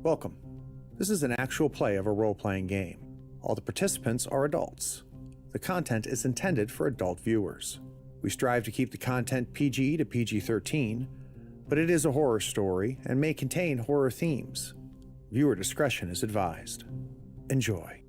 Welcome. This is an actual play of a role-playing game. All the participants are adults. The content is intended for adult viewers. We strive to keep the content PG to PG-13, but it is a horror story and may contain horror themes. Viewer discretion is advised. Enjoy.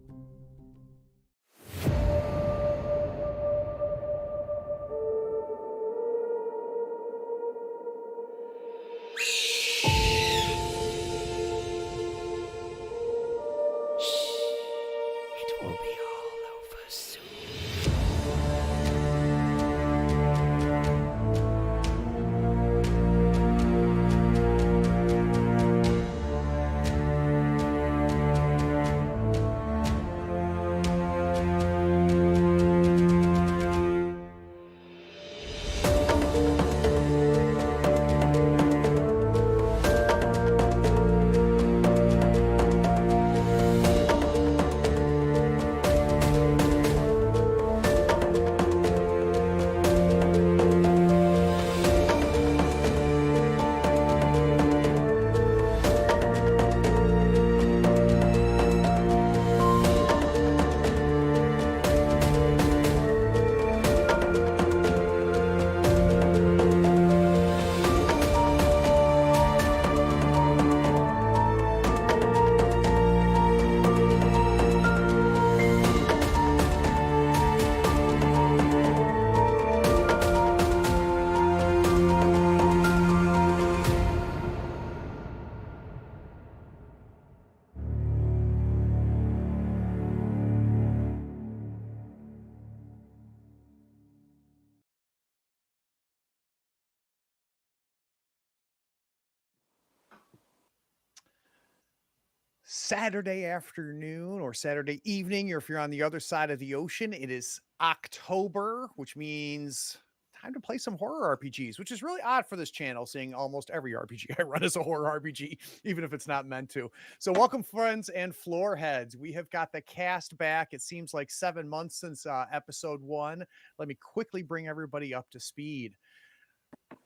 Saturday afternoon or Saturday evening, or if you're on the other side of the ocean, it is October, which means time to play some horror RPGs, which is really odd for this channel, seeing almost every RPG I run is a horror RPG, even if it's not meant to. So welcome, friends and floor heads. We have got the cast back. It seems like 7 months since episode 1. Let me quickly bring everybody up to speed.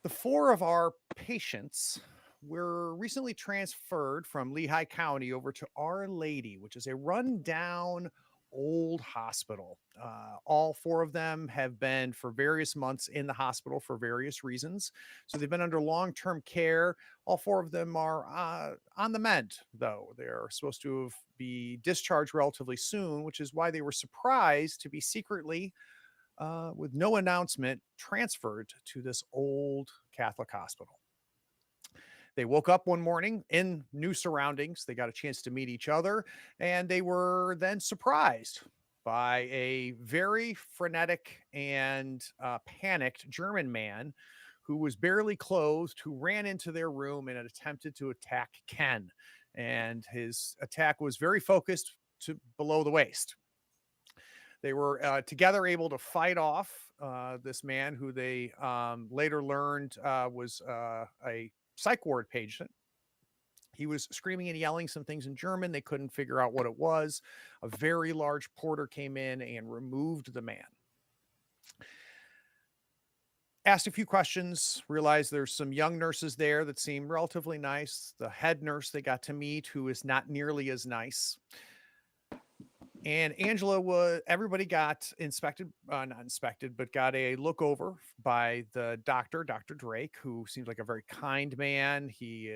The 4 of our patients were recently transferred from Lehigh County over to Our Lady, which is a rundown old hospital. All 4 of them have been for various months in the hospital for various reasons. So they've been under long-term care. All 4 of them are on the mend, though. They're supposed to be discharged relatively soon, which is why they were surprised to be secretly, with no announcement, transferred to this old Catholic hospital. They woke up one morning in new surroundings. They got a chance to meet each other, and they were then surprised by a very frenetic and panicked German man who was barely clothed, who ran into their room and attempted to attack Ken. And his attack was very focused to below the waist. They were together able to fight off this man, who they later learned was a psych ward patient. He was screaming and yelling some things in German. They couldn't figure out what it was. A very large porter came in and removed the man. Asked a few questions, realized there's some young nurses there that seem relatively nice. The head nurse they got to meet, who is not nearly as nice. And everybody got inspected, not inspected, but got a look over by the doctor, Dr. Drake, who seems like a very kind man. He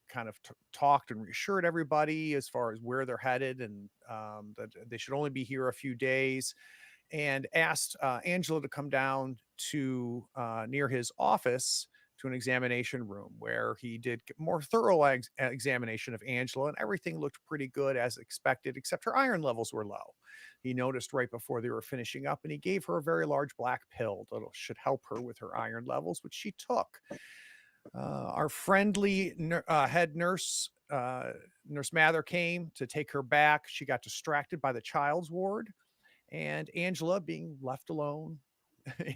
kind of talked and reassured everybody as far as where they're headed, and that they should only be here a few days, and asked Angela to come down to near his office to an examination room, where he did more thorough examination of Angela, and everything looked pretty good as expected, except her iron levels were low. He noticed right before they were finishing up, and he gave her a very large black pill that should help her with her iron levels, which she took. Our friendly head nurse, Nurse Mather, came to take her back. She got distracted by the child's ward, and Angela, being left alone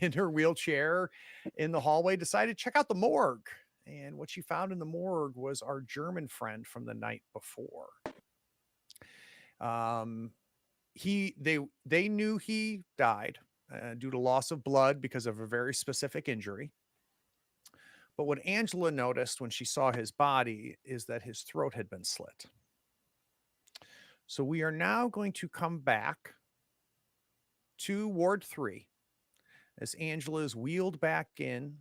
in her wheelchair in the hallway, decided to check out the morgue. And what she found in the morgue was our German friend from the night before. They knew he died due to loss of blood because of a very specific injury. But what Angela noticed when she saw his body is that his throat had been slit. So we are now going to come back to Ward 3 as Angela is wheeled back in.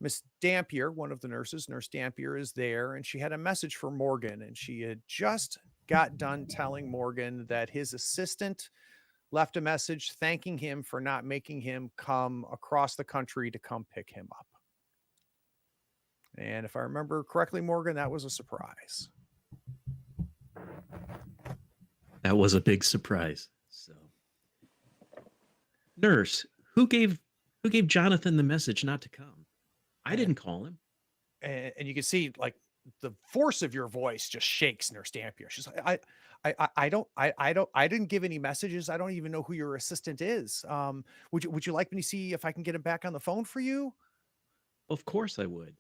Miss Dampier, one of the nurses, Nurse Dampier, is there, and she had a message for Morgan, and she had just got done telling Morgan that his assistant left a message thanking him for not making him come across the country to come pick him up. And if I remember correctly, Morgan, that was a surprise. That was a big surprise. So, nurse, who gave Jonathan the message not to come? I didn't call him. And you can see like the force of your voice just shakes Nurse Dampier. She's like, I didn't give any messages. I don't even know who your assistant is. Would you like me to see if I can get him back on the phone for you? Of course I would.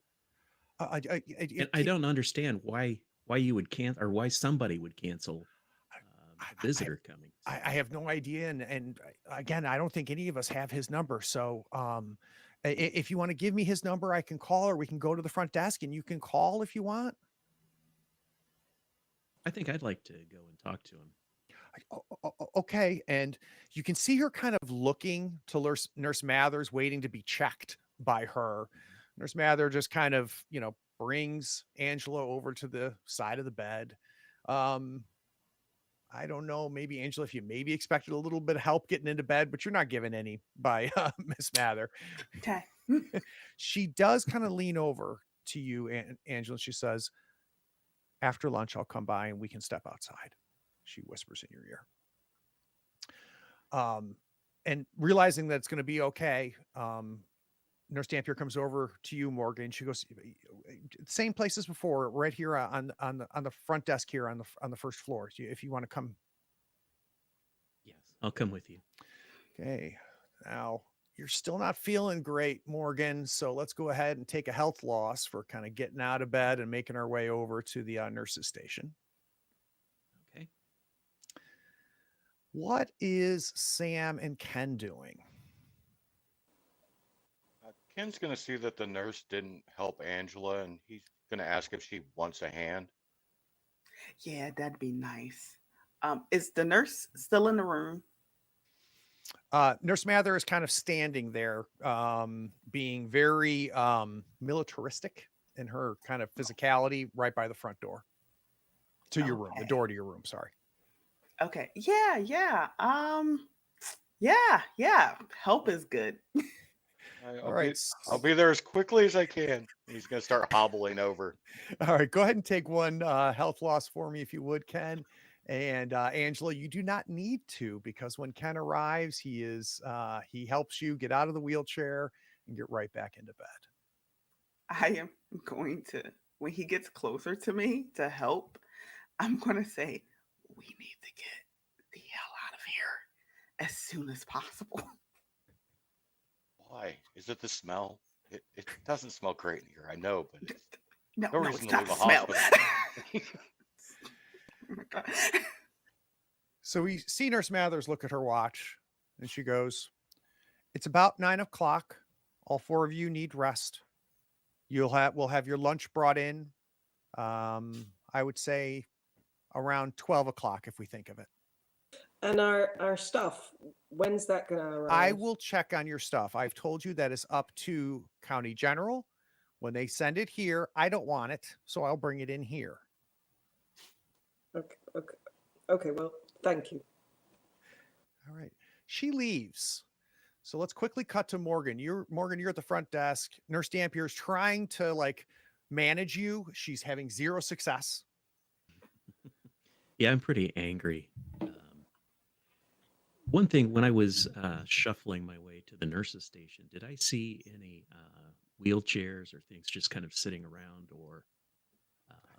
And I don't understand why you would cancel, or why somebody would cancel a visitor coming. I have no idea. And again, I don't think any of us have his number. So if you want to give me his number, I can call, or we can go to the front desk and you can call if you want. I think I'd like to go and talk to him. Okay. And you can see her kind of looking to Nurse Mathers, waiting to be checked by her. Nurse Mather just kind of, brings Angela over to the side of the bed. I don't know, maybe Angela, if you maybe expected a little bit of help getting into bed, but you're not given any by Miss Mather. Okay. She does kind of lean over to you, Angela. She says, after lunch, I'll come by and we can step outside. She whispers in your ear. And realizing that it's going to be okay, Nurse Dampier comes over to you, Morgan. She goes, same place as before, right here on the front desk here on the first floor. If you want to come. Yes, I'll come with you. Okay. Now you're still not feeling great, Morgan. So let's go ahead and take a health loss for kind of getting out of bed and making our way over to the nurse's station. Okay. What is Sam and Ken doing? Ken's going to see that the nurse didn't help Angela, and he's going to ask if she wants a hand. Yeah, that'd be nice. Is the nurse still in the room? Nurse Mather is kind of standing there, being very militaristic in her kind of physicality right by the front door to your room, the door to your room. Sorry. Okay. Yeah. Yeah. Help is good. All right. I'll be there as quickly as I can. He's going to start hobbling over. All right. Go ahead and take one health loss for me, if you would, Ken. And Angela, you do not need to, because when Ken arrives, he helps you get out of the wheelchair and get right back into bed. I am going to, when he gets closer to me to help, I'm going to say, we need to get the hell out of here as soon as possible. Why? Is it the smell? It doesn't smell great in here, I know, but no reason it's to not leave the a smell. hospital. Oh my God. So we see Nurse Mathers look at her watch, and she goes, "It's about 9 o'clock. All four of you need rest. We'll have your lunch brought in. I would say around 12 o'clock if we think of it. And our stuff, when's that going to arrive? I will check on your stuff. I've told you that is up to County General. When they send it here, I don't want it, so I'll bring it in here." Okay. Well, thank you. All right. She leaves. So let's quickly cut to Morgan. Morgan, you're at the front desk. Nurse Dampier is trying to manage you. She's having zero success. Yeah, I'm pretty angry. One thing, when I was shuffling my way to the nurse's station, did I see any wheelchairs or things just kind of sitting around? Or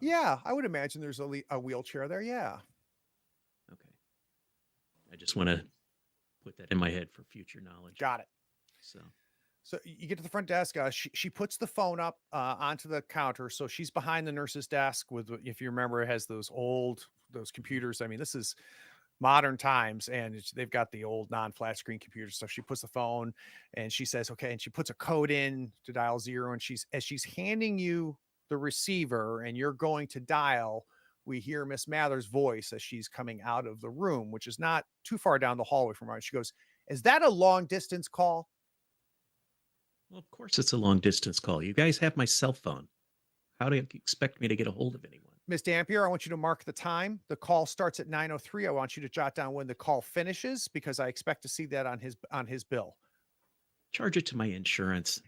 yeah, I would imagine there's a wheelchair there. Yeah. Okay. I just want to put that in my head for future knowledge. Got it. So you get to the front desk. She puts the phone up onto the counter. So she's behind the nurse's desk with, if you remember, it has those computers. I mean, this is modern times, and they've got the old non-flat screen computers. So she puts the phone and she says, okay, and she puts a code in to dial 0. And as she's handing you the receiver and you're going to dial, we hear Miss Mather's voice as she's coming out of the room, which is not too far down the hallway from her. She goes, "Is that a long distance call?" Well, of course it's a long distance call. You guys have my cell phone. How do you expect me to get a hold of anyone? Miss Dampier, I want you to mark the time. The call starts at 9:03. I want you to jot down when the call finishes because I expect to see that on his bill. Charge it to my insurance.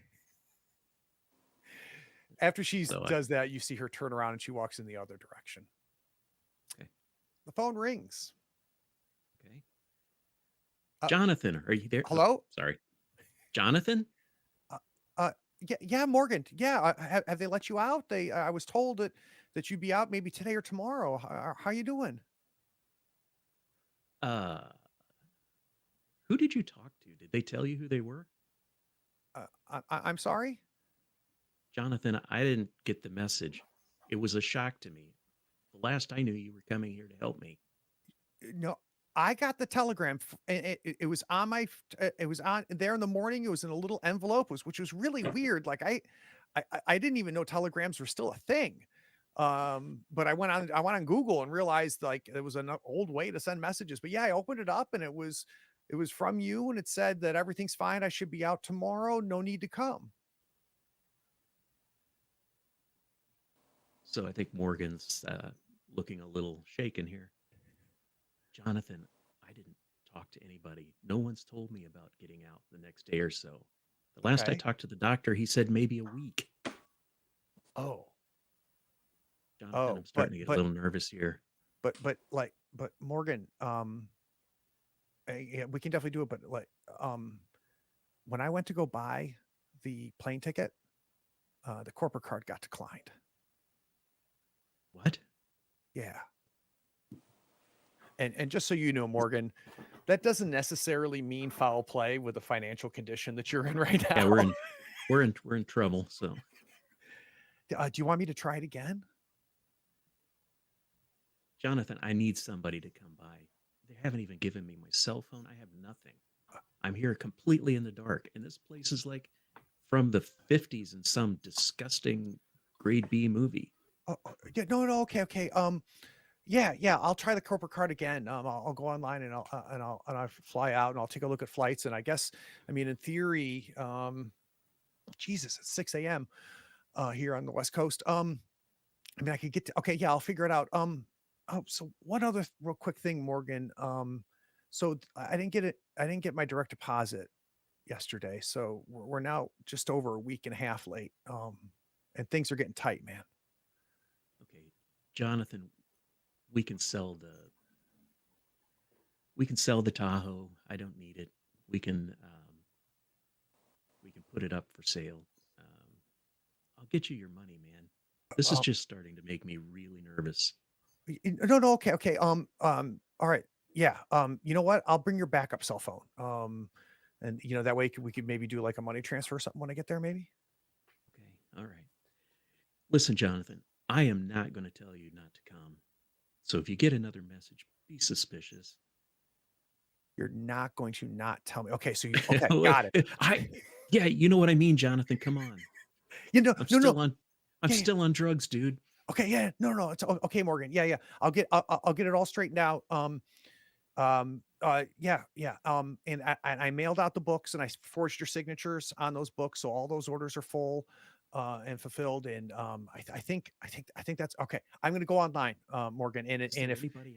After she So does that, you see her turn around and she walks in the other direction. Okay. The phone rings. Okay. Jonathan, are you there? Hello? Sorry. Jonathan? Yeah, Morgan. Yeah, have they let you out? I was told that you'd be out maybe today or tomorrow. How you doing? Who did you talk to? Did they tell you who they were? I'm sorry. Jonathan, I didn't get the message. It was a shock to me. The last I knew, you were coming here to help me. No, I got the telegram. It was on it was on there in the morning. It was in a little envelope, which was really weird. Like I didn't even know telegrams were still a thing. But I went on Google and realized like it was an old way to send messages. But yeah, I opened it up and it was from you, and it said that everything's fine. I should be out tomorrow. No need to come. So I think Morgan's looking a little shaken here. Jonathan, I didn't talk to anybody. No one's told me about getting out the next day or so. The last I Okay. talked to the doctor, he said maybe a week. Oh, Jonathan, I'm starting to get a little nervous here. but Morgan, yeah, we can definitely do it. But when I went to go buy the plane ticket, the corporate card got declined. What? Yeah. And just so you know, Morgan, that doesn't necessarily mean foul play with the financial condition that you're in right now. Yeah, we're in trouble. So, do you want me to try it again? Jonathan, I need somebody to come by. They haven't even given me my cell phone. I have nothing. I'm here completely in the dark, and this place is like from the 50s in some disgusting grade B movie. Yeah, no, okay. Yeah, I'll try the corporate card again. I'll go online and I'll fly out and I'll take a look at flights. And I guess, I mean, in theory, Jesus, it's 6 a.m. Here on the West Coast. I mean, I could get to, okay, yeah, I'll figure it out. So one other real quick thing, Morgan. So I didn't get my direct deposit yesterday. So we're now just over a week and a half late. And things are getting tight, man. Okay, Jonathan, we can sell the Tahoe. I don't need it. We can put it up for sale. I'll get you your money, man. This is just starting to make me really nervous. No, okay. All right. Yeah. You know what? I'll bring your backup cell phone. And that way we could maybe do like a money transfer or something when I get there, maybe. Okay. All right. Listen, Jonathan, I am not going to tell you not to come. So if you get another message, be suspicious. You're not going to not tell me. Okay. So okay, got it. Yeah, you know what I mean, Jonathan. Come on. I'm still on drugs, dude. Okay. Yeah. No. It's okay, Morgan. Yeah. I'll get it all straightened out. Yeah. And I mailed out the books and I forged your signatures on those books. So all those orders are full, and fulfilled. And, I think that's okay. I'm going to go online, Morgan. And if anybody, go ahead.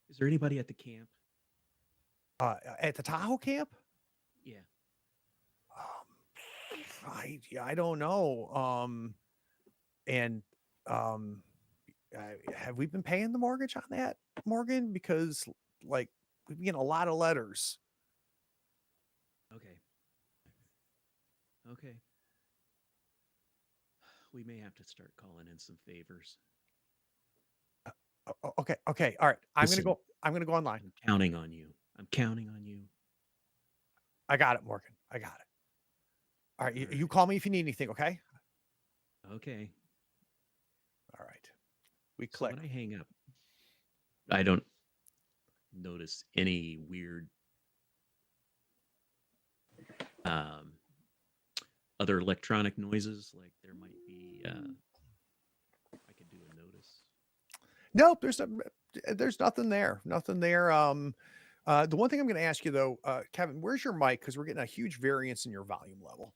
Is there anybody at the camp? At the Tahoe camp? Yeah. I don't know. Have we been paying the mortgage on that, Morgan? Because like we've been getting a lot of letters. Okay. We may have to start calling in some favors. Okay. All right. I'm Listen, going to go online. I'm counting on you. I got it, Morgan. I got it. All right. You call me if you need anything. Okay. Okay. All right. We click. When I hang up, I don't notice any weird um, other electronic noises. Like there might be, I could do a notice. Nope, there's nothing there. Nothing there. The one thing I'm going to ask you though, Kevin, where's your mic? Because we're getting a huge variance in your volume level.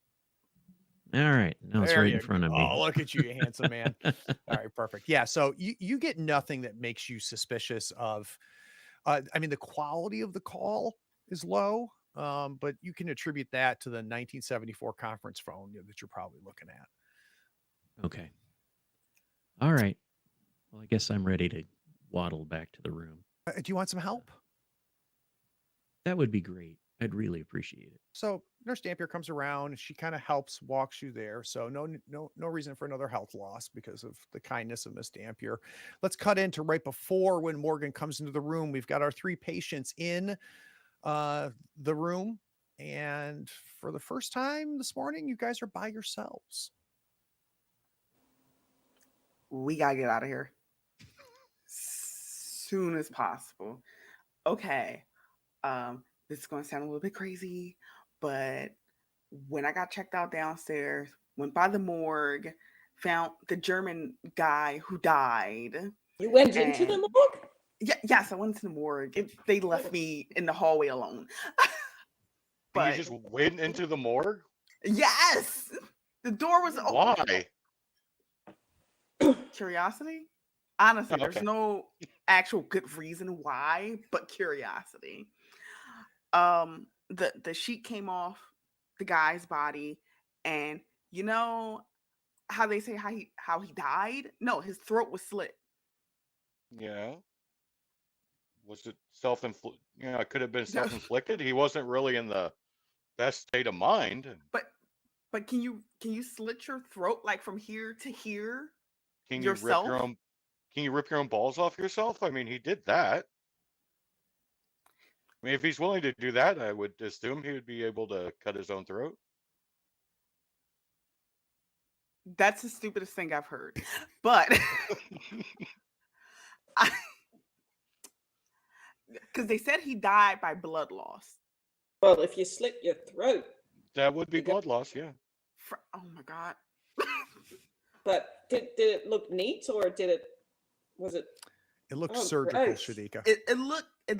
All right, now it's There right in you front of go. me. Oh, look at you, you handsome man. All right, perfect. Yeah, so you get nothing that makes you suspicious of. I mean, the quality of the call is low, but you can attribute that to the 1974 conference phone that you're probably looking at. Okay. All right. Well, I guess I'm ready to waddle back to the room. Do you want some help? That would be great. I'd really appreciate it. So Nurse Dampier comes around. She kind of helps, walks you there. So no reason for another health loss because of the kindness of Miss Dampier. Let's cut into right before when Morgan comes into the room. We've got our 3 patients in the room, and for the first time this morning, you guys are by yourselves. We gotta get out of here soon as possible. Okay. This is gonna sound a little bit crazy, but when I got checked out downstairs, went by the morgue, found the German guy who died. You went into the And morgue? yes, I went to the morgue. They left me in the hallway alone. And you But just went into the morgue? yes, the door was open. Why? Curiosity? Honestly, Oh, there's okay. no actual good reason why, but curiosity. The sheet came off the guy's body, and you know how they say how he died? No, his throat was slit. Yeah. Was it self-inflicted? You know, it could have been No, self-inflicted. He wasn't really in the best state of mind. but can you slit your throat like from here to here Can you rip your yourself? own? Can you rip your own balls off yourself? I mean, he did that. I mean, if he's willing to do that, I would assume he would be able to cut his own throat. That's the stupidest thing I've heard. But because they said he died by blood loss. Well, if you slit your throat, That would be You got- blood loss, yeah. Oh my god. but did it look neat or was it? It looked Oh, surgical, gross. Shadika. It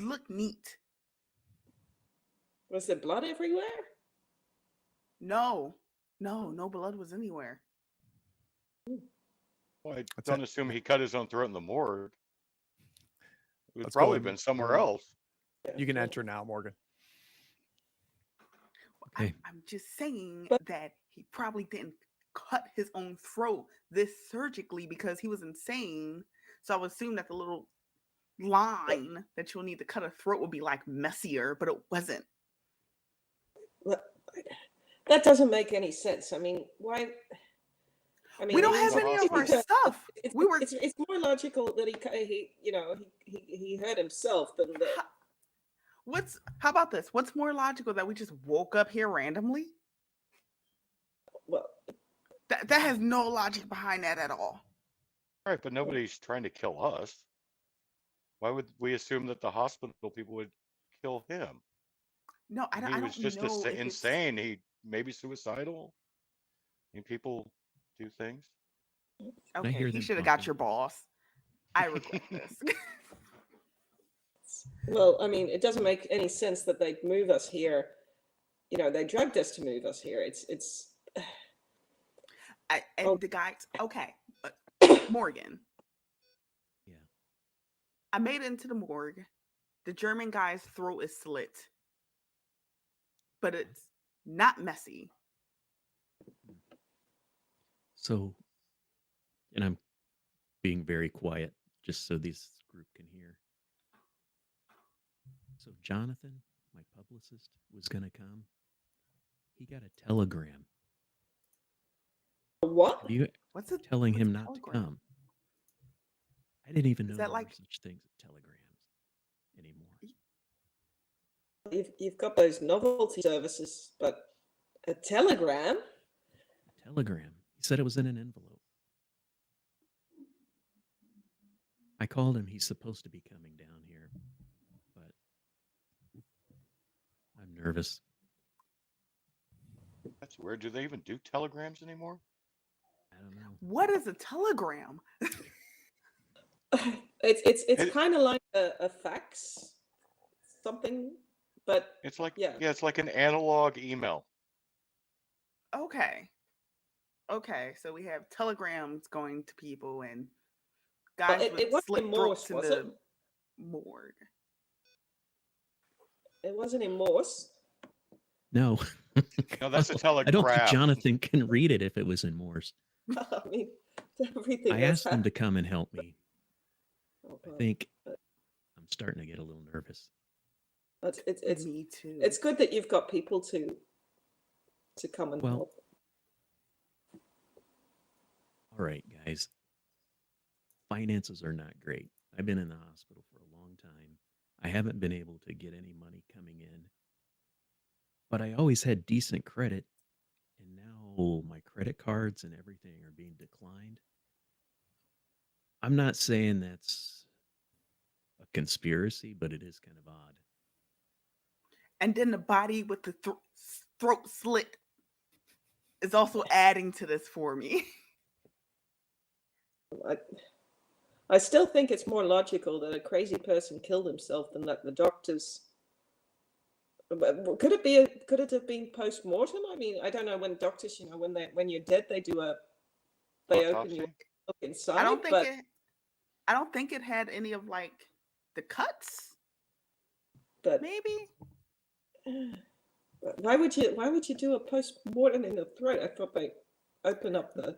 looked neat. Was there blood everywhere? No blood was anywhere. Well, I That's don't it. assume he cut his own throat in the morgue. It would Let's go probably and- been somewhere else. You can enter now, Morgan. Okay. I'm just saying But- that he probably didn't cut his own throat this surgically because he was insane. So I would assume that the little line that you'll need to cut a throat would be like messier, but it wasn't. Well, that doesn't make any sense. I mean, why? I mean, We don't it have is- any of our because stuff. It's, We were it's more logical that he hurt himself than that. how about this? What's more logical that we just woke up here randomly? Well, That has no logic behind that at all. Right, but nobody's trying to kill us. Why would we assume that the hospital people would kill him? No, I don't. He I was don't just know if it's- insane. He may be suicidal. I mean, people do things. I Okay, hear he them should have got talking? your boss. I regret this. well, I mean, it doesn't make any sense that they'd move us here. You know, they drugged us to move us here. It's And Oh. the guys, okay, Morgan. Yeah. I made it into the morgue. The German guy's throat is slit, but it's not messy. So, and I'm being very quiet just so this group can hear. So Jonathan, my publicist, was going to come. He got a telegram. what? Have you What's it? telling what's him a not to telegram? come? I didn't even know Is there that like- were such things as telegrams anymore. You've got those novelty services, but a telegram? A telegram. He said it was in an envelope. I called him. He's supposed to be coming down here, but I'm nervous. That's weird. Do they even do telegrams anymore? I don't know. What is a telegram? It's It, kind of like a fax, something, but it's like, yeah. yeah, it's like an analog email. Okay. Okay. So we have telegrams going to people and Well, guys it with wasn't slit in throats Morse, in was it? the morgue. It wasn't in Morse. No. No, that's a I don't think telegraph. Jonathan can read it if it was in Morse. I mean, everything I else asked him to come and help me. I happened. think I'm starting to get a little nervous. It's Me too. it's good that you've got people to come and Well, help. all right, guys. Finances are not great. I've been in the hospital for a long time. I haven't been able to get any money coming in, but I always had decent credit, and now my credit cards and everything are being declined. I'm not saying that's a conspiracy, but it is kind of odd. And then the body with the throat slit is also adding to this for me. I still think it's more logical that a crazy person killed himself than that the doctors. Could it have been post mortem? I mean, I don't know when doctors, when you're dead, they open your Autopsy? look inside. I don't think but it. I don't think it had any of like the cuts. but Maybe. why would you do a post mortem in the throat? I thought they open up the.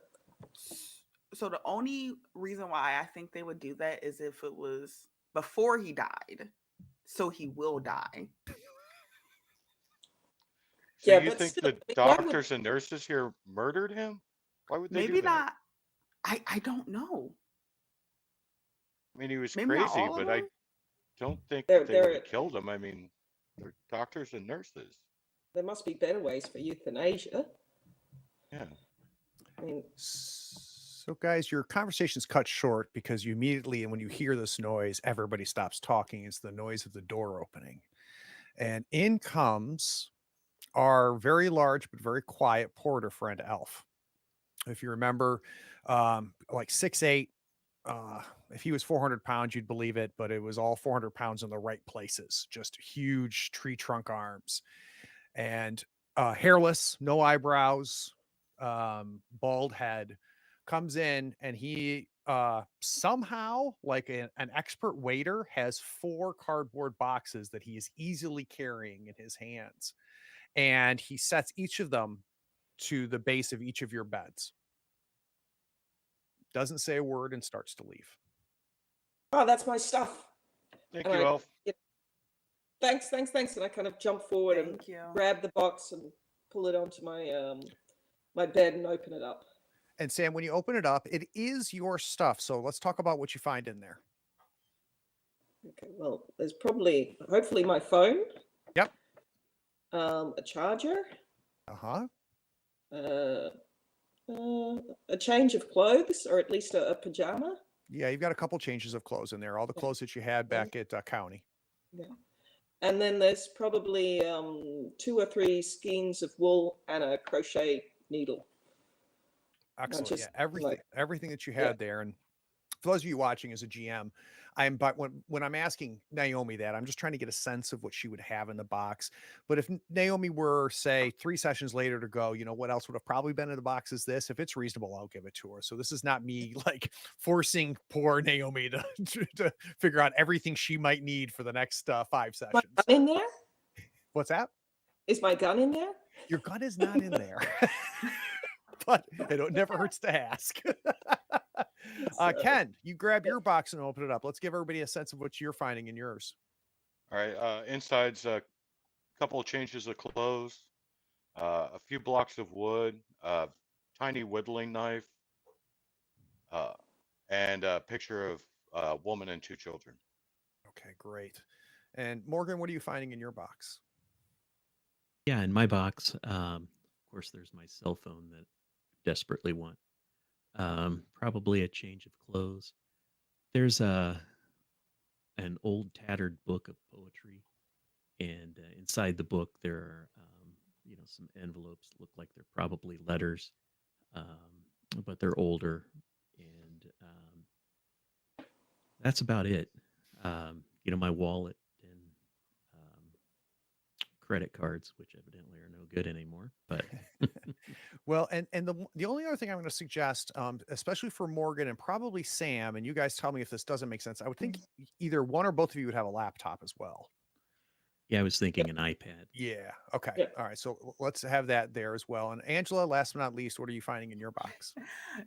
So the only reason why I think they would do that is if it was before he died, so he will die. So Yeah, you but think still, the why would doctors and nurses here murdered him? Why would they do Maybe that? not. I don't know. I mean, he was Maybe not crazy, all of but I them. don't think there that they would have there killed him. I mean, they're doctors and nurses. there must be better ways for euthanasia? Yeah. I mean, So, guys, your conversation's cut short because you immediately, and when you hear this noise, everybody stops talking. It's the noise of the door opening. And in comes our very large but very quiet porter friend, Elf. If you remember, like 6'8". If he was 400 pounds, you'd believe it, but it was all 400 pounds in the right places. Just huge tree trunk arms and hairless, no eyebrows, bald head, comes in and he somehow, like an expert waiter, has 4 cardboard boxes that he is easily carrying in his hands. And he sets each of them to the base of each of your beds. Doesn't say a word and starts to leave. oh, that's my stuff. Thank And you, I, Elf. thanks. And I kind of jump forward and Thank you. grab the box and pull it onto my bed and open it up. And Sam, when you open it up, it is your stuff. So let's talk about what you find in there. Okay, well, there's hopefully my phone. Yep. A charger. Uh-huh. A change of clothes, or at least a pajama. Yeah, you've got a couple changes of clothes in there. All the clothes that you had back at county. Yeah. And then there's probably 2 or 3 skeins of wool and a crochet needle. Excellent. just Yeah, everything that you had there. And for those of you watching as a GM, but when I'm asking Naomi that, I'm just trying to get a sense of what she would have in the box. But if Naomi were, say, 3 sessions later to go, what else would have probably been in the box is this. If it's reasonable, I'll give it to her. So this is not me like forcing poor Naomi to figure out everything she might need for the next 5 My sessions. gun in there? What's that? Is my gun in there? Your gun is not in there. But it never hurts to ask. Ken, you grab your box and open it up. Let's give everybody a sense of what you're finding in yours. All right. Inside's a couple of changes of clothes, a few blocks of wood, tiny whittling knife, and a picture of a woman and 2 children. Okay, great. And Morgan, what are you finding in your box? Yeah, in my box, of course, there's my cell phone that I desperately want. Probably a change of clothes. There's an old tattered book of poetry, and inside the book there are some envelopes look like they're probably letters, but they're older, and that's about it. My wallet and um, credit cards, which evidently are no good anymore. But Well, and the only other thing I'm going to suggest, especially for Morgan and probably Sam, and you guys tell me if this doesn't make sense. I would think either one or both of you would have a laptop as well. yeah, I was thinking an iPad. Yeah. Okay. Yeah. All right. So let's have that there as well. And Angela, last but not least, what are you finding in your box?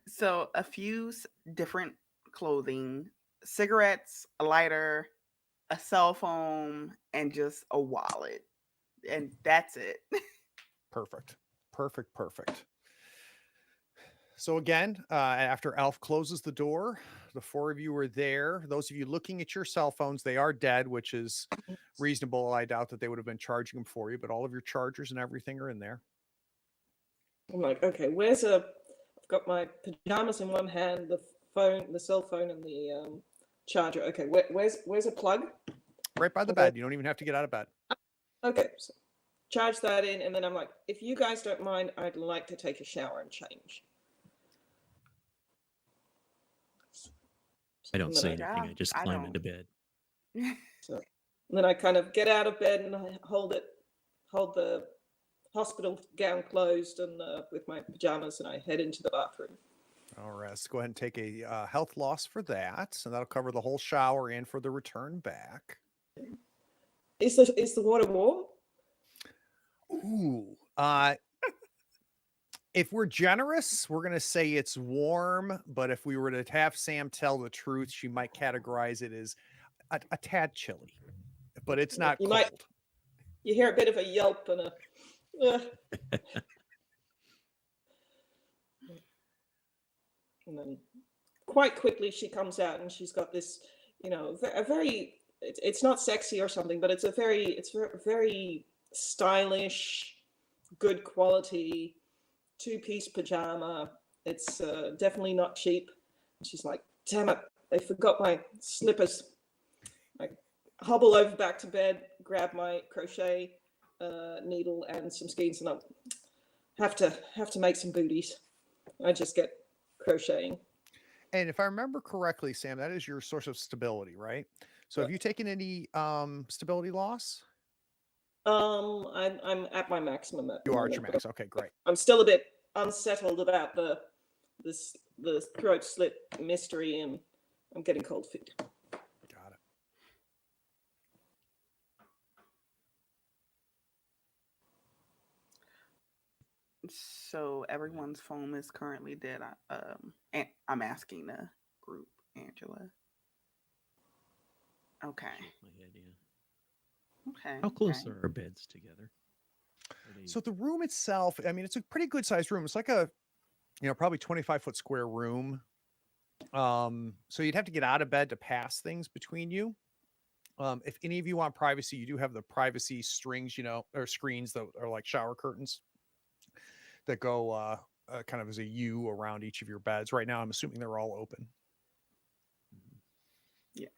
So a few different clothing, cigarettes, a lighter, a cell phone, and just a wallet. And that's it. Perfect. Perfect. So again, after Alf closes the door, the four of you are there. Those of you looking at your cell phones, they are dead, which is reasonable. I doubt that they would have been charging them for you, but all of your chargers and everything are in there. I'm like, okay, I've got my pajamas in one hand, the cell phone, and the charger. Okay, where's a plug? Right by the bed. You don't even have to get out of bed. Okay, so charge that in, and then I'm like, if you guys don't mind, I'd like to take a shower and change. I don't And say then anything. I just I climb don't. into bed. So then I kind of get out of bed and I hold the hospital gown closed and with my pajamas, and I head into the bathroom. All right, let's go ahead and take a health loss for that. And that'll cover the whole shower and for the return back. Is the water warm? Ooh. If we're generous, we're going to say it's warm. But if we were to have Sam tell the truth, she might categorize it as a tad chilly. But it's not You cold. You hear a bit of a yelp and and then quite quickly she comes out and she's got this, a very, it's not sexy or something, but it's very stylish, good quality two-piece pajama. It's definitely not cheap. She's like, damn it, I forgot my slippers. I hobble over back to bed, grab my crochet needle and some skeins, and I have to make some booties. I just get crocheting. And if I remember correctly, Sam, that is your source of stability, right? So have you taken any stability loss? I'm at my maximum at the You are at moment, your but max. Okay, great. I'm still a bit unsettled about the throat slit mystery, and I'm getting cold feet. Got it. So everyone's phone is currently dead. And I'm asking the group, Angela. Okay. Shake my head, yeah. Okay. How close okay. are our beds together? Are they- So the room itself, I mean, it's a pretty good sized room. It's like a, probably 25-foot square room. So you'd have to get out of bed to pass things between you. If any of you want privacy, you do have the privacy strings, or screens that are like shower curtains that go kind of as a U around each of your beds. Right now, I'm assuming they're all open. Yeah.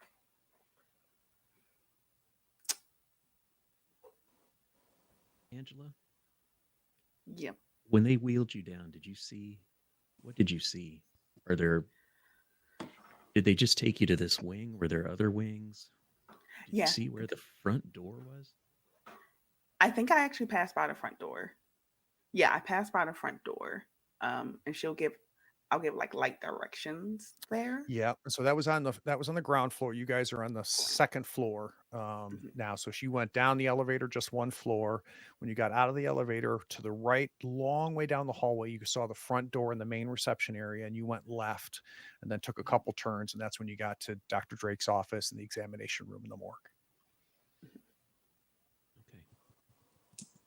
Angela, Yeah. when they wheeled you down, what did you see? Did they just take you to this wing? Were there other wings? Did Yeah. you see where the front door was? I think I actually passed by the front door. Yeah, I passed by the front door. And I'll give like light directions there. Yeah. So that was on the ground floor. You guys are on the second floor now. So she went down the elevator just one floor. When you got out of the elevator to the right, long way down the hallway, you saw the front door in the main reception area, and you went left and then took a couple turns. And that's when you got to Dr. Drake's office and the examination room in the morgue. Okay.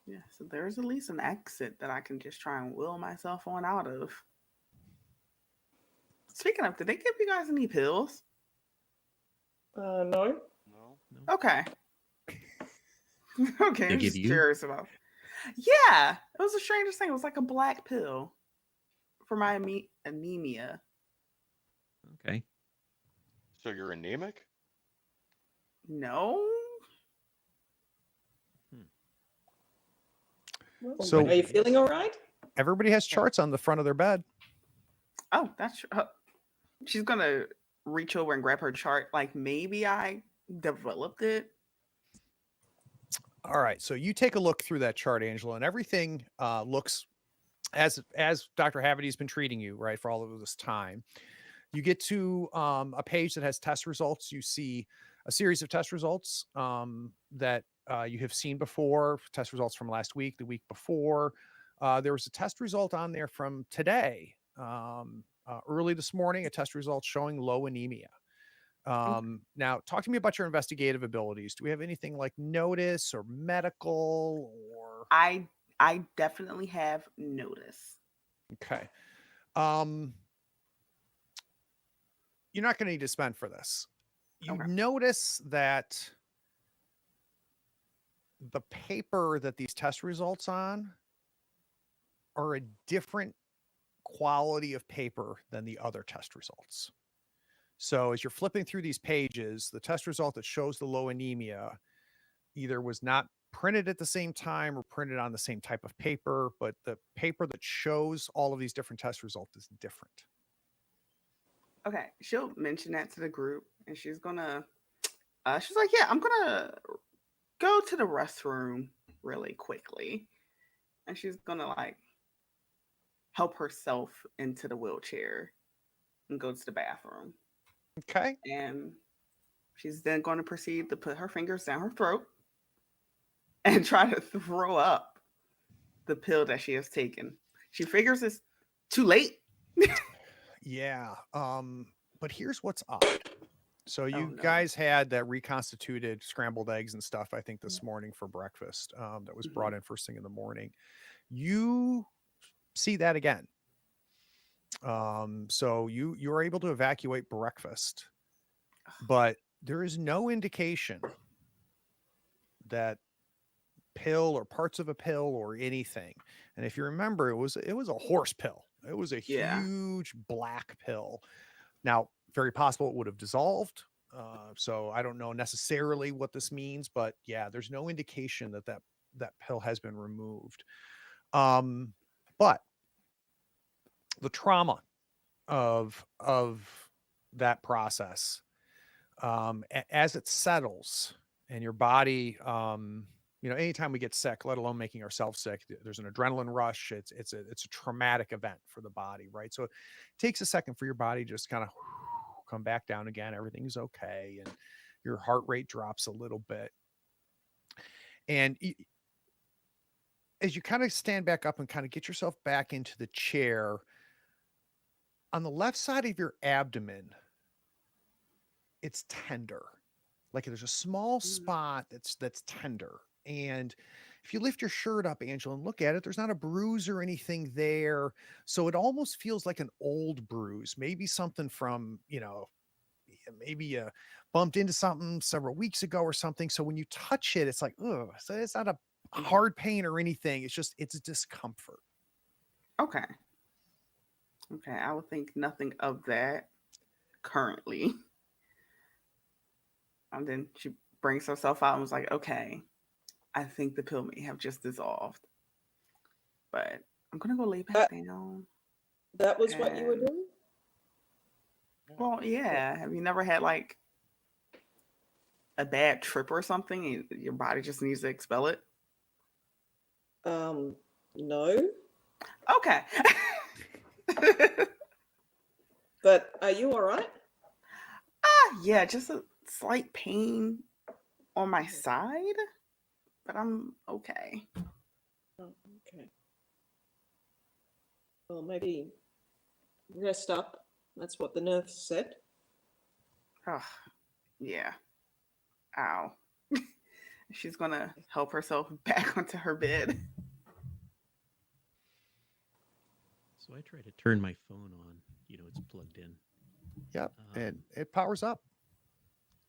Yeah, so there's at least an exit that I can just try and will myself on out of. Speaking of, did they give you guys any pills? No. No. No? Okay. Okay, They I'm give just you? curious about. Yeah, it was the strangest thing. It was like a black pill for my anemia. Okay. so you're anemic? No. Well, So- are you feeling all right? Everybody has charts on the front of their bed. Oh, that's true. She's gonna reach over and grab her chart. Like maybe I developed it. All right. So you take a look through that chart, Angela, and everything looks as Dr. Havity's been treating you, right, for all of this time. You get to a page that has test results. You see a series of test results that you have seen before, test results from last week, the week before. There was a test result on there from today, early this morning, a test result showing low anemia. Now, talk to me about your investigative abilities. Do we have anything like notice or medical or? I definitely have notice. Okay. You're not going to need to spend for this. You Okay. notice that the paper that these test results on are a different quality of paper than the other test results. So as you're flipping through these pages, the test result that shows the low anemia either was not printed at the same time or printed on the same type of paper, but the paper that shows all of these different test results is different. Okay, she'll mention that to the group, and she's gonna. She's like, "Yeah, I'm gonna go to the restroom really quickly," and she's gonna like help herself into the wheelchair and go to the bathroom. Okay. And she's then going to proceed to put her fingers down her throat and try to throw up the pill that she has taken. She figures it's too late. Yeah. But here's what's odd. So you no. guys had that reconstituted scrambled eggs and stuff, I think, this morning for breakfast that was brought in first thing in the morning. You see that again. So you're able to evacuate breakfast, but there is no indication that pill or parts of a pill or anything. And if you remember, it was a horse pill. It was a Yeah. huge black pill. Now, very possible it would have dissolved. So I don't know necessarily what this means, but yeah, there's no indication that that pill has been removed. But the trauma of that process, as it settles and your body, anytime we get sick, let alone making ourselves sick, there's an adrenaline rush. It's a traumatic event for the body, right? So it takes a second for your body to just kind of come back down again. Everything's okay, and your heart rate drops a little bit. And as you kind of stand back up and kind of get yourself back into the chair, on the left side of your abdomen, it's tender. Like there's a small spot that's tender. And if you lift your shirt up, Angela, and look at it, there's not a bruise or anything there. So it almost feels like an old bruise, maybe something from, maybe you bumped into something several weeks ago or something. So when you touch it, it's like, oh, so it's not a hard pain or anything. It's a discomfort. Okay. Okay, I would think nothing of that currently. And then she brings herself out and was like, okay, I think the pill may have just dissolved. But I'm going to go lay back down. That was what you were And- doing? Well, yeah. Have you never had like a bad trip or something and your body just needs to expel it? No. Okay. But are you all right? Yeah, just a slight pain on my side, but I'm okay. Oh, okay. Well, maybe rest up. That's what the nurse said. Oh, yeah. Ow. She's gonna help herself back onto her bed. So I try to turn my phone on. It's plugged in. Yep. And it powers up.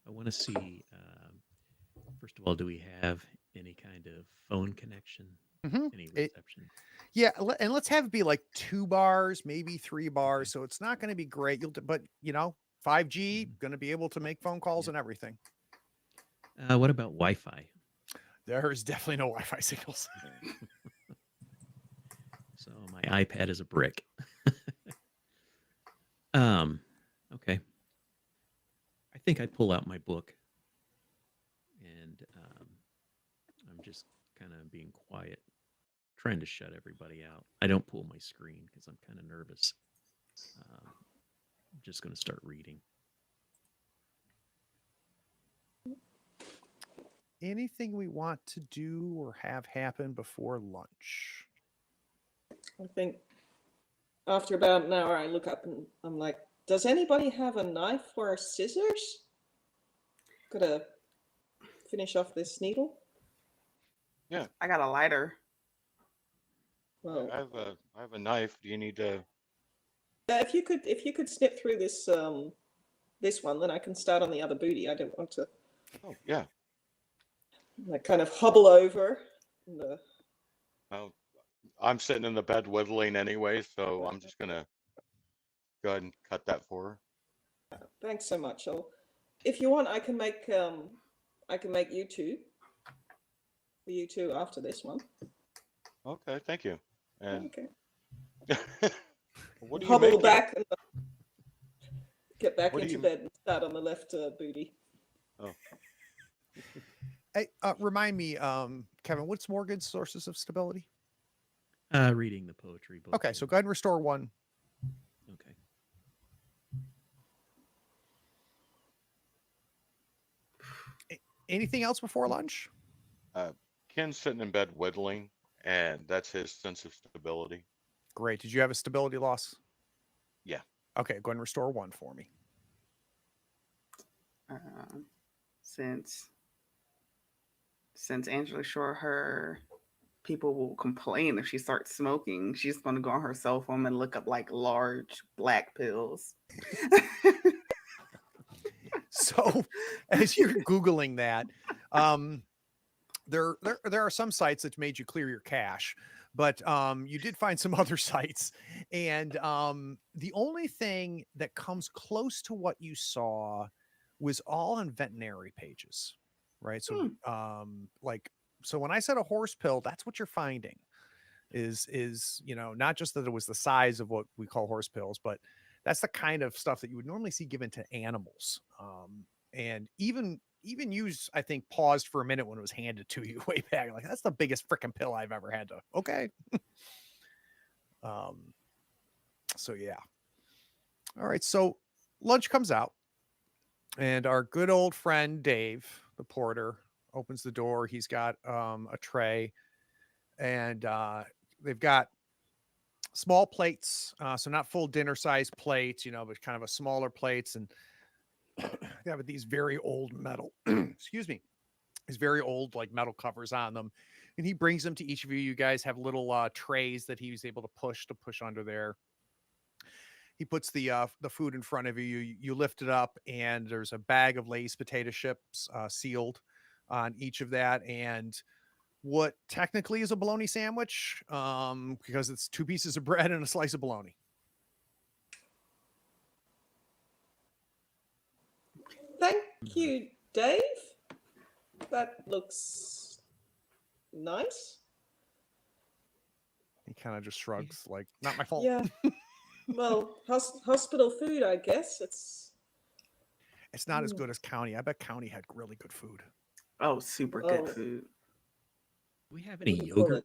I want to see, first of all, do we have any kind of phone connection? Any reception? Yeah, and let's have it be like 2 bars, maybe 3 bars. So it's not going to be great. But 5G, going to be able to make phone calls and everything. What about Wi-Fi? There's definitely no Wi-Fi signals. So my iPad is a brick. Okay. I think I pull out my book, and I'm just kind of being quiet, trying to shut everybody out. I don't pull my screen because I'm kind of nervous. I'm just going to start reading. Anything we want to do or have happen before lunch? I think after about an hour, I look up and I'm like, does anybody have a knife or scissors? Gotta finish off this needle. I got a lighter. Well, I have a knife. Do you need to? if you could snip through this this one, then I can start on the other booty. I don't want to Oh yeah. like kind of hobble over. And, Well, I'm sitting in the bed whittling anyway, so I'm just gonna go ahead and cut that for her. thanks so much. If you want, I can make you two for you two after this one. Okay, thank you. And Okay. what do you Hobble making? back and get back What do into you- bed and start on the left booty. Oh, Hey, remind me, Kevin, what's Morgan's sources of stability? Reading the poetry book. Okay, so go ahead and restore one. Okay. Anything else before lunch? Ken's sitting in bed whittling, and that's his sense of stability. Great. Did you have a stability loss? Yeah. Okay, go ahead and restore one for me. Since Angela Shore, her people will complain if she starts smoking. She's going to go on her cell phone and look up like large black pills. So as you're Googling that, there are some sites that made you clear your cache, but you did find some other sites. And the only thing that comes close to what you saw was all on veterinary pages, right? So so when I said a horse pill, that's what you're finding is not just that it was the size of what we call horse pills, but that's the kind of stuff that you would normally see given to animals. And even use, I think, paused for a minute when it was handed to you way back. Like, that's the biggest freaking pill I've ever had to. Okay. So yeah. All right. So lunch comes out, and our good old friend Dave, the porter, opens the door. He's got a tray, and they've got small plates, so not full dinner size plates, but kind of a smaller plates, and they have these very old metal, excuse me, these very old like metal covers on them, and he brings them to each of you. You guys have little trays that he was able to push under there. He puts the food in front of you. You lift it up, and there's a bag of Lay's potato chips sealed on each of that, and what technically is a bologna sandwich, because it's 2 pieces of bread and a slice of bologna. Thank you, Dave. That looks nice. He kind of just shrugs, like, not my fault. Yeah. Well, hospital food, I guess. It's not as good as county. I bet county had really good food. Oh, super good food. Do we have any Wouldn't call yogurt?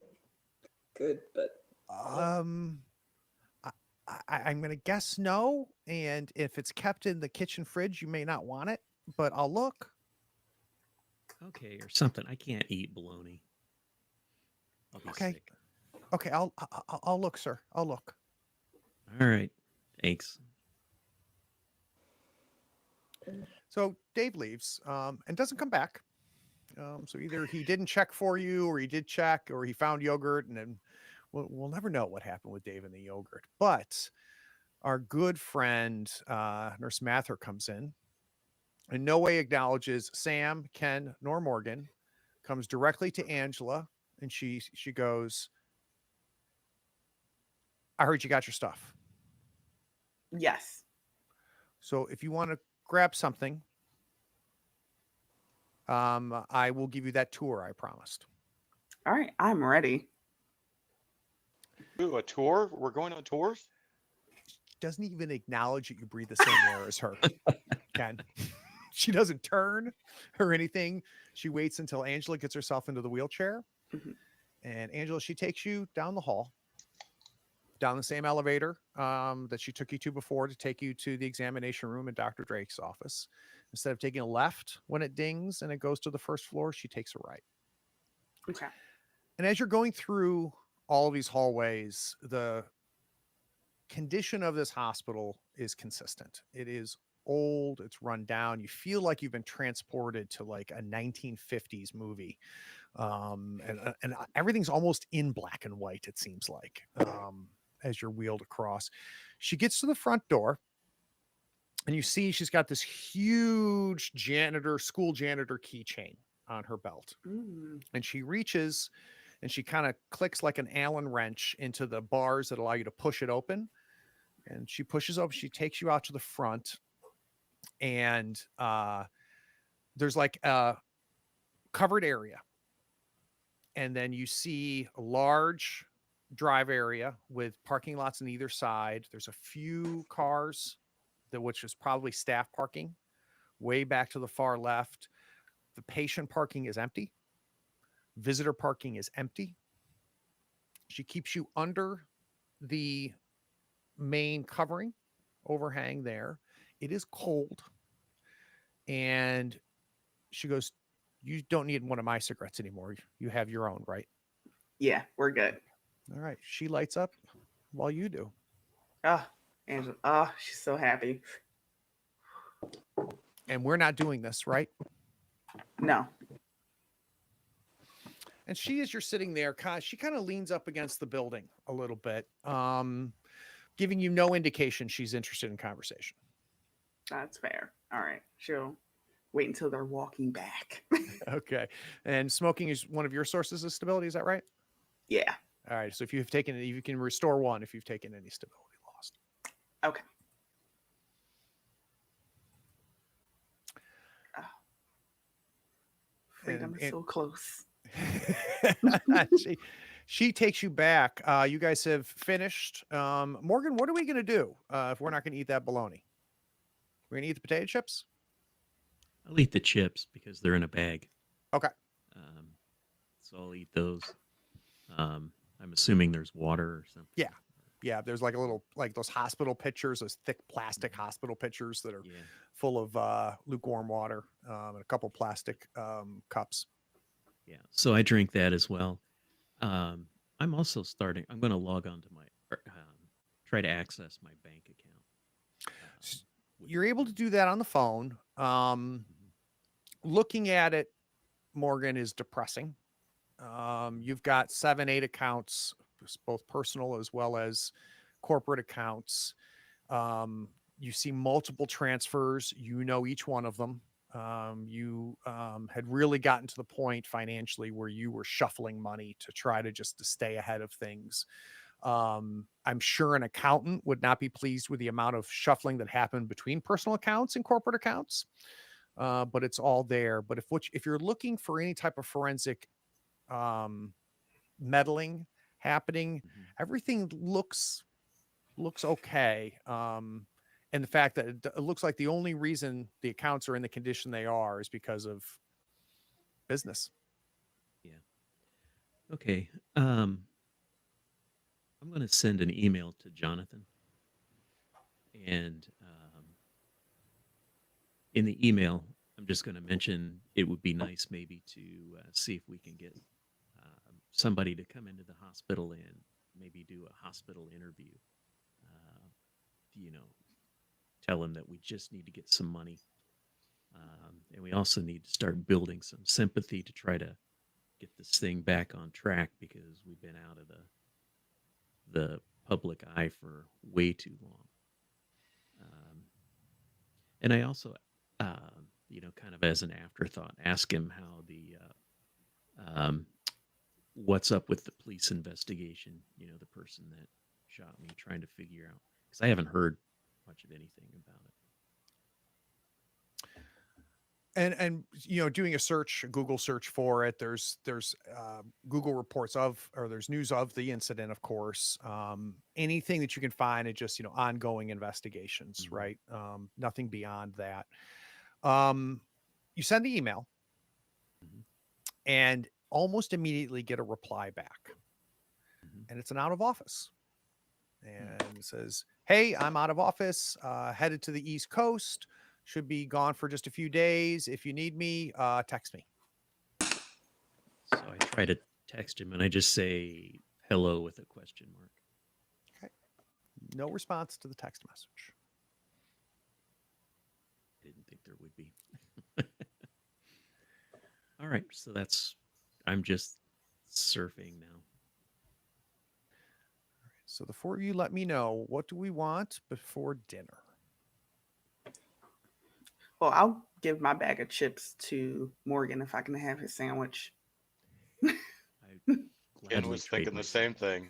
it good, but I'm gonna guess no. And if it's kept in the kitchen fridge, you may not want it, but I'll look. Okay, or something. I can't eat bologna. I'll be Okay. sick. Okay, I'll look, sir. I'll look. All right. Thanks. So Dave leaves and doesn't come back. So either he didn't check for you, or he did check, or he found yogurt, and then we'll never know what happened with Dave and the yogurt. But our good friend Nurse Mather comes in, in no way acknowledges Sam, Ken, nor Morgan, comes directly to Angela, and she goes, "I heard you got your stuff." Yes. So if you want to grab something, I will give you that tour I promised. All right, I'm ready. Ooh, a tour? We're going on tours? Doesn't even acknowledge that you breathe the same air as her. Ken. She doesn't turn or anything. She waits until Angela gets herself into the wheelchair. Mhm. And Angela, she takes you down the hall, down the same elevator that she took you to before to take you to the examination room in Dr. Drake's office. Instead of taking a left when it dings and it goes to the first floor, she takes a right. Okay. And as you're going through all of these hallways, the condition of this hospital is consistent. It is old, it's run down. You feel like you've been transported to like a 1950s movie. And everything's almost in black and white, it seems like, as you're wheeled across. She gets to the front door, and you see she's got this huge school janitor keychain on her belt. Mm. And she reaches and she kind of clicks like an Allen wrench into the bars that allow you to push it open. And she pushes open, she takes you out to the front, and there's like a covered area. And then you see a large drive area with parking lots on either side. There's a few cars, which is probably staff parking, way back to the far left. The patient parking is empty. Visitor parking is empty. She keeps you under the main covering overhang there. It is cold. And she goes, "You don't need one of my cigarettes anymore. You have your own, right?" Yeah, we're good. All right. She lights up while you do. Oh, Angela. Oh, she's so happy. And we're not doing this, right? No. And she, as you're sitting there, she kind of leans up against the building a little bit, giving you no indication she's interested in conversation. That's fair. All right. She'll wait until they're walking back. Okay. And smoking is one of your sources of stability. Is that right? Yeah. All right. So if you've taken it, you can restore one if you've taken any stability lost. Okay. Oh. Freedom is so close. she takes you back. You guys have finished. Morgan, what are we going to do if we're not going to eat that bologna? We're going to eat the potato chips? I'll eat the chips because they're in a bag. Okay. So I'll eat those. I'm assuming there's water or something. Yeah. Yeah. There's like a little, like those hospital pitchers, those thick plastic hospital pitchers that are full of lukewarm water, and a couple plastic cups. Yeah. So I drink that as well. I'm also I'm going to log on to try to access my bank account. You're able to do that on the phone. Looking at it, Morgan, is depressing. You've got 7-8 accounts, both personal as well as corporate accounts. You see multiple transfers. You know each one of them. You had really gotten to the point financially where you were shuffling money to try to stay ahead of things. I'm sure an accountant would not be pleased with the amount of shuffling that happened between personal accounts and corporate accounts. But it's all there. But if you're looking for any type of forensic meddling happening, everything looks okay. And the fact that it looks like the only reason the accounts are in the condition they are is because of business. Yeah. Okay. I'm going to send an email to Jonathan. And in the email, I'm just going to mention it would be nice maybe to see if we can get somebody to come into the hospital and maybe do a hospital interview. Tell them that we just need to get some money. And we also need to start building some sympathy to try to get this thing back on track because we've been out of the public eye for way too long. And I also, kind of as an afterthought, ask him how what's up with the police investigation, the person that shot me, trying to figure out, because I haven't heard much of anything about it. and doing a Google search for it, there's Google reports of, or there's news of the incident, of course. Anything that you can find, it just ongoing investigations, Mhm. right? Nothing beyond that. You send the email Mhm. and almost immediately get a reply back, Mhm. and it's an out of office, Hmm. and it says, "Hey, I'm out of office, headed to the East Coast. Should be gone for just a few days. If you need me, text me." So I try to text him and I just say hello with a question mark. Okay. No response to the text message. I didn't think there would be. All right, so I'm just surfing now. So the four of you let me know, what do we want before dinner? Well, I'll give my bag of chips to Morgan if I can have his sandwich. I Ken gladly was trade thinking my the same thing.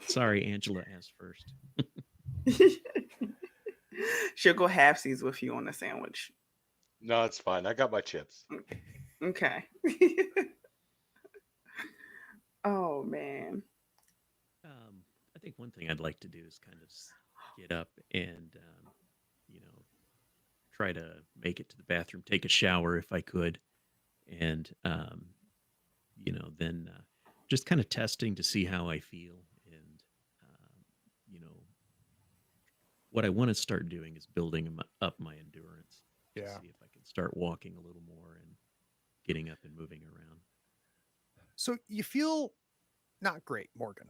Sorry, Angela asked first. She'll go halfsies with you on the sandwich. No, it's fine. I got my chips. Okay. Oh man. I think one thing I'd like to do is kind of get up and, you know, try to make it to the bathroom, take a shower if I could, and, then just kind of testing to see how I feel. And, um, you know, what I want to start doing is building up my endurance to Yeah. see if I can start walking a little more and getting up and moving around. So you feel not great, Morgan,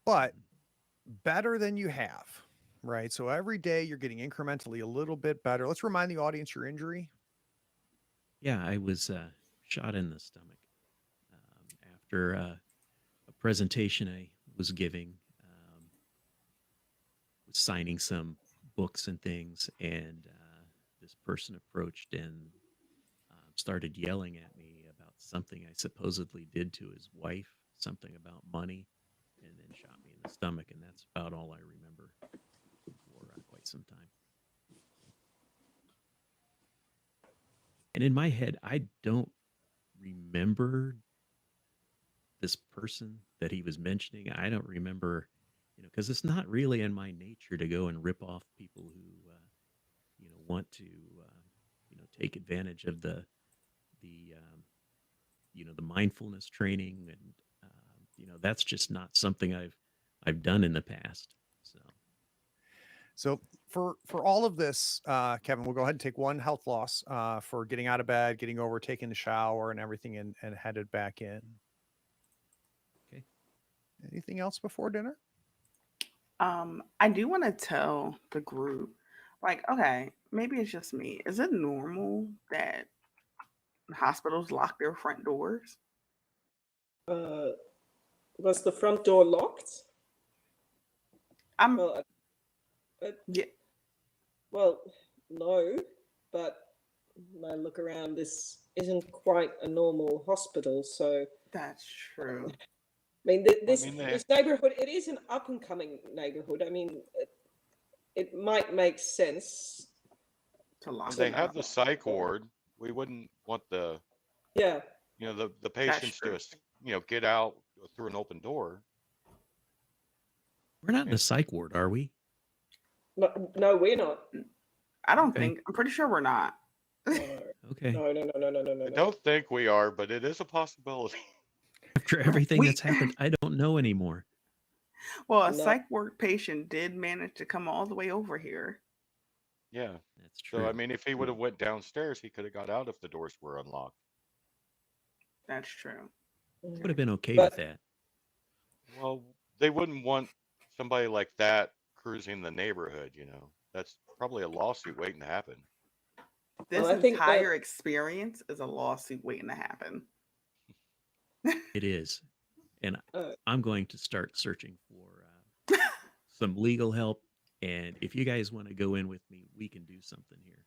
but Mhm. better than you have, right? So every day you're getting incrementally a little bit better. Let's remind the audience your injury. Yeah, I was shot in the stomach after a presentation I was giving, was signing some books and things, and this person approached and started yelling at me about something I supposedly did to his wife, something about money, and then shot me in the stomach, and that's about all I remember for quite some time. And in my head, I don't remember this person that he was mentioning. I don't remember, because it's not really in my nature to go and rip off people who, want to, take advantage of the the mindfulness training, and that's just not something I've done in the past. So So for all of this, Kevin, we'll go ahead and take one health loss for getting out of bed, getting over, taking the shower and everything, and headed back in. okay, Anything else before dinner? I do want to tell the group, like, okay, maybe it's just me. Is it normal that hospitals lock their front doors? Uh, was the front door locked? I'm Well, yeah, well, no, but when I look around, this isn't quite a normal hospital. So, that's true. I mean, I mean, this neighborhood, it is an up and coming neighborhood. I mean, it might make sense. To lock they them have up. the psych ward. We wouldn't want Yeah, the That's patients true. to get out through an open door. we're not in And a psych ward, are we? no, we're not. I don't Okay. think. I'm pretty sure we're not. No, Okay. I don't think we are, but it is a possibility. After everything We that's happened, I don't know anymore. well, a No. psych ward patient did manage to come all the way over here. Yeah. That's So I true. mean, if he would have went downstairs, he could have got out if the doors were unlocked. That's true. Would have been okay But with that. Well, they wouldn't want somebody like that cruising the neighborhood. That's probably a lawsuit waiting to happen. This I think entire experience is a lawsuit waiting to happen. It is. And uh, I'm going to start searching for some legal help. And if you guys want to go in with me, we can do something here.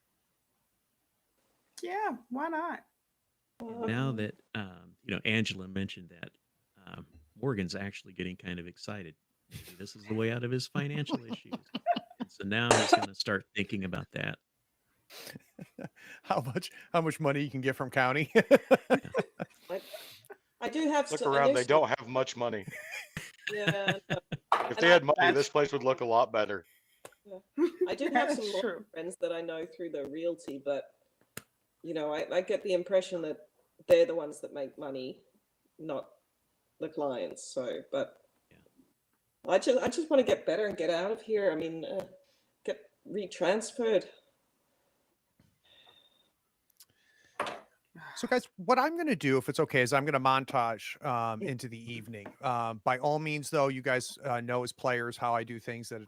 Yeah, why not? And now that Angela mentioned that, Morgan's actually getting kind of excited. Maybe this is the way out of his financial issues. And so now he's going to start thinking about that. how much money you can get from county. I do have Look to around. They initially. don't have much money. Yeah, no. If And they had money, That's this place would look a lot better. I do have some that's lawyer true. friends that I know through the realty, but I get the impression that they're the ones that make money, not the clients. So, but Yeah. I just want to get better and get out of here. I mean, get retransferred. So, guys, what I'm going to do, if it's okay, is I'm going to montage into the evening. By all means, though, you guys know as players how I do things. That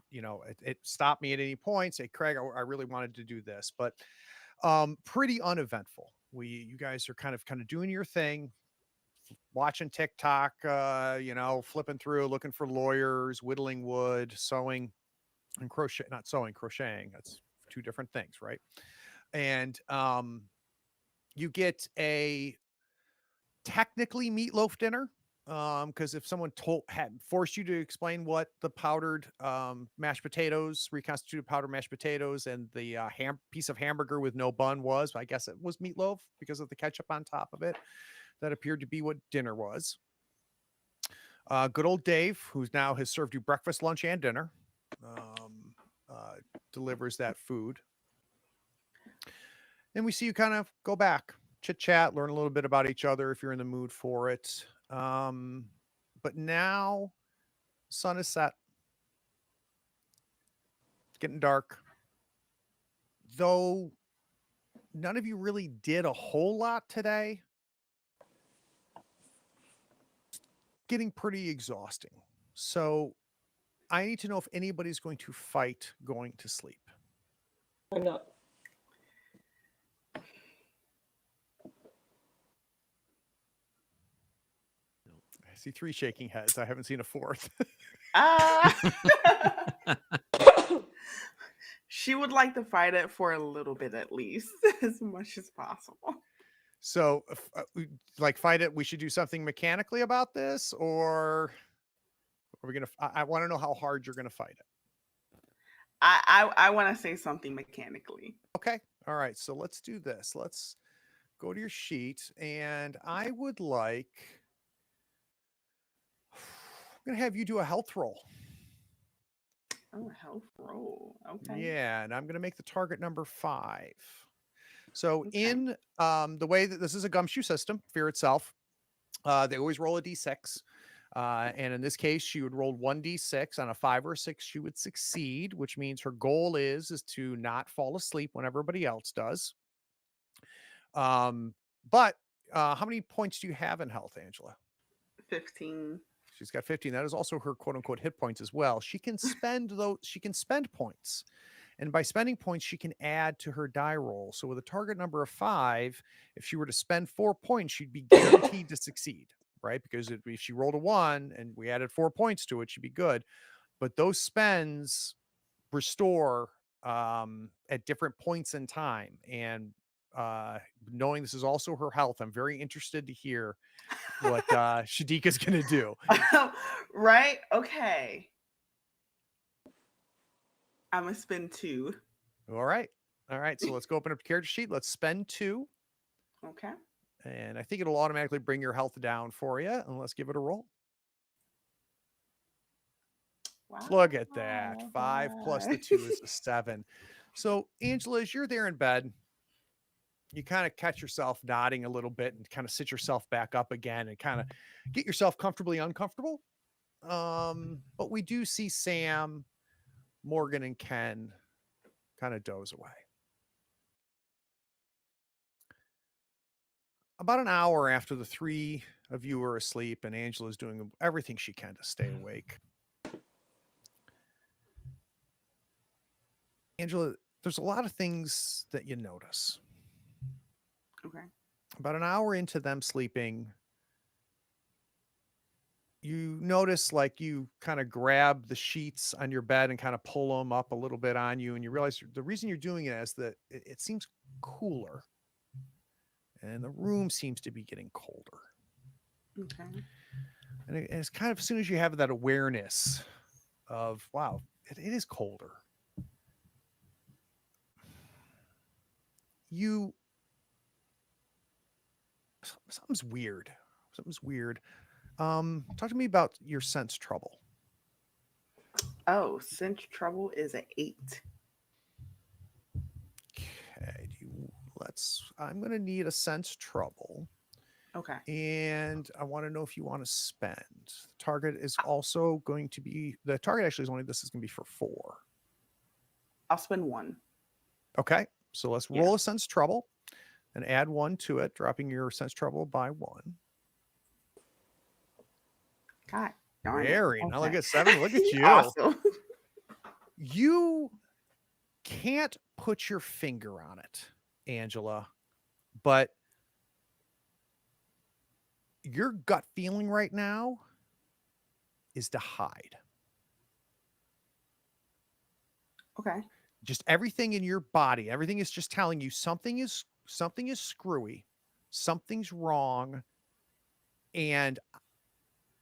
it stopped me at any point. Say, Craig, I really wanted to do this, but pretty uneventful. You guys are kind of doing your thing, watching TikTok, flipping through, looking for lawyers, whittling wood, sewing, and crochet. Not sewing, crocheting. That's two different things, right? And you get a technically meatloaf dinner, because if someone had forced you to explain what the powdered mashed potatoes, reconstituted powdered mashed potatoes, and the piece of hamburger with no bun was, I guess it was meatloaf because of the ketchup on top of it. That appeared to be what dinner was. Good old Dave, who's now has served you breakfast, lunch, and dinner, delivers that food. And we see you kind of go back, chit chat, learn a little bit about each other if you're in the mood for it. But now, sun is set. It's getting dark. Though none of you really did a whole lot today. Getting pretty exhausting. So I need to know if anybody's going to fight going to sleep. I'm not. I see 3 shaking heads. I haven't seen a 4th. She would like to fight it for a little bit at least, as much as possible. So, like, fight it. We should do something mechanically about this, or are we gonna? I want to know how hard you're gonna fight it. I want to say something mechanically. Okay. All right. So let's do this. Let's go to your sheet, and I would like. I'm gonna have you do a health roll. Oh, health roll. Okay. Yeah, and I'm gonna make the target number 5. So Okay. in the way that this is a gumshoe system, Fear itself, they always roll a d6. And in this case, she would roll 1d6. On a 5 or 6, she would succeed, which means her goal is to not fall asleep when everybody else does. But how many points do you have in health, Angela? 15. She's got 15. That is also her quote unquote hit points as well. She can spend points. And by spending points, she can add to her die roll. So with a target number of 5, if she were to spend 4 points, she'd be guaranteed to succeed, right? Because if she rolled a 1 and we added 4 points to it, she'd be good. But those spends restore at different points in time. And knowing this is also her health, I'm very interested to hear what Shadika's going to do. Right? Okay. I'm going to spend 2. All right. So let's go open up the character sheet. Let's spend 2. Okay. And I think it'll automatically bring your health down for you. And let's give it a roll. Wow. Look at that. 5 plus the 2 is a 7. So, Angela, as you're there in bed, you kind of catch yourself nodding a little bit and kind of sit yourself back up again and kind of get yourself comfortably uncomfortable. But we do see Sam, Morgan, and Ken kind of doze away. About an hour after the 3 of you are asleep and Angela's doing everything she can to stay awake. Angela, there's a lot of things that you notice. Okay. About an hour into them sleeping, you notice like you kind of grab the sheets on your bed and kind of pull them up a little bit on you. And you realize the reason you're doing it is that it seems cooler. And the room seems to be getting colder. Okay. And it's kind of as soon as you have that awareness of, wow, it is colder. you something's weird. Something's weird. Talk to me about your sense trouble. Oh, cinch trouble is an 8. Okay, I'm gonna need a sense trouble. Okay. And I want to know if you want to spend. The target is also going to be the target actually is only this is gonna be for 4. I'll spend 1. Okay. So let's Yeah. roll a sense trouble and add 1 to it, dropping your sense trouble by 1. God darn it. Very now look Okay. at 7. Look at you. Awesome. You can't put your finger on it, Angela, but your gut feeling right now is to hide. Okay. Just everything in your body, everything is just telling you something is screwy, something's wrong, and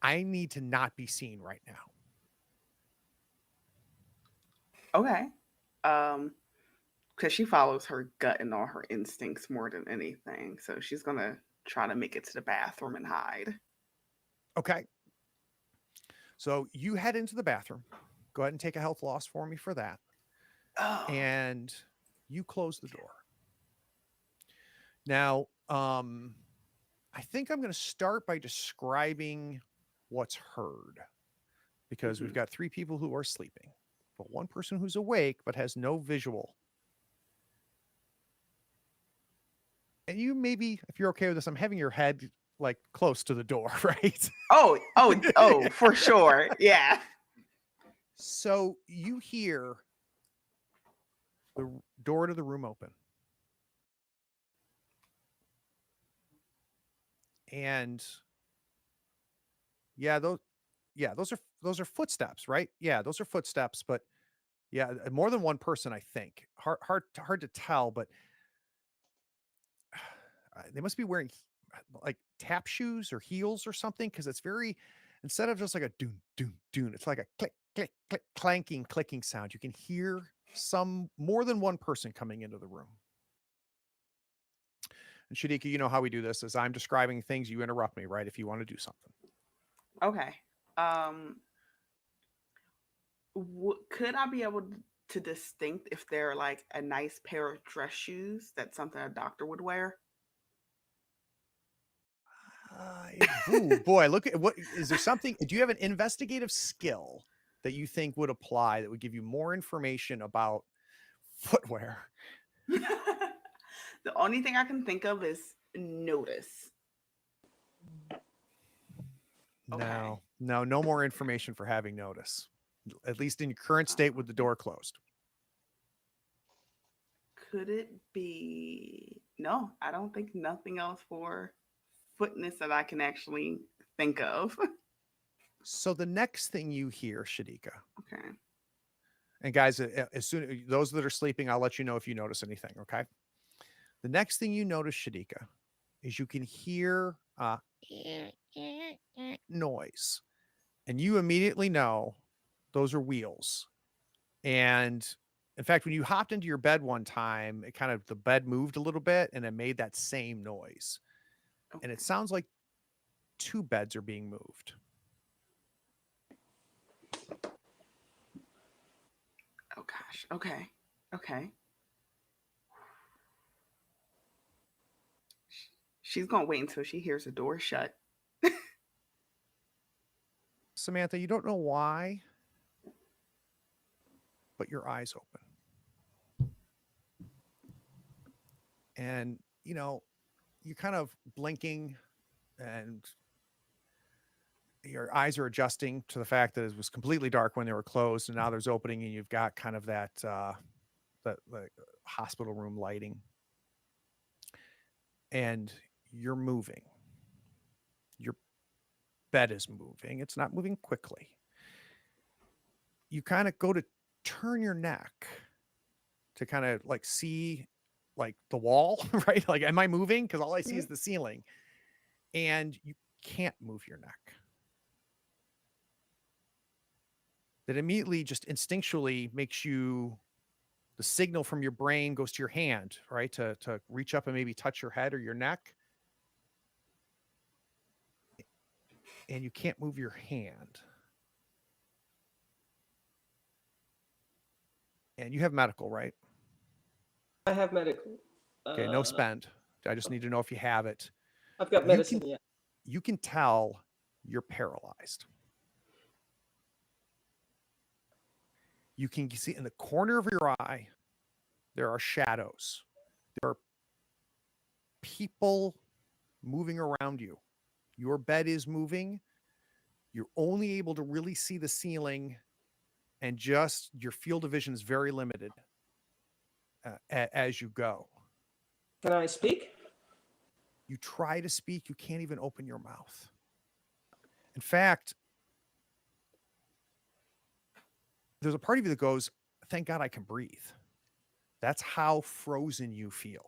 I need to not be seen right now. Okay. Because she follows her gut and all her instincts more than anything. So she's gonna try to make it to the bathroom and hide. Okay. So you head into the bathroom. Go ahead and take a health loss for me for that. Oh. And you close the door. Now, I think I'm going to start by describing what's heard because we've got 3 people who are sleeping, but 1 person who's awake but has no visual. And you maybe, if you're okay with this, I'm having your head like close to the door, right? Oh, for sure. Yeah. So you hear the door to the room open. And those are footsteps, right? Yeah, those are footsteps, but yeah, more than 1 person, I think. Hard to tell, but they must be wearing like tap shoes or heels or something because it's very instead of just like a doon doon doon, it's like a click click click clicking sound. You can hear more than 1 person coming into the room. And Shadika, you know how we do this is I'm describing things, you interrupt me, right? If you want to do something. Okay. Could I be able to distinct if they're like a nice pair of dress shoes that's something a doctor would wear? Ooh, boy, look at what is there something? Do you have an investigative skill that you think would apply that would give you more information about footwear? The only thing I can think of is notice. Okay. No more information for having notice. At least in your current state with the door closed. Could it be? No, I don't think nothing else for footness that I can actually think of. So the next thing you hear, Shadika, Okay. and guys, as soon those that are sleeping, I'll let you know if you notice anything. Okay. The next thing you notice, Shadika, is you can hear noise, and you immediately know those are wheels. And in fact, when you hopped into your bed one time, the bed moved a little bit and it made that same noise. Okay. And it sounds like 2 beds are being moved. Oh gosh. Okay. She's gonna wait until she hears the door shut. Samantha, you don't know why, but your eyes open. And, you're kind of blinking and your eyes are adjusting to the fact that it was completely dark when they were closed. And now there's opening and you've got kind of that hospital room lighting. And you're moving. Your bed is moving. It's not moving quickly. You kind of go to turn your neck to kind of like see like the wall, right? Like, am I moving? Because all I see is the ceiling. And you can't move your neck. That immediately just instinctually makes you the signal from your brain goes to your hand, right? To reach up and maybe touch your head or your neck. And you can't move your hand. And you have medical, right? I have medical. Okay, no spend. I just need to know if you have it. I've got medicine, yeah. You can tell you're paralyzed. You can see in the corner of your eye, there are shadows. There are people moving around you. Your bed is moving. You're only able to really see the ceiling, and just your field of vision is very limited as you go. Can I speak? You try to speak, you can't even open your mouth. In fact, there's a part of you that goes, thank God I can breathe. That's how frozen you feel.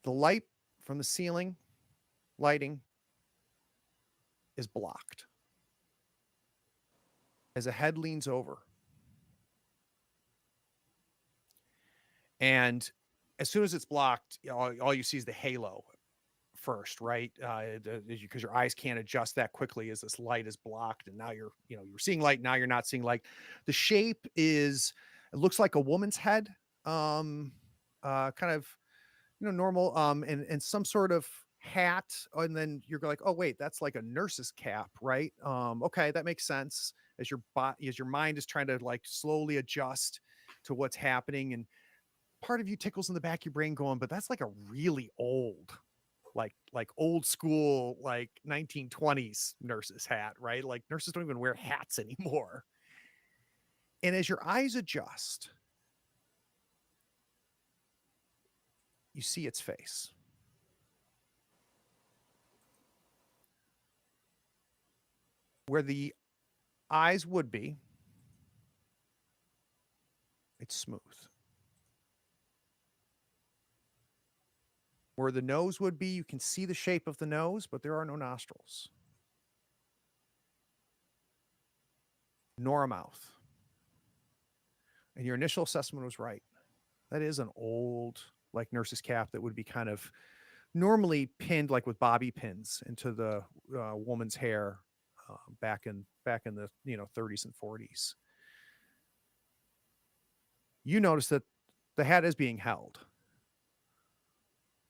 The light from the ceiling, lighting, is blocked. As a head leans over. And as soon as it's blocked, all you see is the halo first, right? Because your eyes can't adjust that quickly as this light is blocked, and now you're seeing light. Now you're not seeing light. The shape it looks like a woman's head, kind of, normal, and some sort of hat, and then you're like, oh wait, that's like a nurse's cap, right? Okay, that makes sense. As your mind is trying to like slowly adjust to what's happening, and part of you tickles in the back of your brain going, but that's like a really old, like old school, like 1920s nurse's hat, right? Like nurses don't even wear hats anymore. And as your eyes adjust, you see its face. Where the eyes would be, it's smooth. Where the nose would be, you can see the shape of the nose, but there are no nostrils. Nor a mouth. And your initial assessment was right. That is an old, like, nurse's cap that would be kind of normally pinned, like with bobby pins, into the woman's hair back in the 30s and 40s. You notice that the hat is being held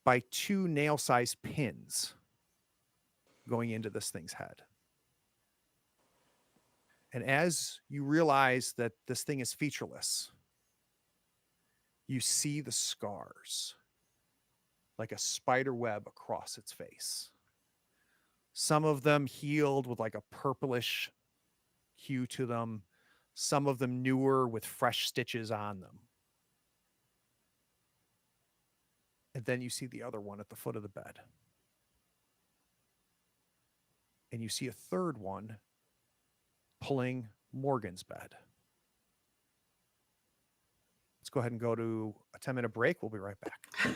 by two nail-sized pins going into this thing's head. And as you realize that this thing is featureless, you see the scars like a spider web across its face. Some of them healed with like a purplish hue to them. Some of them newer with fresh stitches on them. And then you see the other one at the foot of the bed. And you see a third one pulling Morgan's bed. Let's go ahead and go to a 10-minute break. We'll be right back.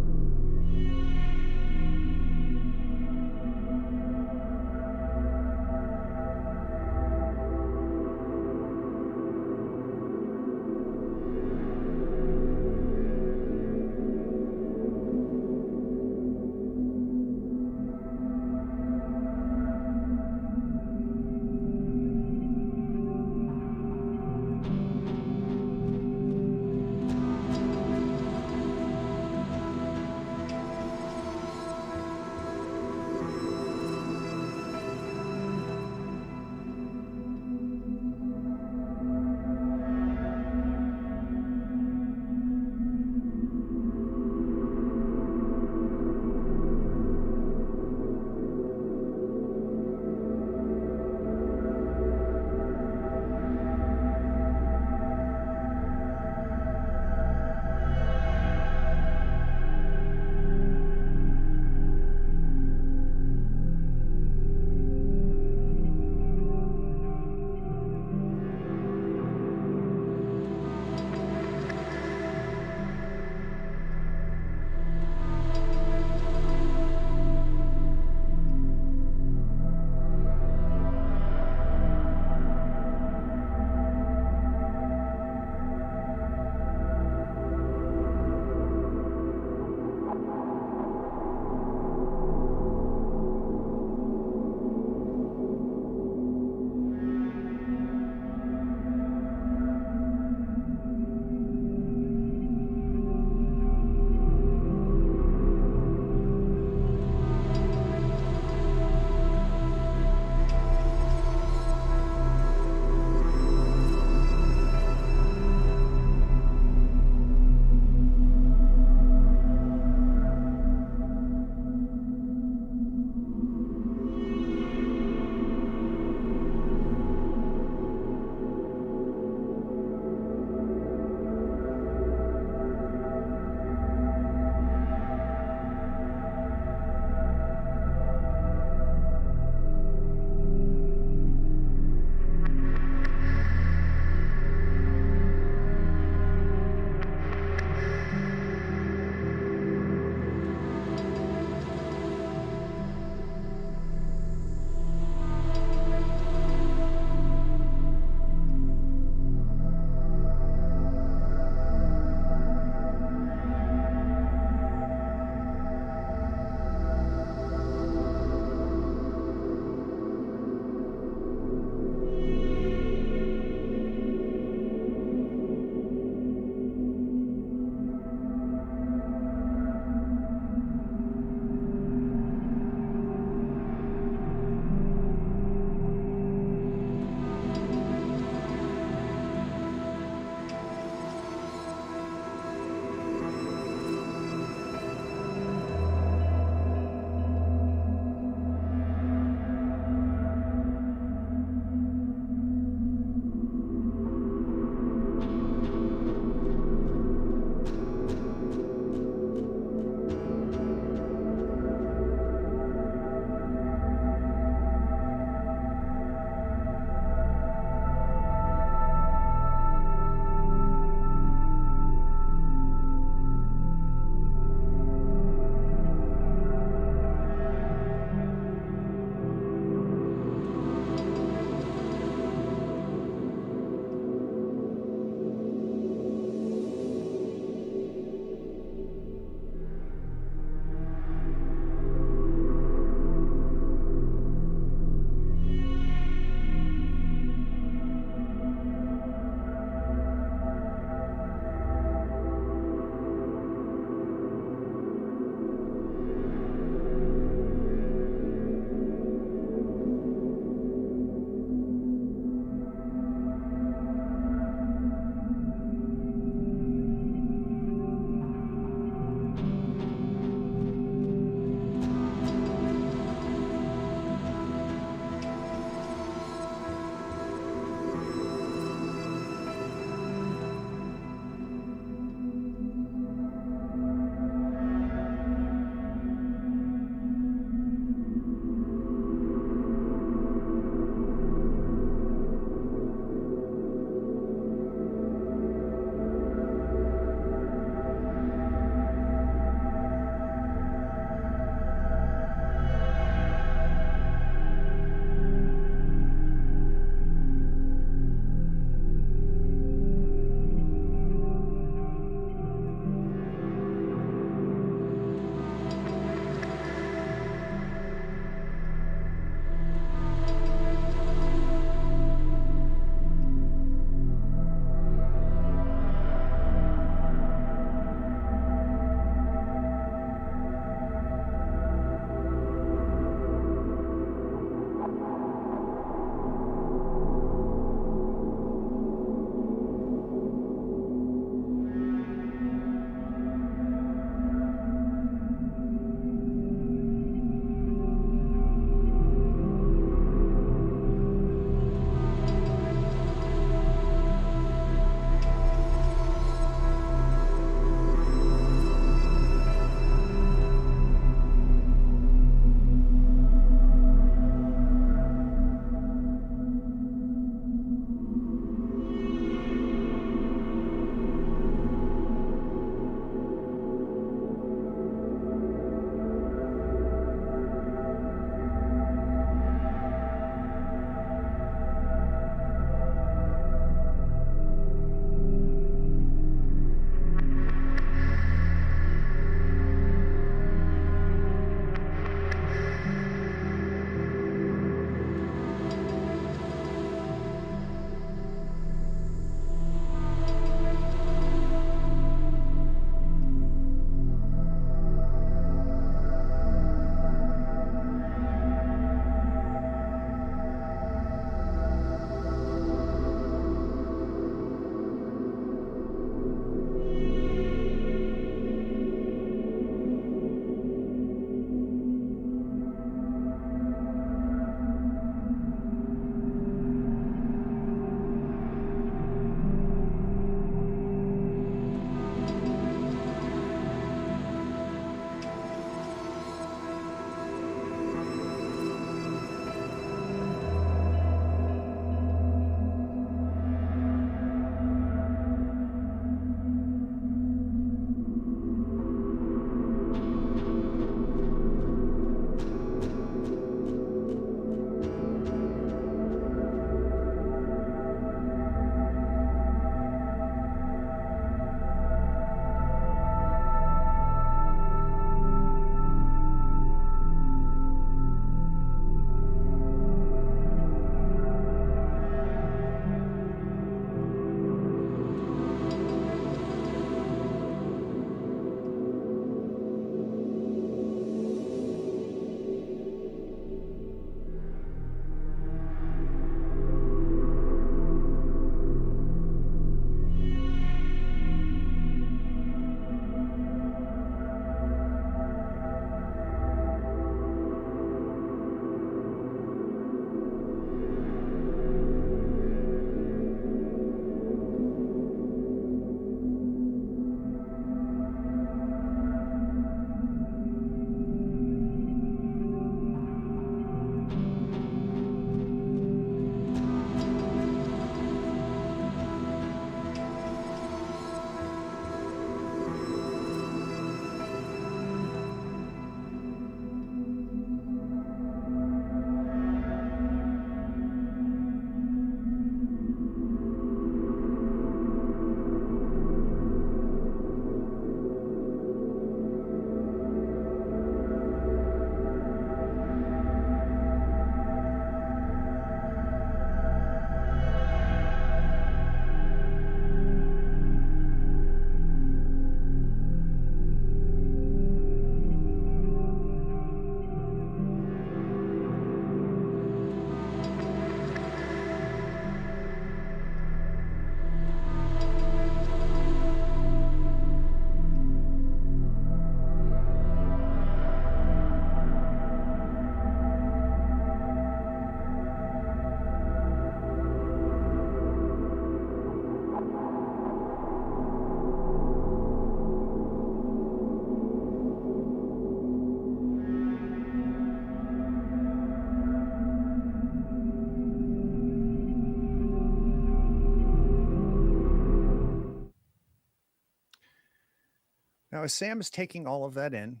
Now, as Sam is taking all of that in,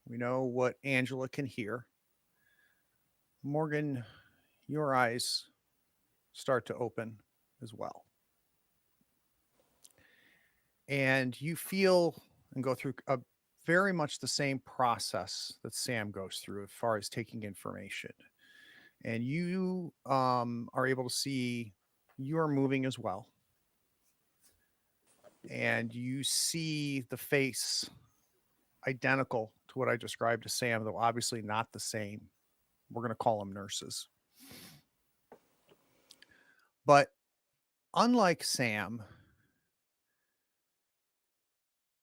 we know what Angela can hear. Morgan, your eyes start to open as well. And you feel and go through very much the same process that Sam goes through as far as taking information. And you are able to see you are moving as well. And you see the face identical to what I described to Sam, though obviously not the same. We're going to call them nurses. But unlike Sam,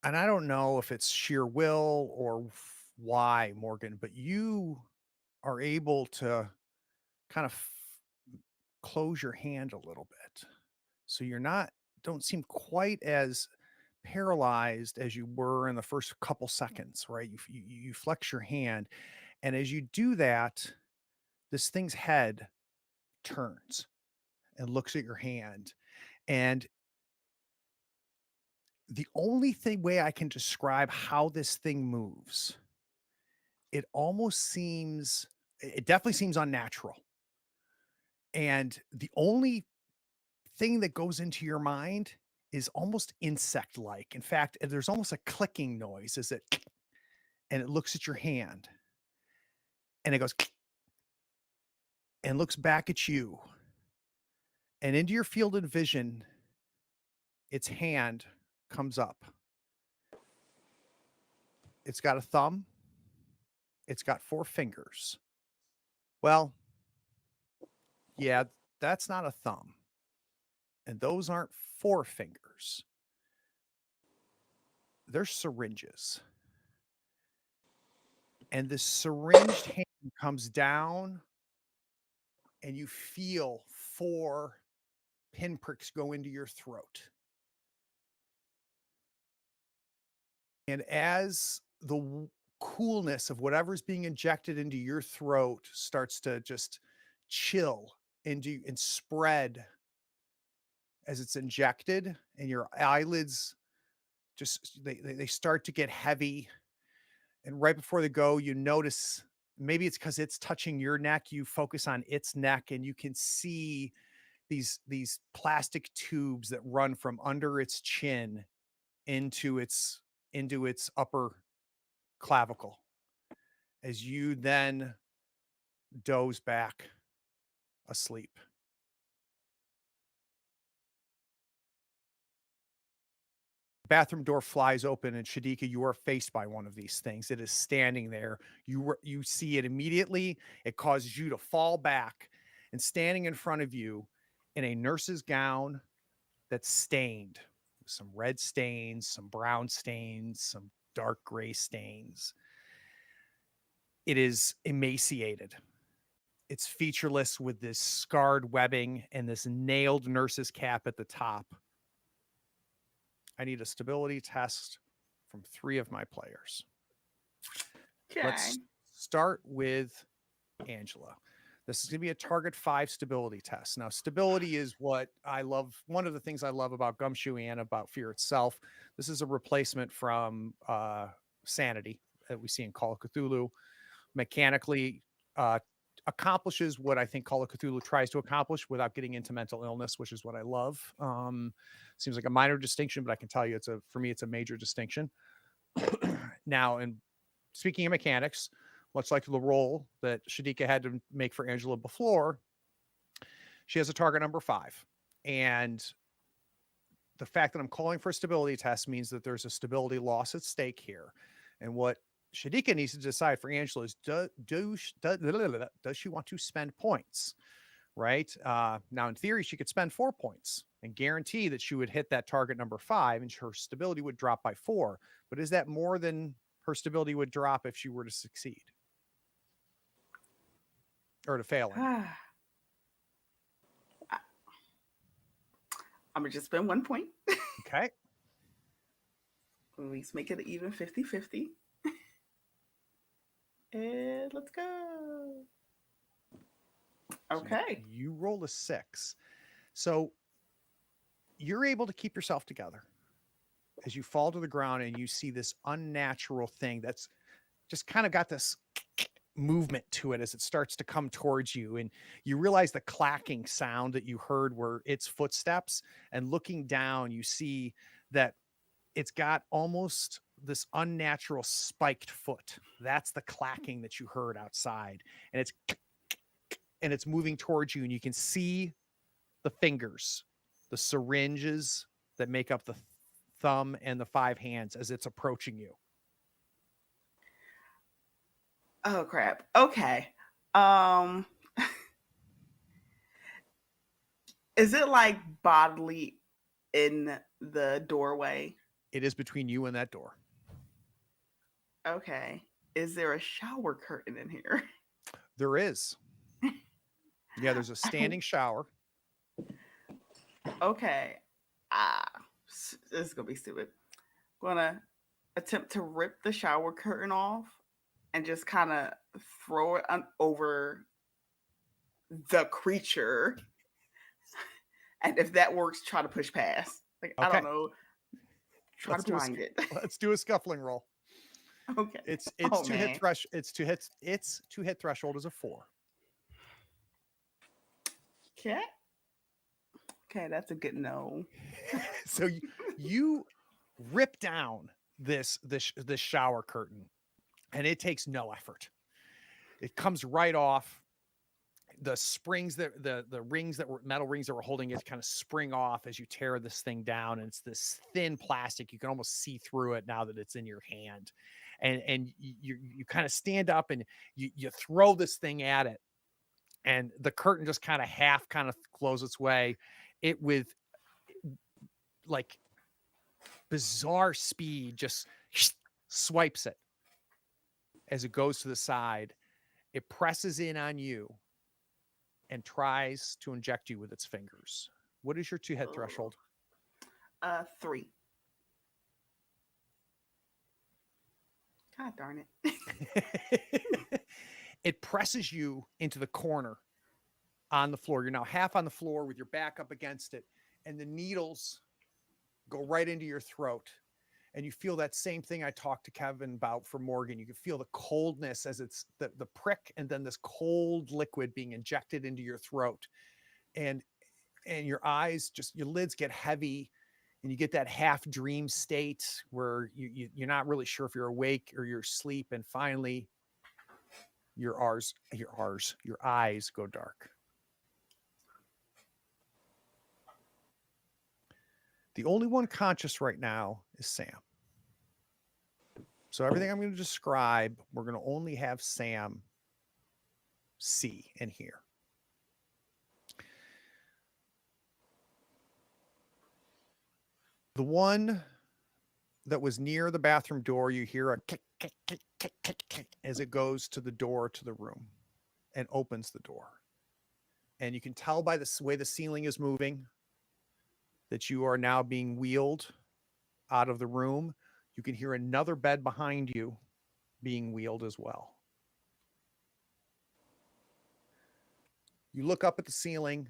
and I don't know if it's sheer will or why, Morgan, but you are able to kind of close your hand a little bit. So you're don't seem quite as paralyzed as you were in the first couple seconds, right? You flex your hand. And as you do that, this thing's head turns and looks at your hand. And the only way I can describe how this thing moves, it definitely seems unnatural. And the only thing that goes into your mind is almost insect like. In fact, there's almost a clicking noise and it looks at your hand and it goes and looks back at you. And into your field of vision, its hand comes up. It's got a thumb. It's got 4 fingers. Well, yeah, that's not a thumb. And those aren't 4 fingers. They're syringes. And the syringed hand comes down and you feel 4 pinpricks go into your throat. And as the coolness of whatever's being injected into your throat starts to just chill and spread as it's injected, and your eyelids just they start to get heavy. And right before they go, you notice, maybe it's because it's touching your neck, you focus on its neck and you can see these plastic tubes that run from under its chin into its upper clavicle as you then doze back asleep. Bathroom door flies open and Shadika, you are faced by one of these things. It is standing there. You see it immediately. It causes you to fall back, and standing in front of you in a nurse's gown that's stained with some red stains, some brown stains, some dark gray stains. It is emaciated. It's featureless with this scarred webbing and this nailed nurse's cap at the top. I need a stability test from 3 of my players. Okay. Let's start with Angela. This is going to be a target 5 stability test. Now, stability is what I love. One of the things I love about Gumshoe and about Fear itself. This is a replacement from Sanity that we see in Call of Cthulhu. Mechanically, accomplishes what I think Call of Cthulhu tries to accomplish without getting into mental illness, which is what I love. Seems like a minor distinction, but I can tell you for me, it's a major distinction. Now, and speaking of mechanics, much like the role that Shadika had to make for Angela before, she has a target number 5. And the fact that I'm calling for a stability test means that there's a stability loss at stake here. And what Shadika needs to decide for Angela is, does she want to spend points, right? Now, in theory, she could spend 4 points and guarantee that she would hit that target number 5 and her stability would drop by 4. But is that more than her stability would drop if she were to succeed? Or to fail? I'm going to just spend 1 point. Okay. At least make it an even 50-50. And let's go. Okay. So you roll a 6. So you're able to keep yourself together. as you fall to the ground and you see this unnatural thing that's just kind of got this movement to it as it starts to come towards you, and you realize the clacking sound that you heard were its footsteps, and looking down you see that it's got almost this unnatural spiked foot. That's the clacking that you heard outside, and it's moving towards you, and you can see the fingers, the syringes that make up the thumb and the 5 hands as it's approaching you. Oh crap. Okay. Um is it like bodily in the doorway? It is between you and that door. Okay. Is there a shower curtain in here? There is. Yeah, there's a standing shower. Okay. This is gonna be stupid. Gonna attempt to rip the shower curtain off and just kind of throw it over the creature. And if that works, try to push past. Like, I Okay. don't know. Try Let's to do a blind it. Let's do a scuffling roll. Okay. It's Oh, to hit man. its to hit threshold is a 4. Okay. Okay, that's a good no. So you rip down this shower curtain, and it takes no effort. It comes right off. The springs that the rings that were metal rings that were holding it kind of spring off as you tear this thing down, and it's this thin plastic. You can almost see through it now that it's in your hand, and you kind of stand up and you throw this thing at it, and the curtain just kind of closes its way. It with like bizarre speed just swipes it as it goes to the side. It presses in on you and tries to inject you with its fingers. What is your 2-hit threshold? 3. God darn it. It presses you into the corner on the floor. You're now half on the floor with your back up against it, and the needles go right into your throat. And you feel that same thing I talked to Kevin about for Morgan. You can feel the coldness as it's the prick, and then this cold liquid being injected into your throat. And your eyes, just your lids get heavy, and you get that half dream state where you're not really sure if you're awake or you're asleep. And finally your eyes go dark. The only one conscious right now is Sam. So everything I'm going to describe, we're going to only have Sam see and hear. The one that was near the bathroom door, you hear a kick, kick, kick, kick, kick, kick as it goes to the door to the room and opens the door. And you can tell by the way the ceiling is moving that you are now being wheeled out of the room. You can hear another bed behind you being wheeled as well. You look up at the ceiling,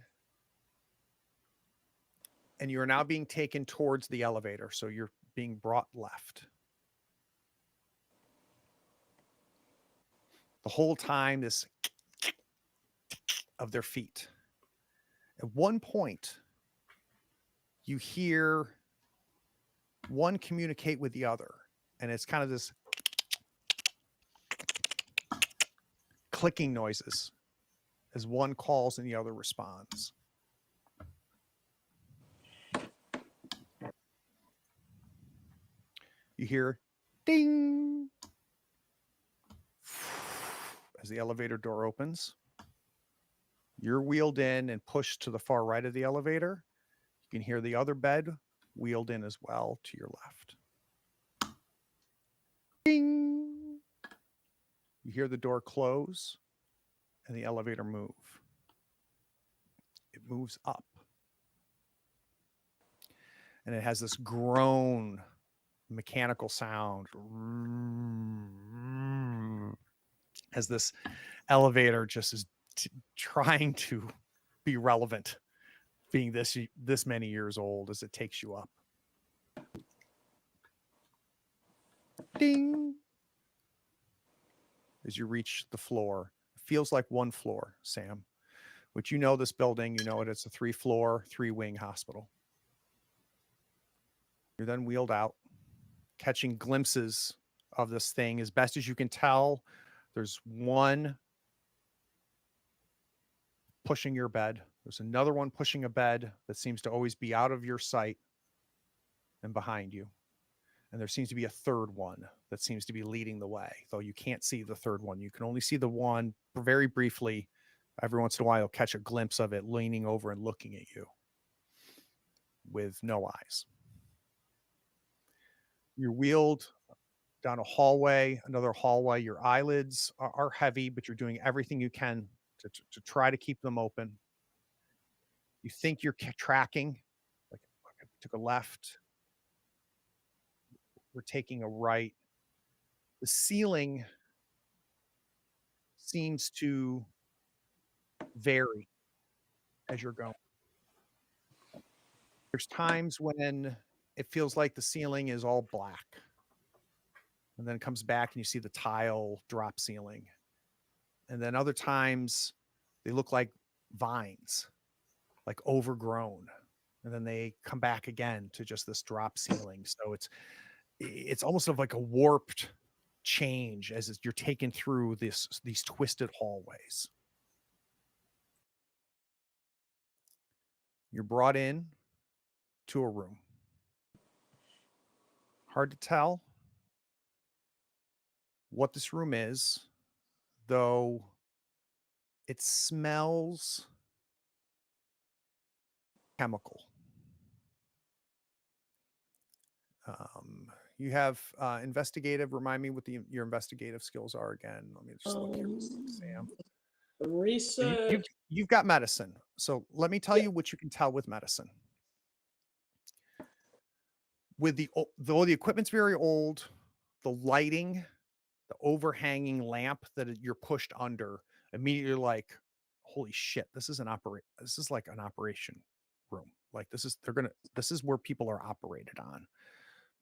and you are now being taken towards the elevator. So you're being brought left. The whole time, this of their feet. At one point, you hear one communicate with the other, and it's kind of this clicking noises as one calls and the other responds. You hear ding as the elevator door opens. You're wheeled in and pushed to the far right of the elevator. You can hear the other bed wheeled in as well to your left. Ding! You hear the door close and the elevator move. It moves up. And it has this groan, mechanical sound as this elevator just is trying to be relevant, being this many years old as it takes you up. Ding. As you reach the floor, it feels like one floor, Sam. Which you know this building, you know it. It's a 3-floor, 3-wing hospital. You're then wheeled out, catching glimpses of this thing as best as you can tell. There's one pushing your bed. There's another one pushing a bed that seems to always be out of your sight and behind you. And there seems to be a third one that seems to be leading the way, though you can't see the third one. You can only see the one very briefly. Every once in a while, you'll catch a glimpse of it leaning over and looking at you with no eyes. You're wheeled down a hallway, another hallway. Your eyelids are heavy, but you're doing everything you can to try to keep them open. You think you're tracking, like, okay, we took a left, we're taking a right. The ceiling seems to vary as you're going. There's times when it feels like the ceiling is all black, and then it comes back and you see the tile drop ceiling. And then other times they look like vines, like overgrown. And then they come back again to just this drop ceiling. So it's almost of like a warped change as you're taken through these twisted hallways. You're brought in to a room. Hard to tell what this room is, though it smells chemical. You have investigative. Remind me what your investigative skills are again. Let me just look here, Sam. Research. You've got medicine. So let me tell you what you can tell with medicine. With though the equipment's very old, the lighting, the overhanging lamp that you're pushed under, immediately you're like, holy shit, this is like an operation room. Like this is where people are operated on.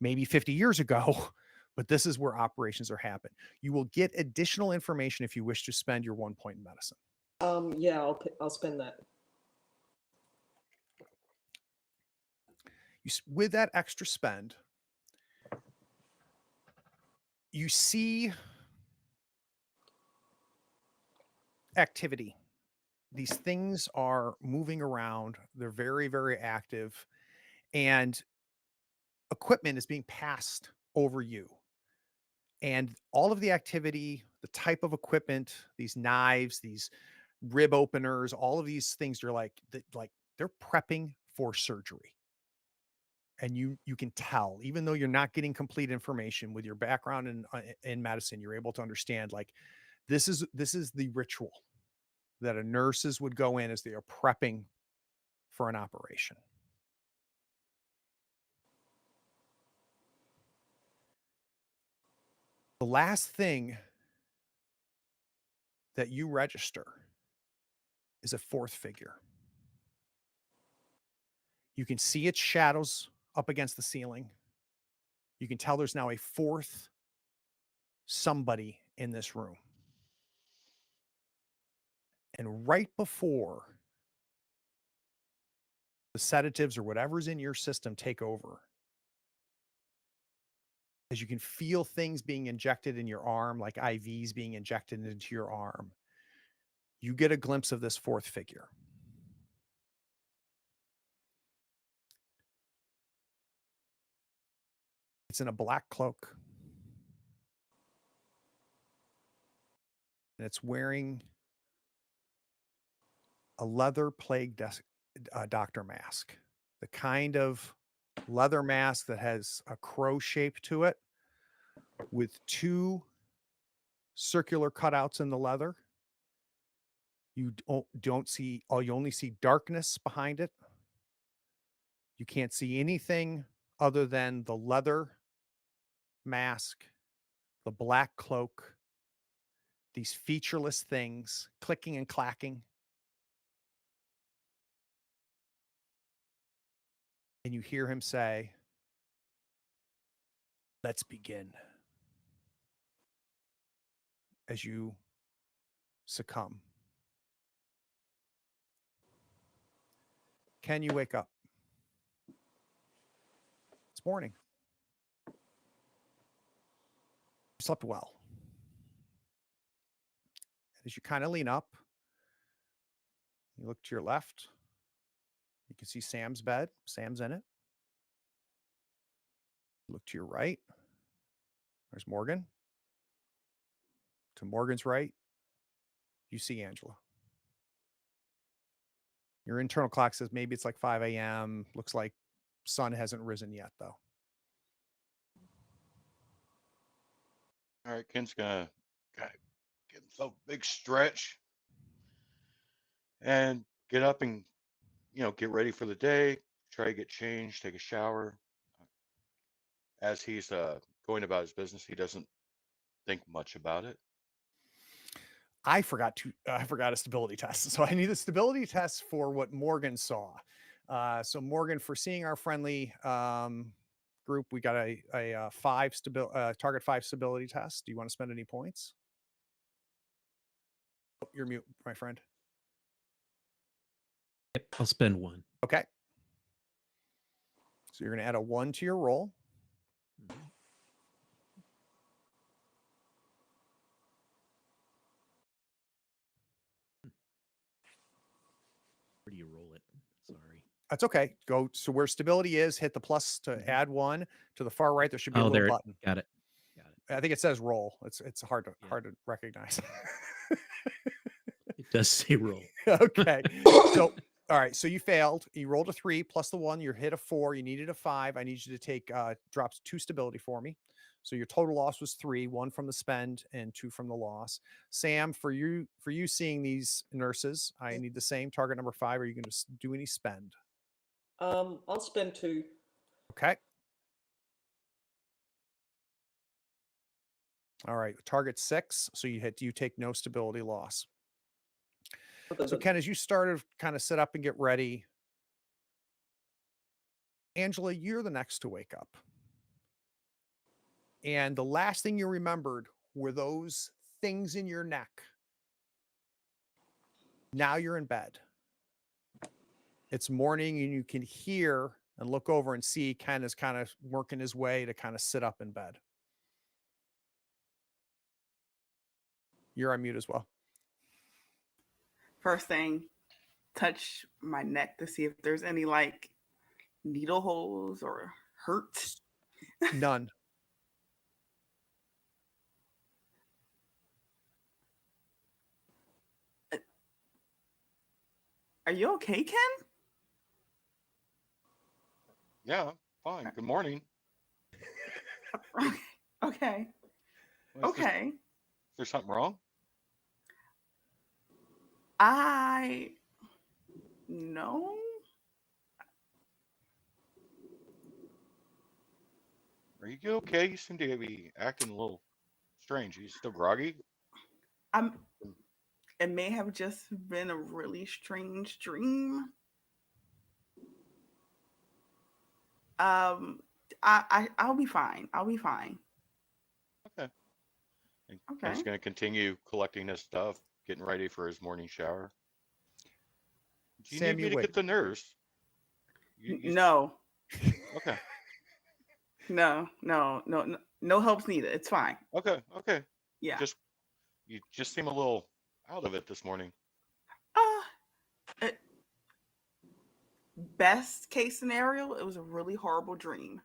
Maybe 50 years ago, but this is where operations are happening. You will get additional information if you wish to spend your 1 point in medicine. Yeah, I'll spend that. With that extra spend, you see activity. These things are moving around. They're very, very active, and equipment is being passed over you. And all of the activity, the type of equipment, these knives, these rib openers, all of these things are like they're prepping for surgery. And you can tell, even though you're not getting complete information with your background in medicine, you're able to understand like this is the ritual that a nurses would go in as they are prepping for an operation. The last thing that you register is a fourth figure. You can see its shadows up against the ceiling. You can tell there's now a fourth somebody in this room. And right before the sedatives or whatever's in your system take over, as you can feel things being injected in your arm, like IVs being injected into your arm, you get a glimpse of this fourth figure. It's in a black cloak. And it's wearing a leather plague doctor mask, the kind of leather mask that has a crow shape to it with two circular cutouts in the leather. You don't see, you only see darkness behind it. You can't see anything other than the leather mask, the black cloak, these featureless things clicking and clacking. And you hear him say, "Let's begin." as you succumb. Can you wake up? It's morning. You slept well. As you kind of lean up, you look to your left. You can see Sam's bed. Sam's in it. Look to your right. There's Morgan. To Morgan's right, you see Angela. Your internal clock says maybe it's like 5 a.m. Looks like sun hasn't risen yet, though. All right, Ken's gonna give himself a big stretch and get up and get ready for the day. Try to get changed, take a shower. As he's going about his business, he doesn't think much about it. I forgot a stability test. So I need a stability test for what Morgan saw. So Morgan, for seeing our friendly group, we got a target 5 stability test. Do you want to spend any points? Oh, you're mute, my friend. Yep, I'll spend 1. Okay. So you're going to add a 1 to your roll. Mhm. Where do you roll it? Sorry. That's okay. Go to where stability is, hit the plus to add 1. To the far right, there should be a little button. Got it. I think it says roll. It's hard to recognize. It does say roll. Okay. So all right. So you failed. You rolled a 3 plus the 1. You hit a 4. You needed a 5. I need you to take drops 2 stability for me. So your total loss was 3, 1 from the spend and 2 from the loss. Sam, for you seeing these nurses, I need the same target number 5. Are you going to do any spend? I'll spend 2. Okay. All right. Target 6. So you take no stability loss. So Ken, as you started kind of sit up and get ready, Angela, you're the next to wake up. And the last thing you remembered were those things in your neck. Now you're in bed. It's morning and you can hear and look over and see Ken is kind of working his way to kind of sit up in bed. You're on mute as well. First thing, touch my neck to see if there's any like needle holes or hurt. None. Are you okay, Ken? Yeah, fine. Good morning. Okay. Well, is there something wrong? No. Are you okay? You seem to be acting a little strange. Are you still groggy? It may have just been a really strange dream. I'll be fine. I'll be fine. Okay. And Okay. he's going to continue collecting his stuff, getting ready for his morning shower. Do you Sam, need you me to wait. get the nurse? No. Okay. No help's needed. It's fine. Okay. Yeah. You just seem a little out of it this morning. Best case scenario, it was a really horrible dream.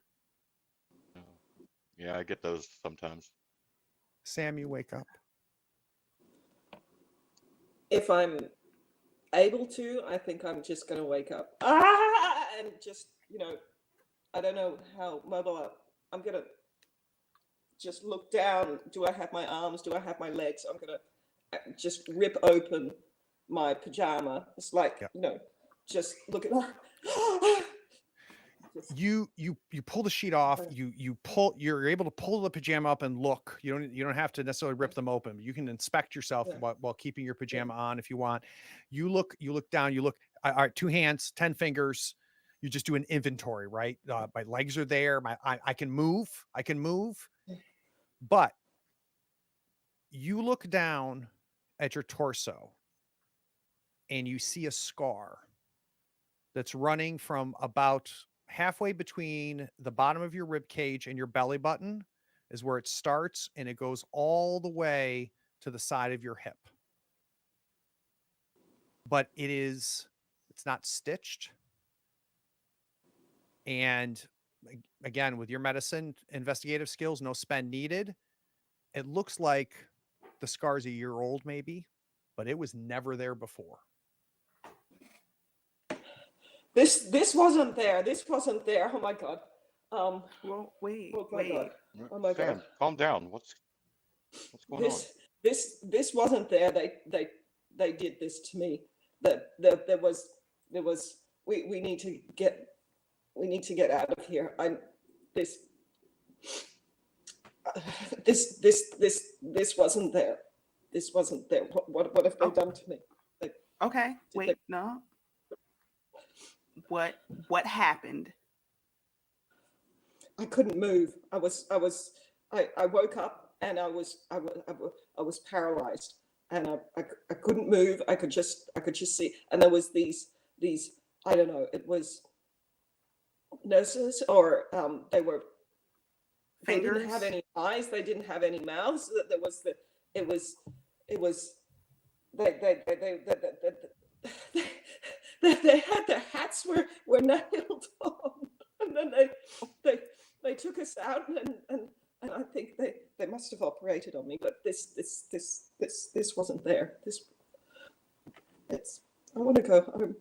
Yeah, I get those sometimes. Sam, you wake up. If I'm able to, I think I'm just going to wake up. And just, I don't know how mobile I'm going to just look down. Do I have my arms? Do I have my legs? I'm going to just rip open my pajama. It's like, just look at that. You pull the sheet off. You're able to pull the pajama up and look. You don't have to necessarily rip them open. You can inspect yourself while keeping your pajama on if you want. You look down. All right, 2 hands, 10 fingers. You just do an inventory, right? My legs are there. I can move. But You look down at your torso and you see a scar that's running from about halfway between the bottom of your rib cage and your belly button is where it starts, and it goes all the way to the side of your hip. But it's not stitched. And again, with your medicine investigative skills, no spend needed. It looks like the scar's a year old, maybe, but it was never there before. This wasn't there. This wasn't there. Oh my god. Well, wait, Oh my wait. god. Oh my Sam, god. calm down. What's going on? This wasn't there. They did this to me. There was we need to get out of here. This wasn't there. This wasn't there. What have they done to me? Okay, Did wait, they- no. What happened? I couldn't move. I woke up and I was paralyzed, and I couldn't move. I could just see, and there was these I don't know. It was nurses, or they were. They didn't have Fingers? any eyes. They didn't have any mouths. There was it was they had their hats were nailed on, and then they took us out, and I think they must have operated on me, but this wasn't there. I want to go home.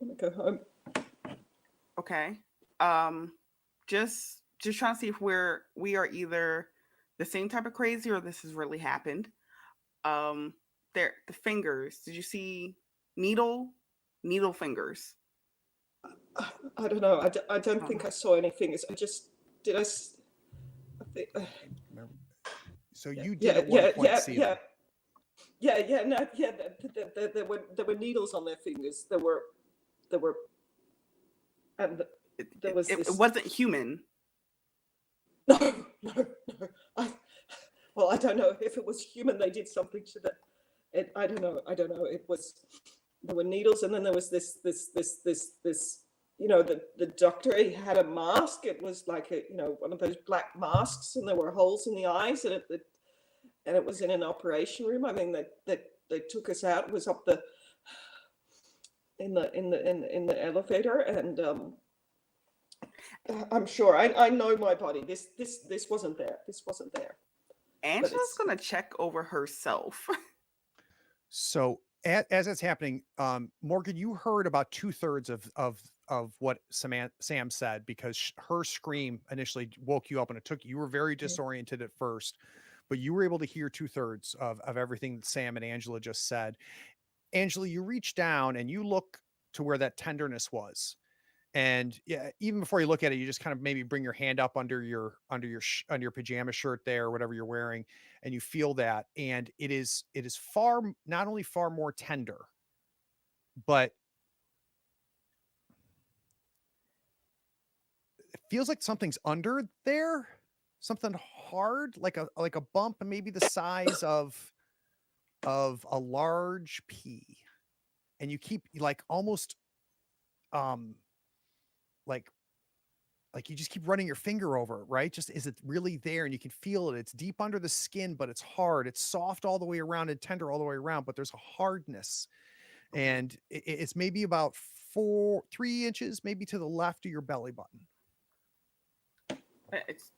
I want to go home. Okay. Just trying to see if we are either the same type of crazy or this has really happened. The fingers. Did you see needle fingers? I don't know. I don't think I saw any fingers. I just did. I think. So you did at one point see them. No, there were needles on their fingers. There were, and there was It this. wasn't human. No. I don't know if it was human. They did something to it. I don't know. It was. There were needles, and then there was this. You know, the doctor, he had a mask. It was like one of those black masks, and there were holes in the eyes, and it was in an operation room. I mean, they took us out. It was up in the elevator, and I'm sure I know my body. This wasn't there. This wasn't there. Angela's gonna check over herself. So as it's happening, Morgan, you heard about 2/3 of what Sam said, because her scream initially woke you up, and you were very disoriented at first, but you were able to hear 2/3 of everything that Sam and Angela just said. Angela, you reach down and you look to where that tenderness was. And yeah, even before you look at it, you just kind of maybe bring your hand up under your pajama shirt there, or whatever you're wearing, and you feel that. And it is not only far more tender, but it feels like something's under there, something hard, like a bump, maybe the size of a large pea. And you keep almost like you just keep running your finger over it, right? Just, is it really there? And you can feel it. It's deep under the skin, but it's hard. It's soft all the way around and tender all the way around, but there's a hardness. And it's maybe about 3 inches, maybe to the left of your belly button. It's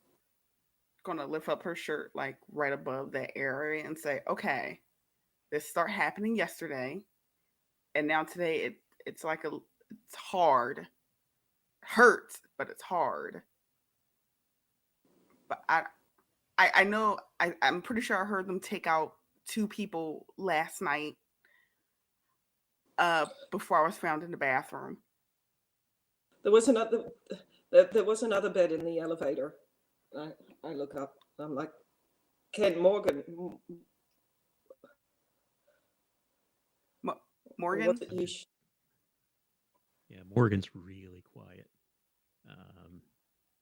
gonna lift up her shirt like right above that area and say, "Okay, this started happening yesterday, and now today it's hard, hurts, but it's hard." But I know I'm pretty sure I heard them take out 2 people last night. Before I was found in the bathroom. There was another bed in the elevator. I look up. I'm like, Ken Morgan. Morgan? Was it you? Yeah, Morgan's really quiet.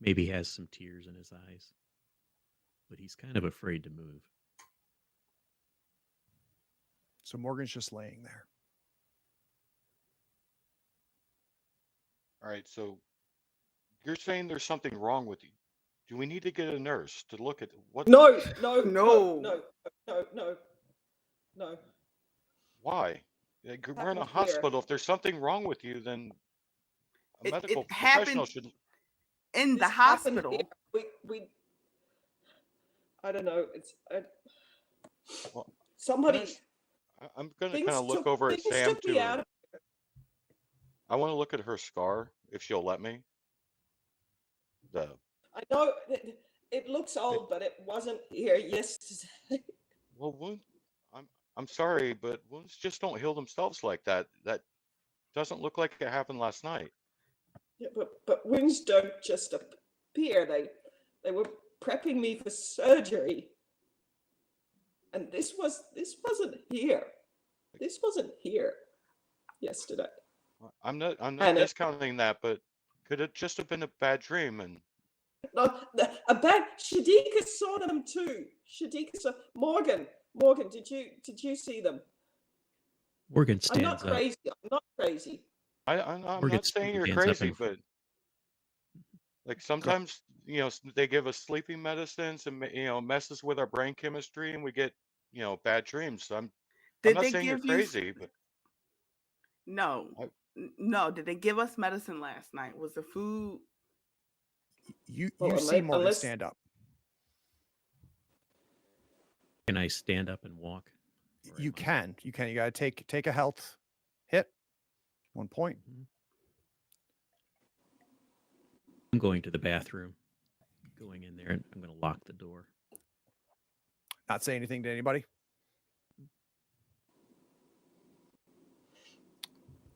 Maybe has some tears in his eyes. but he's kind of afraid to move. So Morgan's just laying there. All right, so you're saying there's something wrong with you. Do we need to get a nurse to look at what? No, no, no, No. no, no, no, no. Why? Like, we're in a Happened here. hospital. If there's something wrong with you, then a It medical happened professional should. in the This happened hospital. here. We I don't know. It's Well, somebody. nurse, I'm gonna Things kind of look took over at things Sam took me too. out of. I want to look at her scar if she'll let me. The I know it looks old, but it wasn't here yesterday. well, wound. I'm sorry, but wounds just don't heal themselves like that. That doesn't look like it happened last night. Yeah, but wounds don't just appear. They were prepping me for surgery, and this wasn't here. This wasn't here yesterday. I'm not And it, discounting that, but could it just have been a bad dream? And no, a bad. Shadika saw them too. Shadika saw Morgan. Morgan, did you see them? Morgan I'm not stands up. crazy. I'm not crazy. I'm Morgan not saying you're stands up crazy, and but like sometimes they give us sleeping medicines and messes with our brain chemistry, and we get bad dreams. So I'm Did not they saying you're give you? crazy, but No. I, No. Did they give us medicine last night? Was the food? You Well, see Morgan unless stand up. can I stand up and walk? Or You am I- can. You can. You got to take a health hit. 1 point. Mhm. I'm going to the bathroom. Going in there, and I'm going to lock the door. Not say anything to anybody.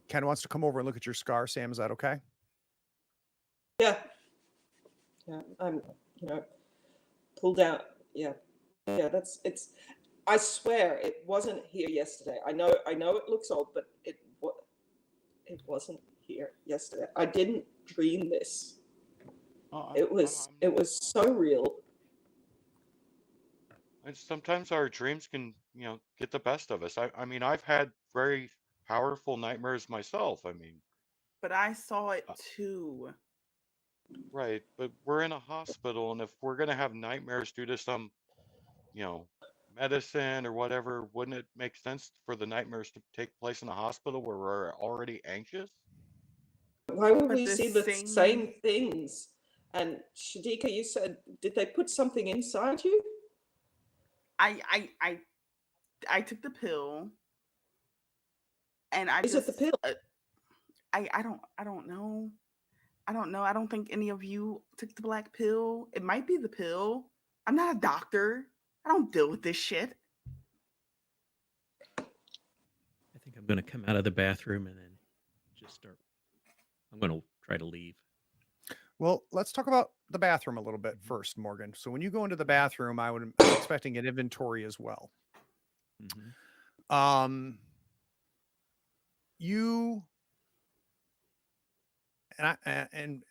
Ken wants to come over and look at your scar. Sam, is that okay? Yeah. I'm pulled out. Yeah. That's it's. I swear it wasn't here yesterday. I know it looks old, but it wasn't here yesterday. I didn't dream this. oh, It was so real. and sometimes our dreams can get the best of us. I mean, I've had very powerful nightmares myself. I mean, But I saw it uh, too. right, but we're in a hospital, and if we're gonna have nightmares due to some medicine or whatever, wouldn't it make sense for the nightmares to take place in a hospital where we're already anxious? Why would But we the see the same. same things? And Shadika, you said, did they put something inside you? I took the pill, and I Is it the just pill? I don't know. I don't know. I don't think any of you took the black pill. It might be the pill. I'm not a doctor. I don't deal with this shit. I think I'm going to come out of the bathroom and then just start. I'm going to try to leave. Well, let's talk about the bathroom a little bit first, Morgan. So when you go into the bathroom, I'm expecting an inventory as well. Mm-hmm. You and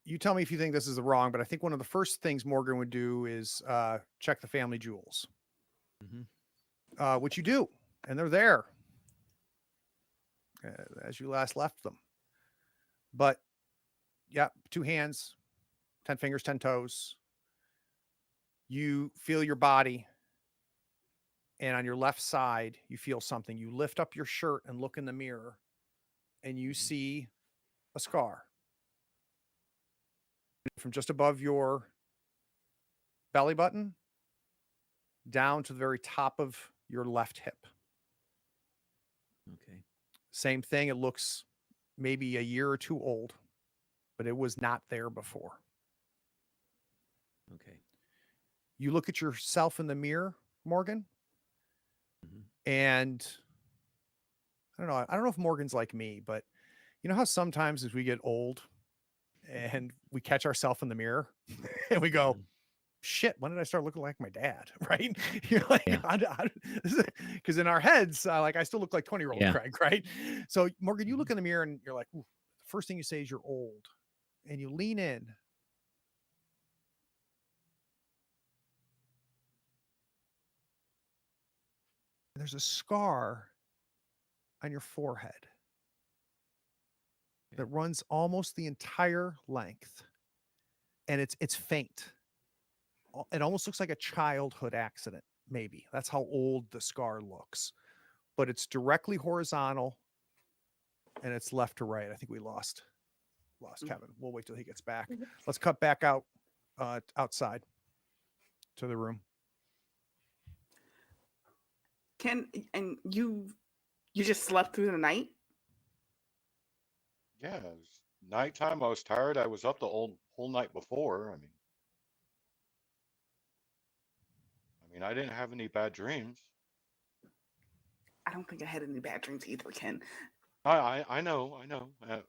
you tell me if you think this is wrong, but I think one of the first things Morgan would do is check the family jewels, which you do, and they're there as you last left them. But yeah, 2 hands, 10 fingers, 10 toes. You feel your body, and on your left side, you feel something. You lift up your shirt and look in the mirror, and you see a scar from just above your belly button down to the very top of your left hip. Okay. Same thing. It looks maybe a year or 2 old, but it was not there before. Okay. You look at yourself in the mirror, Morgan, Mhm. and I don't know if Morgan's like me, but you know how sometimes as we get old and we catch ourselves in the mirror and we go, Mhm. shit, when did I start looking like my dad? Right? You're like, Yeah. because in our heads, like I still look like 20-year-old Yeah. Craig, right? So Morgan, you Mhm. look in the mirror and you're like, ooh, the first thing you say is you're old, and you lean in there's a scar on your forehead that runs almost the entire length, and it's faint. It almost looks like a childhood accident, maybe. That's how old the scar looks. But it's directly horizontal, and it's left to right. I think we lost Kevin. We'll wait till he gets back. Mhm. Let's cut back out outside to the room. And you just slept through the night? Yeah, it was nighttime. I was tired. I was up the whole night before. I mean, I didn't have any bad dreams. I don't think I had any bad dreams either, Ken. I know. I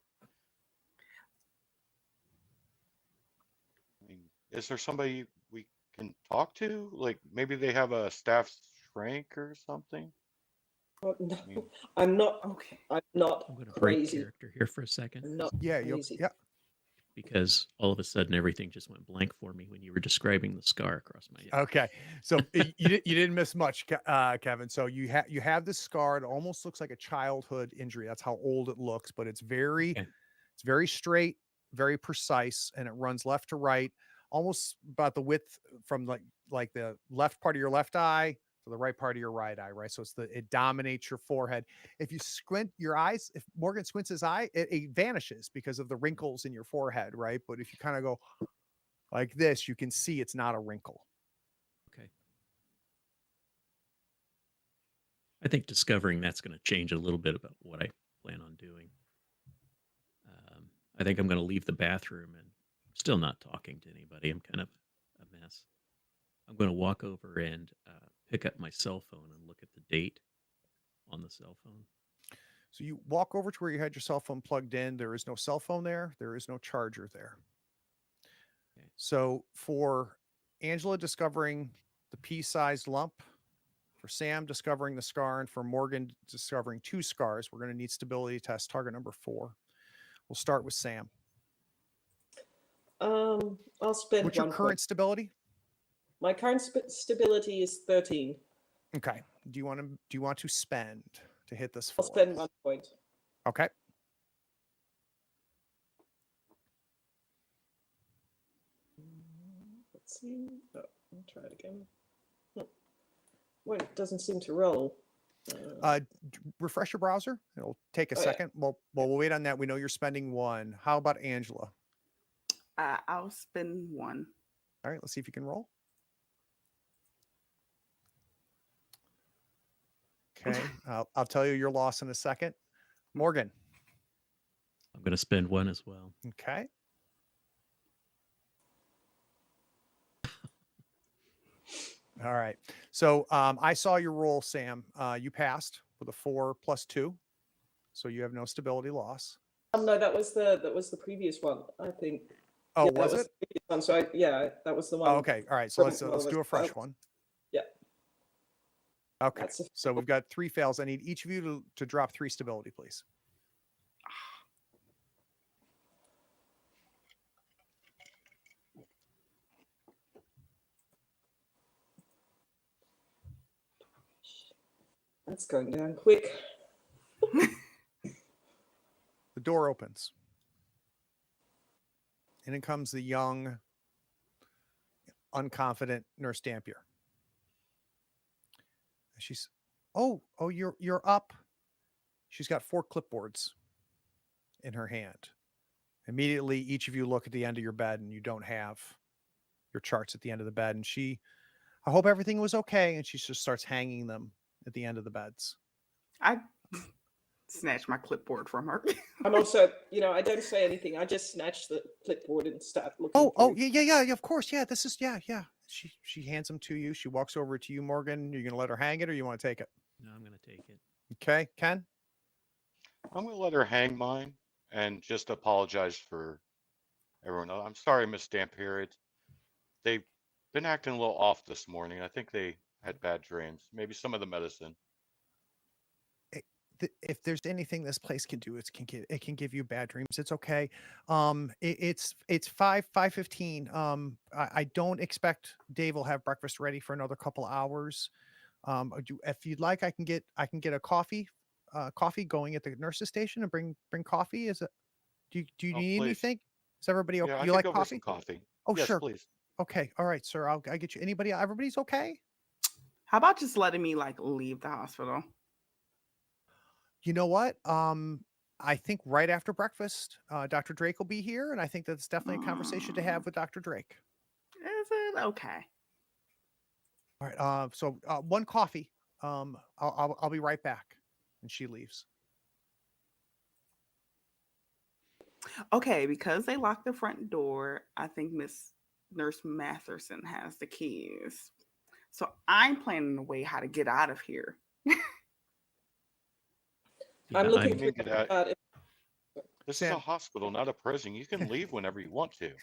mean, is there somebody we can talk to? Like maybe they have a staff shrink or something? Oh, no, I mean, I'm not. Okay. I'm not I'm going to break crazy. character here for a second I'm not Yeah, crazy. because all of a sudden everything just went blank for me when you were describing the scar across my head. Okay. So you didn't miss much, Kevin. So you have this scar. It almost looks like a childhood injury. That's how old it looks, but it's very straight, very precise, and it runs left to right, almost about the width from like the left part of your left eye to the right part of your right eye, right? So it dominates your forehead. If you squint your eyes, if Morgan squints his eye, it vanishes because of the wrinkles in your forehead, right? But if you kind of go like this, you can see it's not a wrinkle. Okay. I think discovering that's going to change a little bit about what I plan on doing. I think I'm going to leave the bathroom and still not talking to anybody. I'm kind of a mess. I'm going to walk over and pick up my cell phone and look at the date on the cell phone. So you walk over to where you had your cell phone plugged in. There is no cell phone there. There is no charger there. Okay. So for Angela discovering the pea-sized lump, for Sam discovering the scar, and for Morgan discovering 2 scars, we're going to need stability test target number 4. We'll start with Sam. I'll spend. What's your 1 current point. stability? My current stability is 13. Okay. Do you want to spend to hit this 4? I'll spend 1 point. Okay. Let's see. Oh, I'll try it again. Well, it doesn't seem to roll. Refresh your browser. It'll take a Oh, yeah. second. Well, we'll wait on that. We know you're spending 1. How about Angela? I'll spend 1. All right, let's see if you can roll. Okay, I'll tell you your loss in a second. Morgan. I'm going to spend 1 as well. Okay. All right. So I saw your roll, Sam. You passed with a 4 + 2, so you have no stability loss. No, that was the previous one, I think. Oh, Yeah, was that it? the previous one. So that was the one. Oh, okay. All right. So from let's do a fresh one. Yeah. Okay. That's a So we've got 3 fails. I need each of you to drop 3 stability, please. That's going down quick. The door opens. And in comes the young, unconfident Nurse Dampier. She's, oh, you're up. She's got 4 clipboards in her hand. Immediately, each of you look at the end of your bed and you don't have your charts at the end of the bed. And I hope everything was okay. And she just starts hanging them at the end of the beds. I snatched my clipboard from her. I'm also, I don't say anything. I just snatch the clipboard and start looking. Oh, yeah, of course. Yeah, this is, yeah. She hands them to you. She walks over to you, Morgan. You're going to let her hang it or you want to take it? No, I'm going to take it. Okay. Ken? I'm going to let her hang mine and just apologize for everyone else. I'm sorry, Miss Dampier. They've been acting a little off this morning. I think they had bad dreams. Maybe some of the medicine. If there's anything this place can do, it can give you bad dreams. It's okay. It's 5:15. I don't expect Dave will have breakfast ready for another couple hours. If you'd like, I can get a coffee going at the nurse's station and bring coffee. Is it? Do you Oh, need please. anything? Is everybody okay? Yeah, I You could like go for some coffee? coffee. Oh, Yes, sure. please. Okay. All right, sir. I get you. Everybody's okay? How about just letting me like leave the hospital? You know what? I think right after breakfast, Dr. Drake will be here, and I think that's definitely a conversation to have with Dr. Drake. Is it okay? All right. So one coffee. I'll be right back. And she leaves. Okay, because they locked the front door, I think Miss Nurse Matherson has the keys. So I'm planning a way how to get out of here. I'm Yeah, looking You I'm. through can get out. that. This is a Sam, hospital, not a prison. You can leave whenever you want to.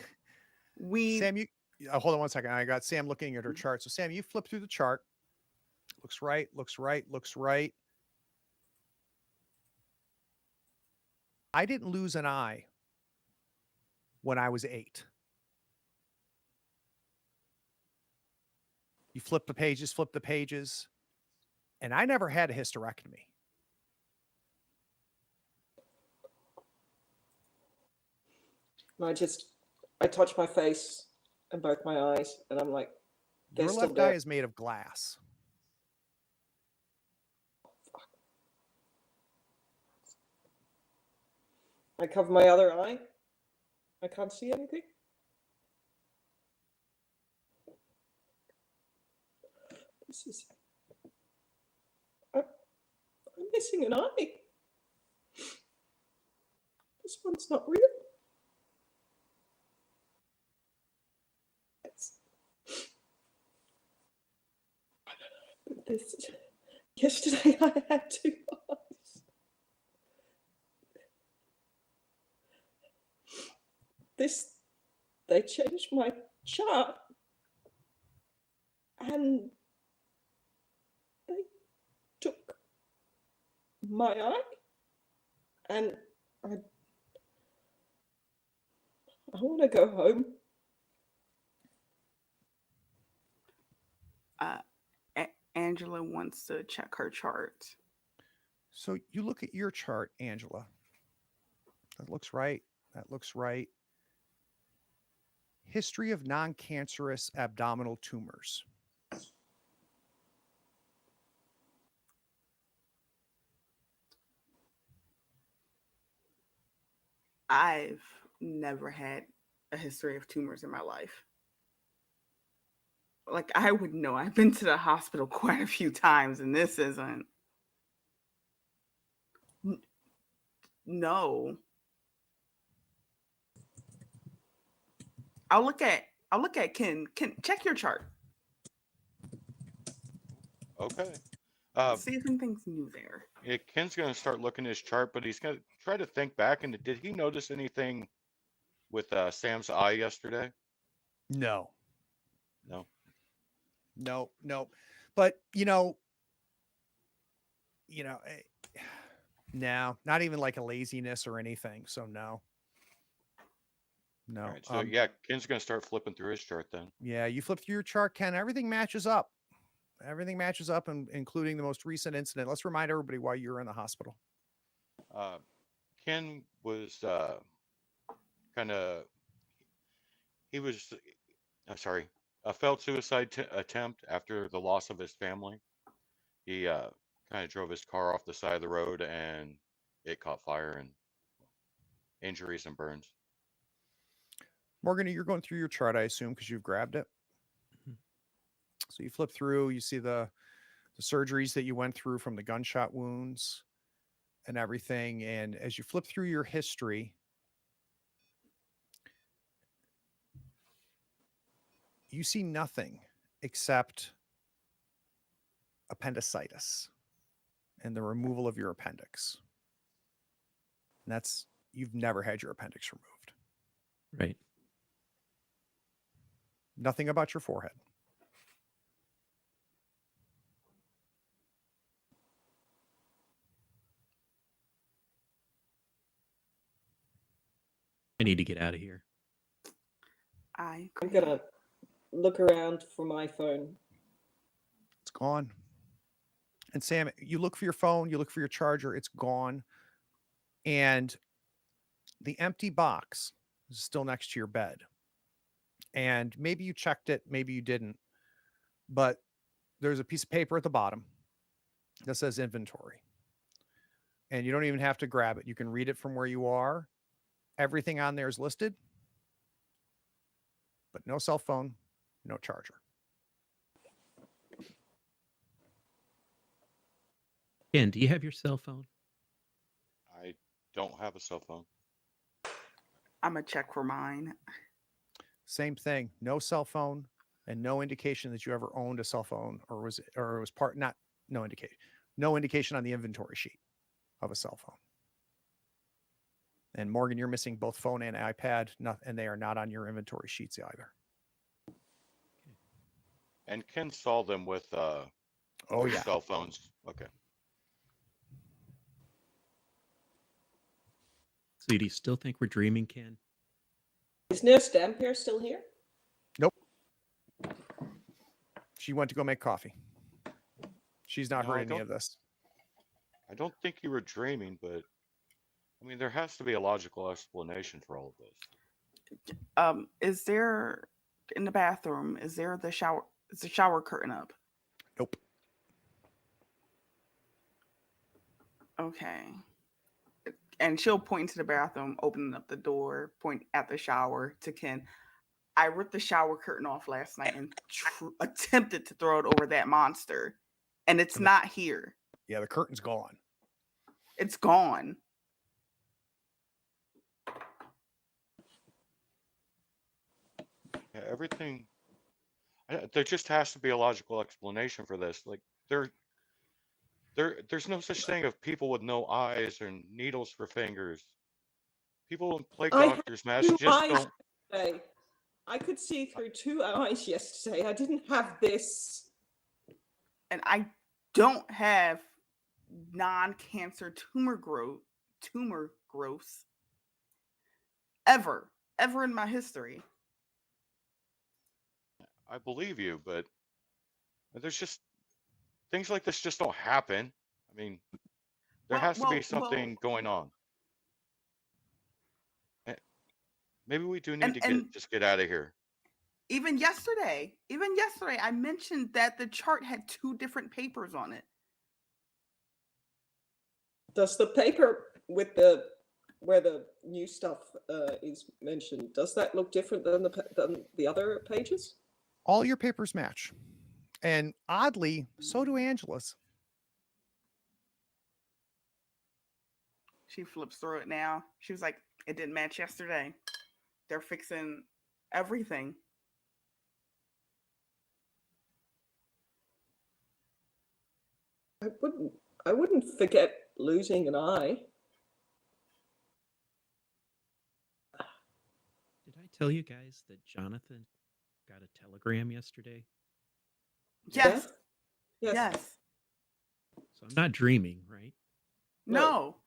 We Sam, hold on one second. I got Sam looking at her chart. So Sam, you flip through the chart. Looks right, looks right, looks right. I didn't lose an eye when I was 8. You flip the pages, and I never had a hysterectomy. And I touch my face and both my eyes, and I'm like, they're Your still left eye there. is made of glass. I cover my other eye. I can't see anything. This is. I'm missing an eye. This one's not real. This. Yesterday I had 2 eyes. They changed my chart, and they took my eye, and I want to go home. Angela wants to check her chart. So you look at your chart, Angela. That looks right. That looks right. History of non-cancerous abdominal tumors. I've never had a history of tumors in my life. Like I would know. I've been to the hospital quite a few times, and this isn't. No. I'll look at Ken. Ken, check your chart. Okay. See if anything's new there. Yeah, Ken's going to start looking at his chart, but he's going to try to think back. And did he notice anything with Sam's eye yesterday? No. No. No. But no, not even like a laziness or anything. So no. All right. So yeah, Ken's going to start flipping through his chart then. Yeah, you flip through your chart, Ken. Everything matches up. Including the most recent incident. Let's remind everybody why you were in the hospital. Ken was he was, a failed suicide attempt after the loss of his family. He kind of drove his car off the side of the road and it caught fire and injuries and burns. Morgan, you're going through your chart, I assume, because you've grabbed it. So you flip through, you see the surgeries that you went through from the gunshot wounds and everything. And as you flip through your history, you see nothing except appendicitis and the removal of your appendix. And you've never had your appendix removed. Right. Nothing about your forehead. I need to get out of here. I'm gonna look around for my phone. It's gone. And Sam, you look for your phone, you look for your charger, it's gone. And the empty box is still next to your bed. And maybe you checked it, maybe you didn't, but there's a piece of paper at the bottom that says inventory. And you don't even have to grab it. You can read it from where you are. Everything on there is listed, but no cell phone, no charger. Ken, do you have your cell phone? I don't have a cell phone. I'm gonna check for mine. Same thing. No cell phone and no indication that you ever owned a cell phone or it was part not no indication. No indication on the inventory sheet of a cell phone. And Morgan, you're missing both phone and iPad, and they are not on your inventory sheets either. And Ken saw them with Oh their yeah. cell phones. Okay. So do you still think we're dreaming, Ken? Is Nurse Dampier still here? Nope. She went to go make coffee. She's not No, heard I any don't- of this. I don't think you were dreaming, but I mean, there has to be a logical explanation for all of this. Is there in the bathroom? Is there the shower? Is the shower curtain up? Nope. Okay. And she'll point to the bathroom, opening up the door, point at the shower to Ken. I ripped the shower curtain off last night and attempted to throw it over that monster, and it's not here. Yeah, the curtain's gone. It's gone. Yeah, everything. There just has to be a logical explanation for this. Like there's no such thing of people with no eyes and needles for fingers. People in plague I had doctors masks two just eyes don't. yesterday. I could see through 2 eyes yesterday. I didn't have this. And I don't have non-cancer tumor growths ever in my history. I believe you, but there's just things like this just don't happen. I mean, there has to be something going on. Maybe we do need to just get out of here. Even yesterday, I mentioned that the chart had 2 different papers on it. Does the paper with where the new stuff is mentioned, does that look different than the other pages? All your papers match. And oddly, so do Angela's. She flips through it now. She was like, it didn't match yesterday. They're fixing everything. I wouldn't forget losing an eye. Did I tell you guys that Jonathan got a telegram yesterday? Yes. Yeah? Yes. So I'm not dreaming, right? No.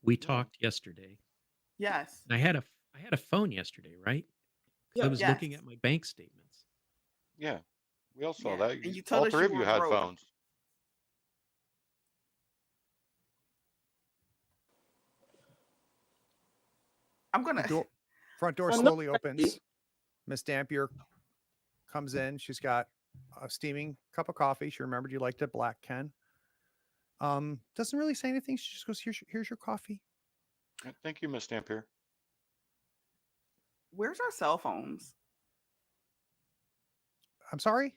We talked yesterday. Yes. And I had a phone yesterday, right? 'Cause I was looking at my bank statements. Yeah, we all saw that. And you told all us three you of you were had broke. phones. I'm gonna. Front door Well, no, slowly opens. Miss Dampier comes in. She's got a steaming cup of coffee. She remembered you liked it black, Ken. Doesn't really say anything. She just goes, here's your coffee. Thank you, Miss Dampier. Where's our cell phones? I'm sorry?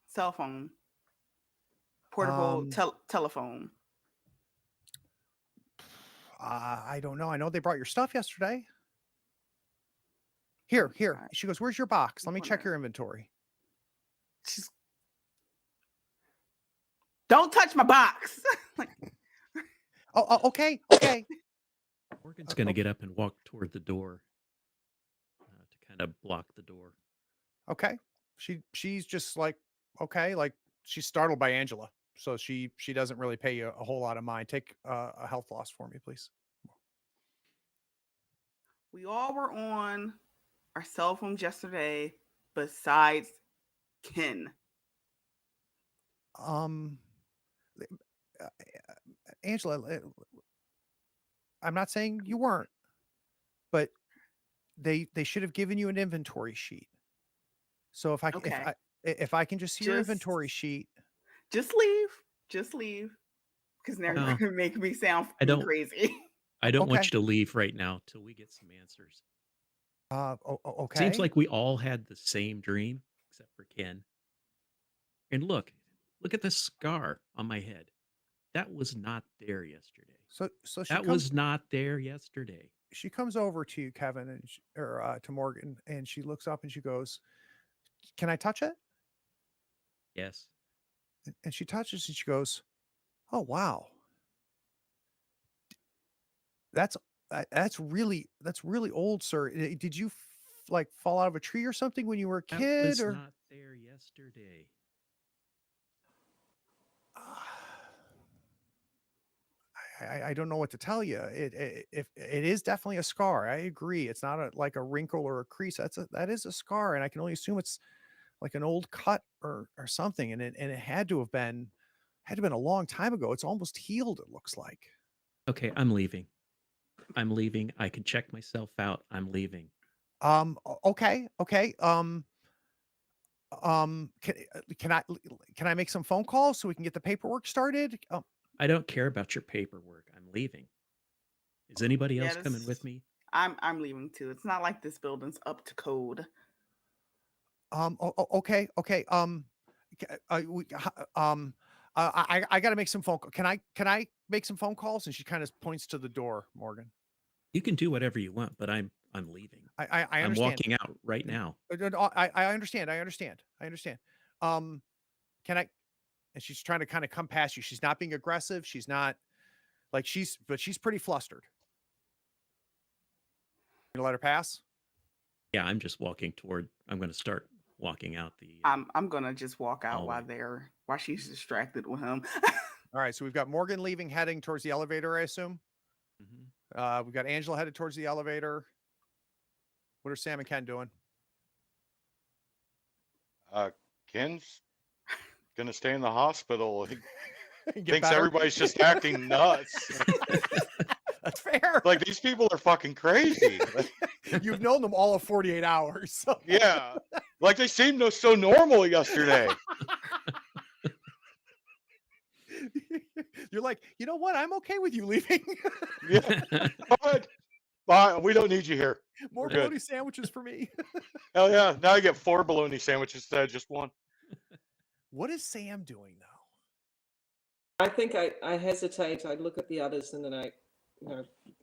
Cell phone. Portable telephone. I don't know. I know they brought your stuff yesterday. Here. She goes, where's your box? Let me check your inventory. Don't touch my box. Oh, okay. Morgan's going to get up and walk toward the door to kind of block the door. Okay. She's just like, okay, like she's startled by Angela. So she doesn't really pay you a whole lot of mind. Take a health loss for me, please. We all were on our cell phones yesterday besides Ken. uh, Angela, I'm not saying you weren't, but they should have given you an inventory sheet. So Okay. if I can just see your Just inventory sheet, just leave. Just leave. Because now you're No, gonna make me sound I fucking don't. crazy. I don't want okay, you to leave right now till we get some answers. Seems okay. like we all had the same dream, except for Ken. And look at the scar on my head. That was not there yesterday. So That was not there yesterday. she comes over to you, Kevin, or to Morgan, and she looks up and she goes, "Can I touch it?" Yes. And she touches and she goes, "Oh wow, that's that's really old, sir. Did you like fall out of a tree or something when you were a That kid, was or?" not there yesterday. I don't know what to tell you. If it is definitely a scar, I agree. It's not like a wrinkle or a crease. That is a scar, and I can only assume it's like an old cut or something. And it had to been a long time ago. It's almost healed. It looks like. Okay, I'm leaving. I'm leaving. I can check myself out. I'm leaving. Okay, okay. Can I make some phone calls so we can get the paperwork started? I don't care about your paperwork. I'm leaving. Is anybody Yeah, else coming this with me? I'm leaving too. It's not like this building's up to code. Okay, okay. I got to make some phone. Can I make some phone calls? And she kind of points to the door, Morgan. You can do whatever you want, but I'm leaving. I I'm understand. walking out right now. I understand. I understand. I understand. Um, can I? And she's trying to kind of come past you. She's not being aggressive. She's not like but she's pretty flustered. You let her pass? Yeah, I'm just walking toward. I'm going to start walking out the I'm gonna just walk out hallway. while she's distracted with him. All right. So we've got Morgan leaving, heading towards the elevator, I assume. Mhm. We've got Angela headed towards the elevator. What are Sam and Ken doing? Ken's gonna stay in the hospital. He Get thinks better? everybody's just acting nuts. That's fair. Like these people are fucking crazy. Like, You've known them all of 48 hours. So. yeah, like they seemed so normal yesterday. You're like, you know what? I'm okay with you leaving. Yeah, but bye. We don't need you here. More We're good. bologna sandwiches for me. Hell yeah! Now I get 4 bologna sandwiches instead of just one. What is Sam doing now? I think I hesitate. I look at the others and then I,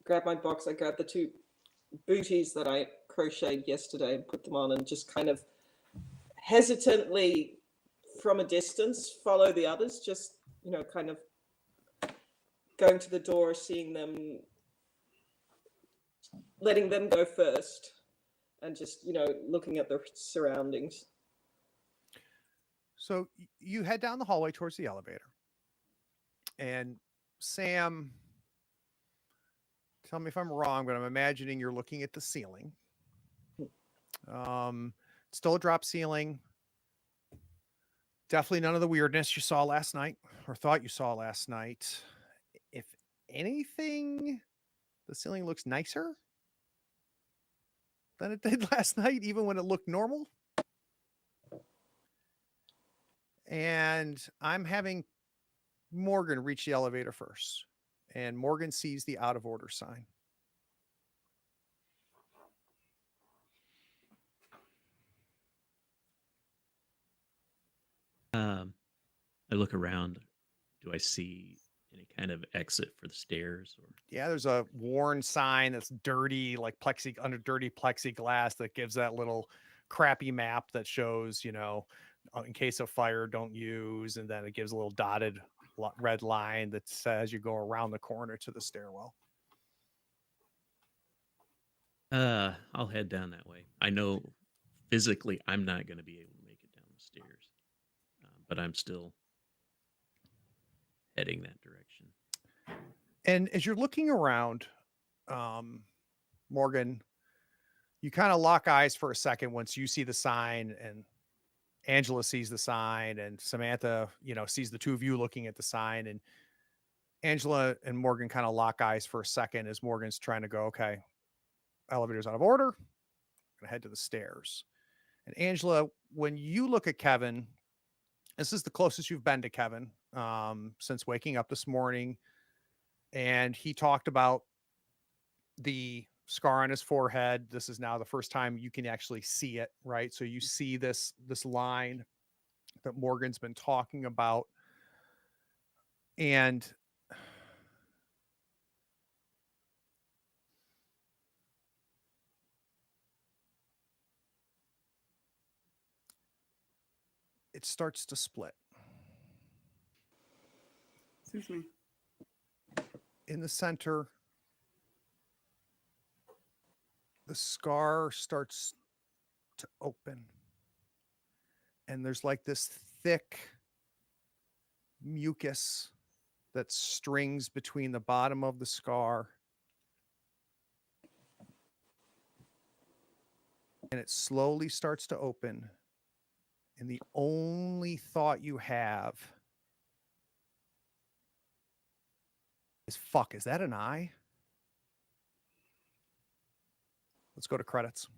grab my box. I grab the two booties that I crocheted yesterday and put them on and just kind of hesitantly from a distance follow the others, just, kind of going to the door, seeing them, letting them go first and just, looking at the surroundings. So you head down the hallway towards the elevator. And Sam, tell me if I'm wrong, but I'm imagining you're looking at the ceiling. Still a drop ceiling. Definitely none of the weirdness you saw last night or thought you saw last night. If anything, the ceiling looks nicer than it did last night, even when it looked normal. And I'm having Morgan reach the elevator first. And Morgan sees the out of order sign. I look around. Do I see any kind of exit for the stairs? Or Yeah, there's a worn sign that's dirty, like dirty plexiglass that gives that little crappy map that shows, in case of fire, don't use. And then it gives a little dotted red line that says you go around the corner to the stairwell. I'll head down that way. I know physically I'm not going to be able to make it down the stairs, but I'm still heading that direction. And as you're looking around, Morgan, you kind of lock eyes for a second once you see the sign and Angela sees the sign, and Samantha, sees the two of you looking at the sign, and Angela and Morgan kind of lock eyes for a second as Morgan's trying to go, okay, elevator's out of order. Gonna head to the stairs. And Angela, when you look at Kevin, this is the closest you've been to Kevin since waking up this morning. And he talked about the scar on his forehead. This is now the first time you can actually see it, right? So you see this line that Morgan's been talking about. And it starts to split. Excuse me. In the center, the scar starts to open. And there's like this thick mucus that strings between the bottom of the scar. And it slowly starts to open. And the only thought you have is, fuck, is that an eye? Let's go to credits.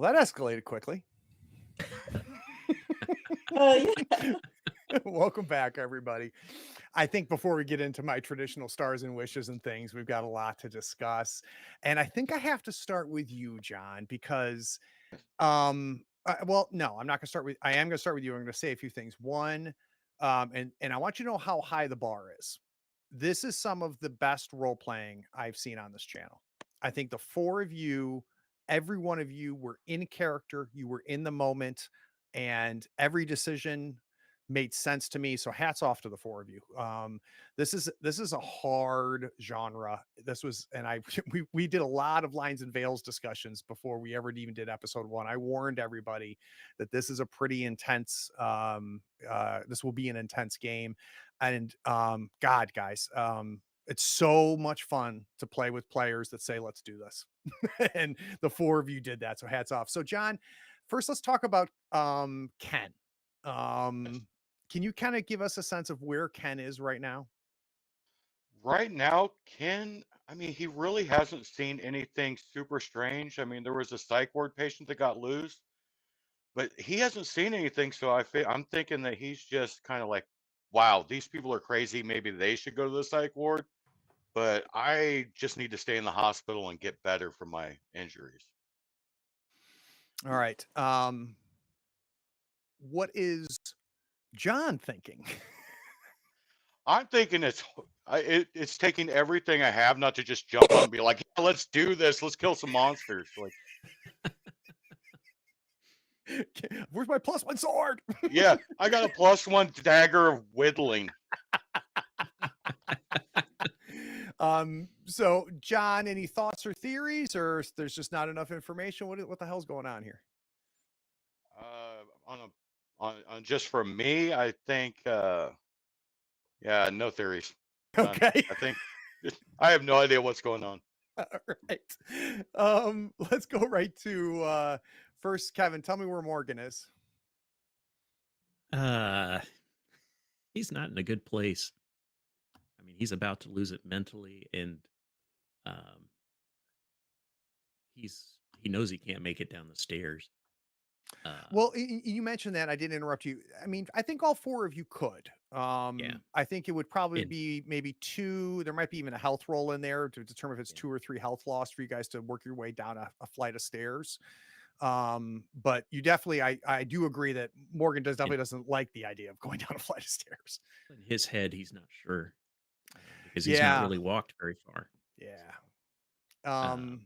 Well, that escalated quickly. Yeah. Welcome back, everybody. I think before we get into my traditional stars and wishes and things, we've got a lot to discuss. And I think I have to start with you, John, because well, no, I'm not gonna start with I am gonna start with you. I'm gonna say a few things. One, and I want you to know how high the bar is. This is some of the best role playing I've seen on this channel. I think the four of you, every one of you were in character, you were in the moment, and every decision made sense to me. So hats off to the four of you. This is a hard genre. This was, and I we did a lot of lines and veils discussions before we ever even did episode 1. I warned everybody that this is a pretty intense. This will be an intense game, and God, guys, it's so much fun to play with players that say, "Let's do this," and the four of you did that. So hats off. So John, first let's talk about Ken. Can you kind of give us a sense of where Ken is right now? Right now, Ken, I mean, he really hasn't seen anything super strange. I mean, there was a psych ward patient that got loose, but he hasn't seen anything. So I'm thinking that he's just kind of like, wow, these people are crazy. Maybe they should go to the psych ward, but I just need to stay in the hospital and get better from my injuries. All right. What is John thinking? I'm thinking it's taking everything I have not to just jump up and be like, yeah, let's do this. Let's kill some monsters. Like, Where's my +1 sword? yeah, I got a +1 dagger of whittling. So John, any thoughts or theories, or there's just not enough information? What the hell's going on here? On just for me, I think yeah, no theories. None. Okay. I think I have no idea what's going on. All right. Let's go right to first, Kevin. Tell me where Morgan is. He's not in a good place. I mean, he's about to lose it mentally, and um, he knows he can't make it down the stairs. Well, you mentioned that. I didn't interrupt you. I mean, I think all four of you could. Yeah. I think it would probably And be maybe two. There might be even a health roll in there to determine if it's yeah, 2 or 3 health loss for you guys to work your way down a flight of stairs. But you definitely, I do agree that Morgan definitely doesn't like the idea of going down a flight of stairs. in his head, he's not sure because he's not Yeah. really walked very far. Yeah. Um,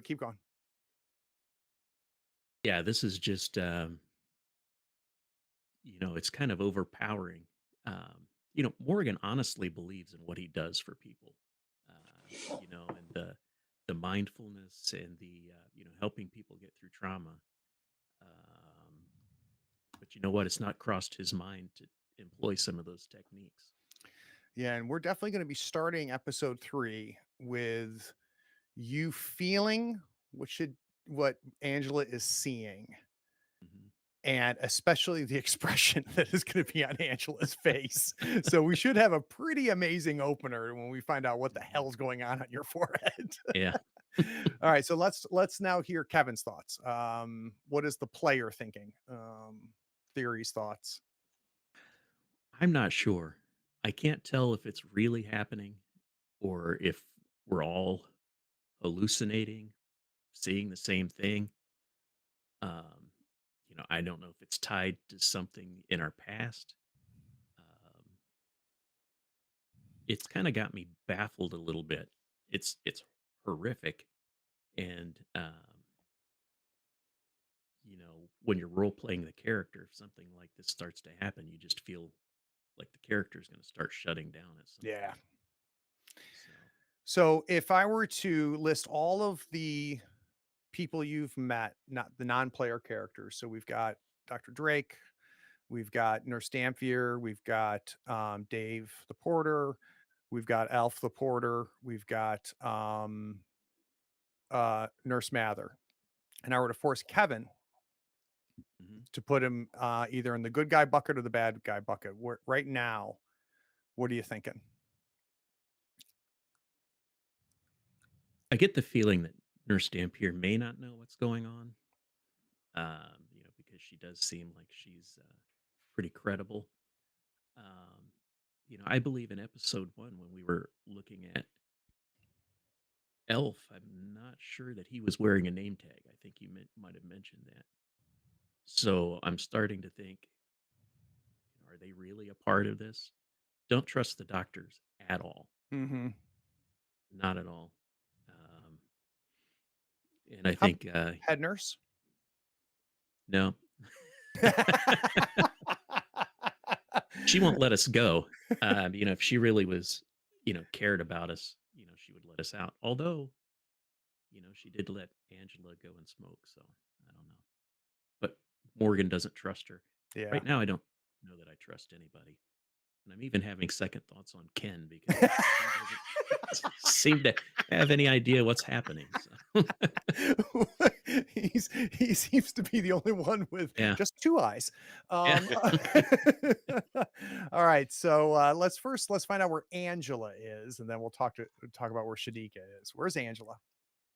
Keep going. yeah, this is just it's kind of overpowering. Morgan honestly believes in what he does for people. And the mindfulness and the helping people get through trauma. But you know what? It's not crossed his mind to employ some of those techniques. Yeah, and we're definitely going to be starting episode 3 with you feeling what Angela is seeing, Mhm. and especially the expression that is going to be on Angela's face. So we should have a pretty amazing opener when we find out what the hell's going on your forehead. Yeah. All right, so let's now hear Kevin's thoughts. What is the player thinking? Theories, thoughts. I'm not sure. I can't tell if it's really happening or if we're all hallucinating, seeing the same thing. I don't know if it's tied to something in our past. Um, it's kind of got me baffled a little bit. It's horrific, and when you're role playing the character, if something like this starts to happen, you just feel like the character is going to start shutting down at some Yeah. point. So if I were to list all of the people you've met, not the non-player characters. So we've got Dr. Drake, we've got Nurse Dampier, we've got Dave the Porter, we've got Elf the Porter, we've got Nurse Mather. And I were to force Kevin to put him either in the good guy bucket or the bad guy bucket. Right now, what are you thinking? I get the feeling that Nurse Dampier may not know what's going on, because she does seem like she's pretty credible. I believe in episode 1 when we were looking at Elf, I'm not sure that he was wearing a name tag. I think you might have mentioned that. So I'm starting to think, are they really a part of this? Don't trust the doctors at all. Mm-hmm. Not at all. And I think head nurse. No. She won't let us go. If she really was, cared about us, she would let us out. Although, she did let Angela go and smoke, so I don't know. But Morgan doesn't trust her. Yeah. Right now, I don't know that I trust anybody. And I'm even having second thoughts on Ken because he doesn't seem to have any idea what's happening. So. He seems to be the only one with just 2 eyes. All right, so let's find out where Angela is, and then we'll talk about where Shadika is. Where's Angela?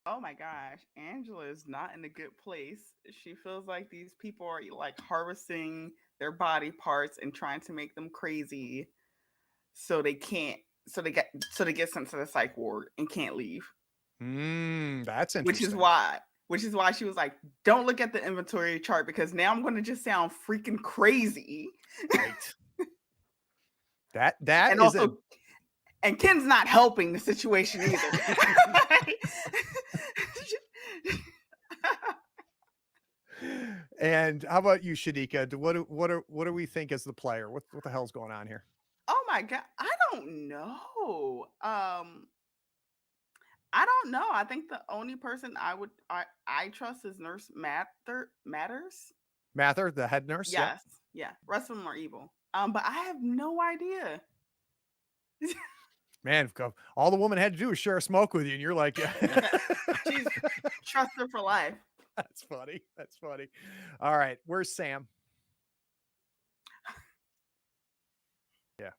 Oh my gosh, Angela is not in a good place. She feels like these people are like harvesting their body parts and trying to make them crazy, so they get sent to the psych ward and can't leave. That's interesting. Which is why she was like, "Don't look at the inventory chart because now I'm going to just sound freaking crazy." Right. that and is also, and Ken's not helping the situation either. And how about you, Shadika? What do we think as the player? What the hell's going on here? Oh my god, I don't know. I don't know. I think the only person I trust is Nurse Matters. Mather, the head nurse. Yep. Yes, yeah. Rest of them are evil. But I have no idea. Man, all the woman had to do was share a smoke with you, and you're like, yeah. She's trusted for life. That's funny. That's funny. All right, where's Sam? Yeah.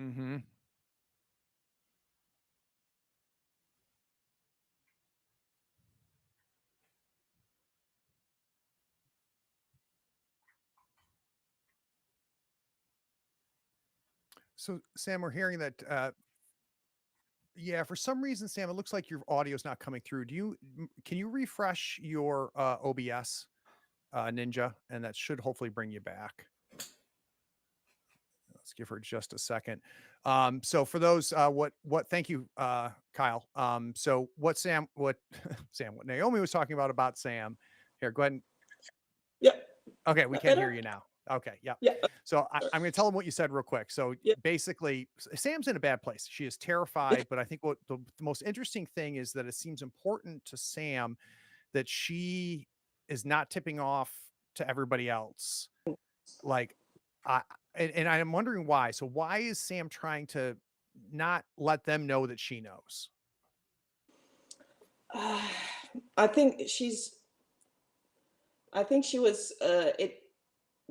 Mm-hmm. So, Sam, we're hearing that. Yeah, for some reason, Sam, it looks like your audio is not coming through. Can you refresh your OBS Ninja, and that should hopefully bring you back. Let's give her just a second. So for those, thank you, Kyle. So what what Naomi was talking about Sam. Here, go ahead and. Yep. Okay, we can hear you now. Okay, yeah. Yeah. So I'm going to tell them what you said real quick. So basically, Sam's in a bad place. She is terrified, but I think what the most interesting thing is that it seems important to Sam that she is not tipping off to everybody else. Like, and I'm wondering why. So why is Sam trying to not let them know that she knows? I think she was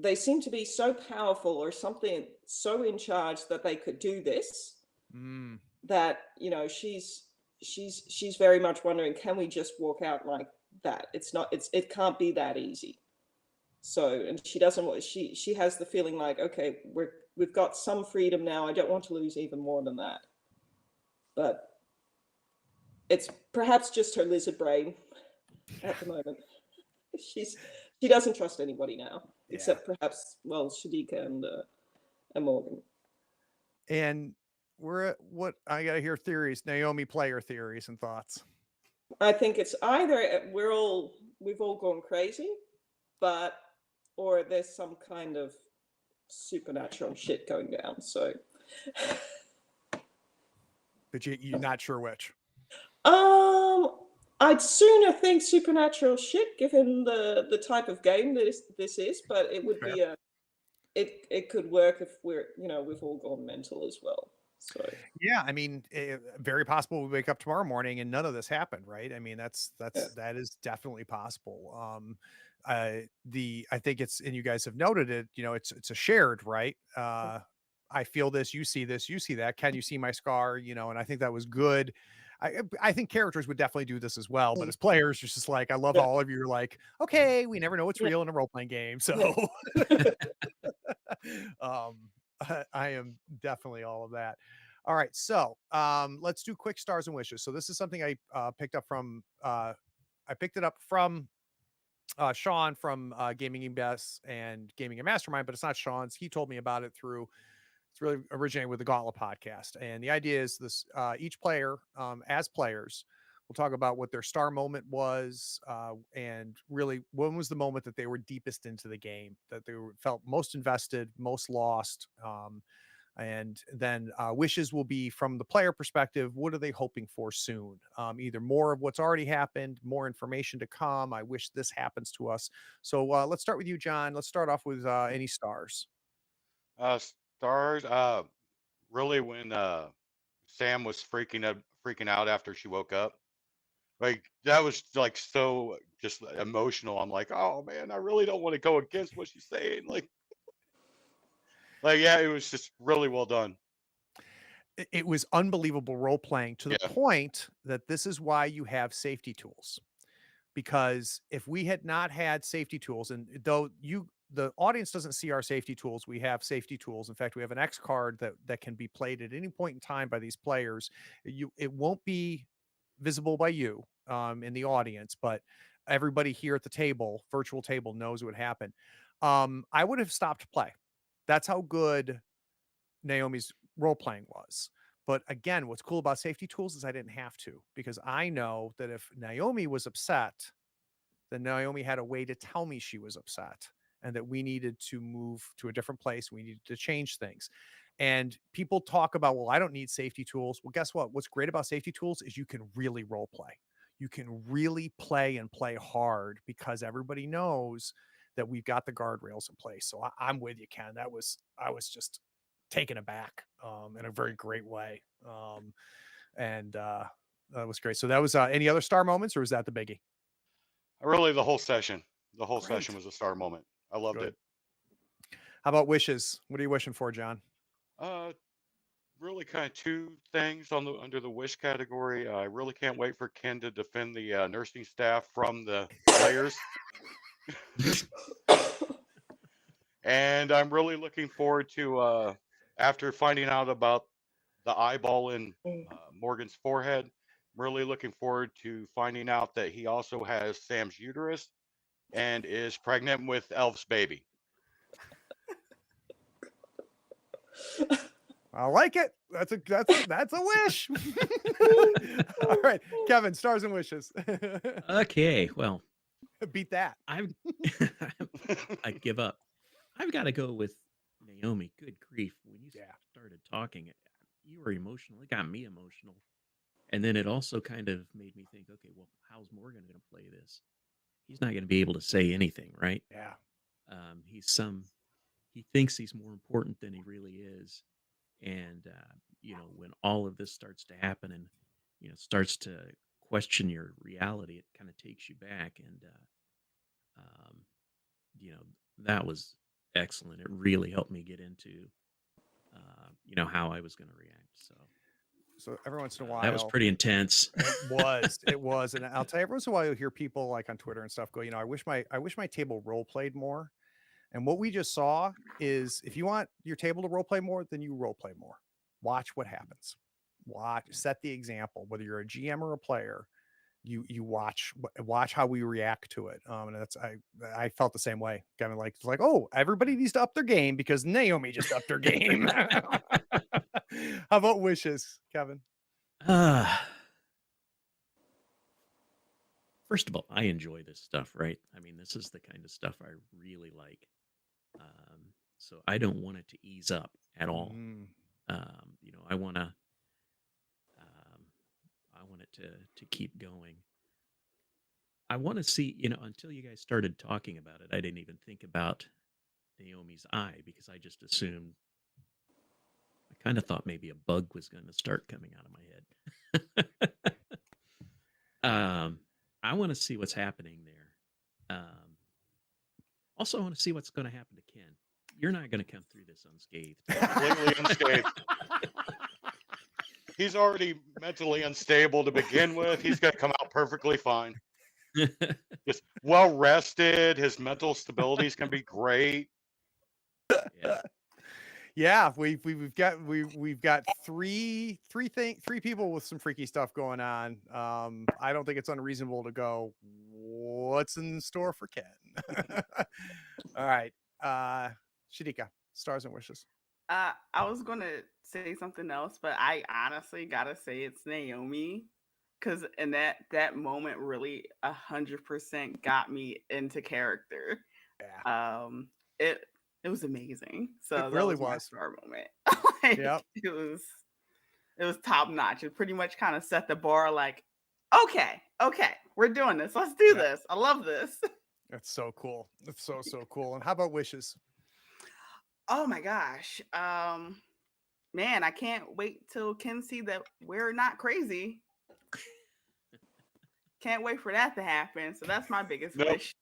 they seem to be so powerful or something, so in charge that they could do this. That, you know, she's very much wondering, can we just walk out like that? It can't be that easy. So, and she doesn't, she has the feeling like, okay, we've got some freedom now. I don't want to lose even more than that. But it's perhaps just her lizard brain at the moment. She doesn't trust anybody now, except perhaps, well, Shadika and Morgan. And I gotta hear theories, Naomi, player theories and thoughts. I think it's either we've all gone crazy, or there's some kind of supernatural shit going down. So, but you're not sure which. I'd sooner think supernatural shit, given the type of game this is, but it would be it could work if we've all gone mental as well. So yeah, I mean, very possible we wake up tomorrow morning and none of this happened, right? I mean, that is definitely possible. I think it's, and you guys have noted it, you know, it's a shared, right? I feel this, you see that. Can you see my scar? You know, and I think that was good. I think characters would definitely do this as well, but as players, it's just like, I love all of you are like, okay, we never know what's real in a role-playing game. So I am definitely all of that. All right. So let's do quick stars and wishes. So this is something I picked up from Sean from Gaming Invest and Gaming and Mastermind, but it's not Sean's. He told me about it it's really originated with the Gauntlet podcast. And the idea is this, each player, as players, will talk about what their star moment was, and really when was the moment that they were deepest into the game, that they felt most invested, most lost. And then wishes will be from the player perspective. What are they hoping for soon? Either more of what's already happened, more information to come. I wish this happens to us. So let's start with you, John. Let's start off with any stars. Stars. Really, when Sam was freaking out after she woke up, like that was like so just emotional. I'm like, oh man, I really don't want to go against what she's saying. Like yeah, it was just really well done. It was unbelievable role playing to the point that this is why you have safety tools. Because if we had not had safety tools, and though the audience doesn't see our safety tools, we have safety tools. In fact, we have an X card that can be played at any point in time by these players. It won't be visible by you in the audience, but everybody here at the table, virtual table, knows what happened. I would have stopped play. That's how good Naomi's role playing was. But again, what's cool about safety tools is I didn't have to, because I know that if Naomi was upset, then Naomi had a way to tell me she was upset and that we needed to move to a different place. We needed to change things. And people talk about, well, I don't need safety tools. Well, guess what? What's great about safety tools is you can really role play. You can really play and play hard because everybody knows that we've got the guardrails in place. So I'm with you, Ken. I was just taken aback in a very great way. And that was great. So that was any other star moments, or was that the biggie? Really, the whole session. The whole Great. session was a star moment. I loved Good. it. How about wishes? What are you wishing for, John? Really kind of two things on the under the wish category. I really can't wait for Ken to defend the nursing staff from the players. And I'm really looking forward to after finding out about the eyeball in Morgan's forehead, I'm really looking forward to finding out that he also has Sam's uterus and is pregnant with Elf's baby. I like it. That's a wish. All right, Kevin, stars and wishes. Okay, well, Beat that. I give up. I've got to go with Naomi. Good grief. When you started talking, you were emotional. It got me emotional. And then it also kind of made me think, okay, well, how's Morgan going to play this? He's not going to be able to say anything, right? Yeah. He thinks he's more important than he really is. And, when all of this starts to happen and, starts to question your reality, it kind of takes you back. And, that was excellent. It really helped me get into, how I was going to react. So every once in a while, that was pretty intense. It was. And I'll tell you, every once in a while, you'll hear people like on Twitter and stuff go, I wish my table role played more. And what we just saw is, if you want your table to role play more, then you role play more. Watch what happens. Set the example. Whether you're a GM or a player, you watch how we react to it. And I felt the same way. Kind of it's like, oh, everybody needs to up their game because Naomi just upped her game. How about wishes, Kevin? First of all, I enjoy this stuff, right? I mean, this is the kind of stuff I really like. So I don't want it to ease up at all. I want it to keep going. I want to see, until you guys started talking about it, I didn't even think about Naomi's eye, because I just assumed, I kind of thought maybe a bug was going to start coming out of my head. I want to see what's happening there. Also, I want to see what's going to happen to Ken. You're not going to come through this unscathed. Completely unscathed. He's already mentally unstable to begin with. He's going to come out perfectly fine. Just well rested. His mental stability is going to be great. Yeah, we've got three people with some freaky stuff going on. I don't think it's unreasonable to go, what's in store for Ken? All right, Shadika, stars and wishes. I was gonna say something else, but I honestly gotta say it's Naomi, because in that moment really 100% got me into character. Yeah. It was amazing. So It really that was my was. star moment. Yep. It was top notch. It pretty much kind of set the bar. Like, okay, we're doing this. Let's do this. I love this. That's so cool. That's so cool. And how about wishes? Oh my gosh. Man, I can't wait till Ken see that we're not crazy. Can't wait for that to happen. So that's my biggest wish.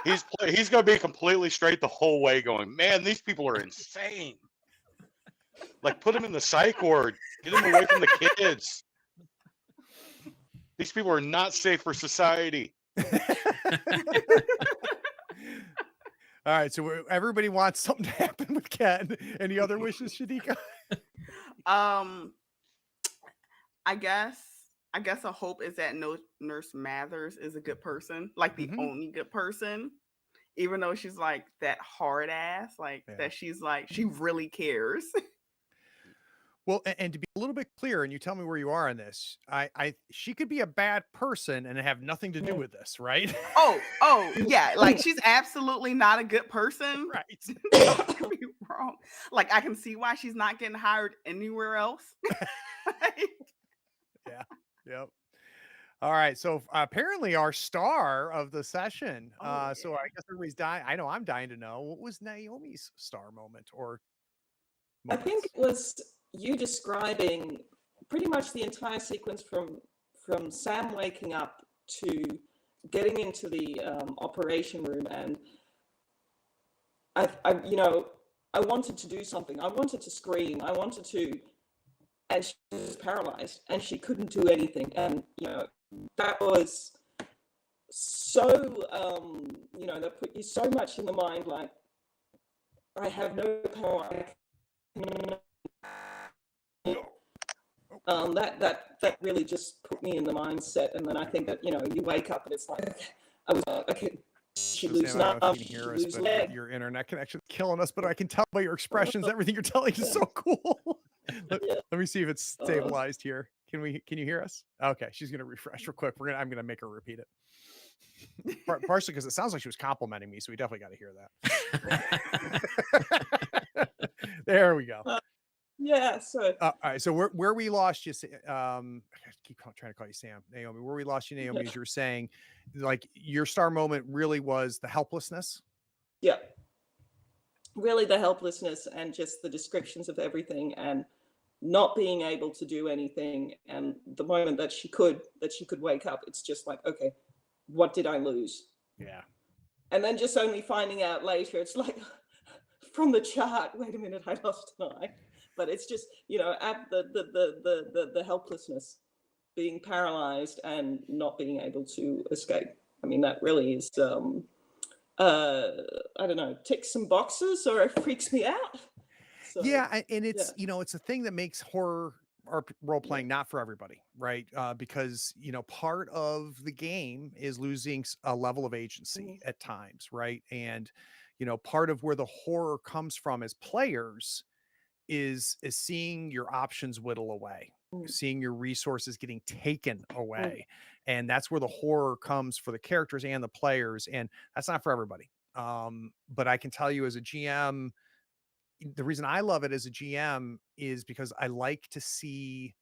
He's going to be completely straight the whole way, going, man, these people are insane. Like, put him in the psych ward. Get him away from the kids. These people are not safe for society. All right, so everybody wants something to happen with Ken. Any other wishes, Shadika? I guess I guess a hope is that no Nurse Mathers is a good person, like the Mhm. only good person, even though she's like that hard ass, like Yeah. that she's like she really cares. Well, and to be a little bit clear, and you tell me where you are on this, she could be a bad person and have nothing to do with this, right? Oh yeah, like she's absolutely not a good person. Right. Don't get me wrong. Like I can see why she's not getting hired anywhere else. Like, Yeah. Yep. All right. So apparently our star of the session. oh So I guess everybody's dying. I know I'm dying to know, what was Naomi's star moment or I think moments? it was you describing pretty much the entire sequence from Sam waking up to getting into the operation room, and I wanted to do something. I wanted to scream. I wanted to, and she was paralyzed, and she couldn't do anything. And that was so that put you so much in the mind, like I have no power. That really just put me in the mindset. And then I think that you wake up and it's like I was okay. She So loses Sam, I don't know enough. if you can She hear us, loses but leg. your internet connection's killing us. But I can tell by your expressions, everything you're telling is so cool. let, Yeah. let me see if it's stabilized here. Can you hear us? Okay, she's gonna refresh real quick. I'm gonna make her repeat it. Partially because it sounds like she was complimenting me, so we definitely got to hear that. There we go. Yeah. So All right, so where we lost you, I keep trying to call you Sam, Naomi. Where we lost you, Naomi, is you're saying, like, your star moment really was the helplessness. yeah, really the helplessness and just the descriptions of everything and not being able to do anything. And the moment that she could wake up, it's just like, okay, what did I lose? Yeah. And then just only finding out later, it's like from the chart, wait a minute, I lost an eye. But it's just, at the helplessness, being paralyzed and not being able to escape. I mean, that really is I don't know, ticks some boxes or it freaks me out. So Yeah, and it's yeah. it's a thing that makes horror or role playing not for everybody, right? Because part of the game is losing a level of agency Mhm. at times, right? And part of where the horror comes from as players is seeing your options whittle away, Mm. seeing your resources getting taken Mm. away. And that's where the horror comes for the characters and the players. And that's not for everybody. But I can tell you as a GM, the reason I love it as a GM is because I like to see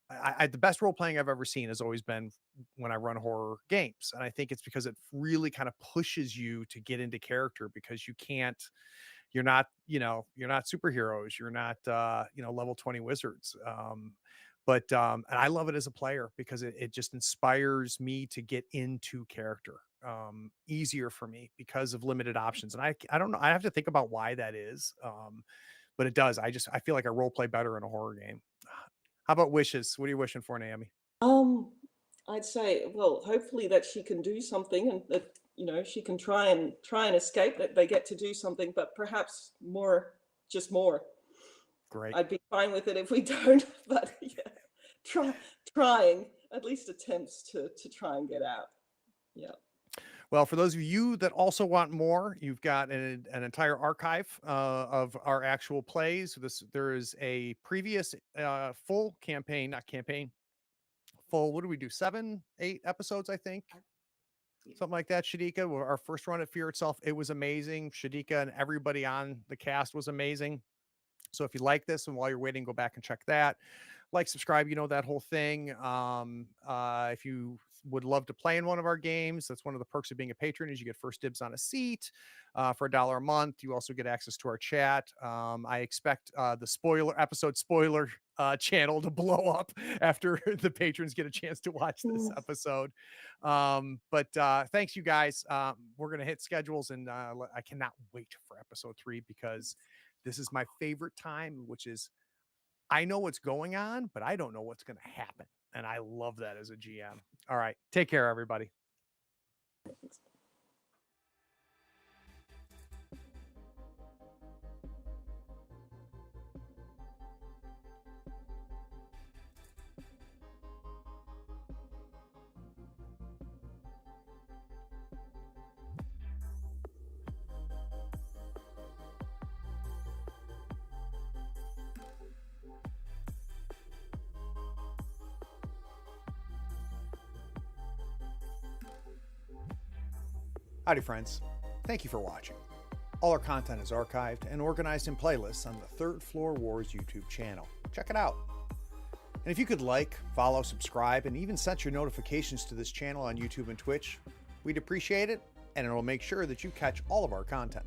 the best role playing I've ever seen has always been when I run horror games. And I think it's because it really kind of pushes you to get into character because you're not, you're not superheroes. You're not, level 20 wizards. And I love it as a player because it just inspires me to get into character easier for me because of limited options. And I don't know, I have to think about why that is. But it does. I feel like I role play better in a horror game. How about wishes? What are you wishing for, Naomi? Um, I'd say, well, hopefully that she can do something and that, she can try and escape, that they get to do something, but perhaps more, just more. Great. I'd be fine with it if we don't, but yeah, trying, at least attempts to try and get out. Yeah. Well, for those of you that also want more, you've got an entire archive of our actual plays. There is a previous full campaign, not campaign, full. What do we do? 7, 8 episodes, I think. Yeah. Something like that. Shadika, our first run at Fear Itself, it was amazing. Shadika and everybody on the cast was amazing. So if you like this and while you're waiting, go back and check that. Like, subscribe, that whole thing. If you would love to play in one of our games, that's one of the perks of being a patron is you get first dibs on a seat for $1 a month. You also get access to our chat. I expect the spoiler channel to blow up after the patrons get a chance to watch this episode. But thanks, you guys. We're going to hit schedules, and I cannot wait for episode 3 because this is my favorite time, which is I know what's going on, but I don't know what's going to happen. And I love that as a GM. All right. Take care, everybody. Howdy, friends. Thank you for watching. All our content is archived and organized in playlists on the Third Floor Wars YouTube channel. Check it out. And if you could like, follow, subscribe, and even set your notifications to this channel on YouTube and Twitch, we'd appreciate it, and it'll make sure that you catch all of our content.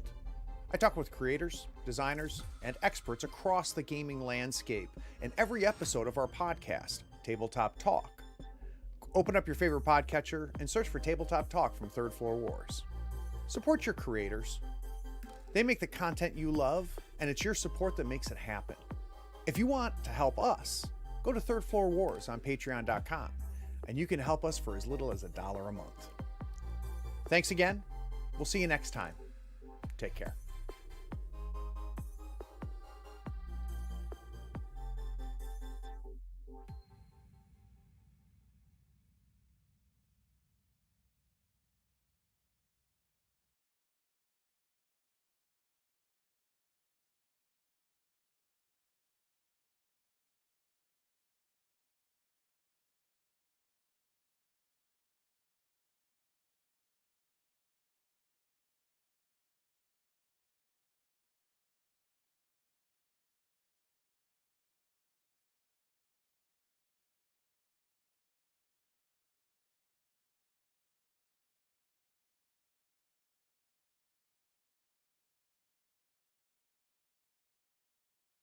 I talk with creators, designers, and experts across the gaming landscape in every episode of our podcast, Tabletop Talk. Open up your favorite podcatcher and search for Tabletop Talk from Third Floor Wars. Support your creators. They make the content you love, and it's your support that makes it happen. If you want to help us, go to Third Floor Wars on patreon.com, and you can help us for as little as $1 a month. Thanks again. We'll see you next time. Take care.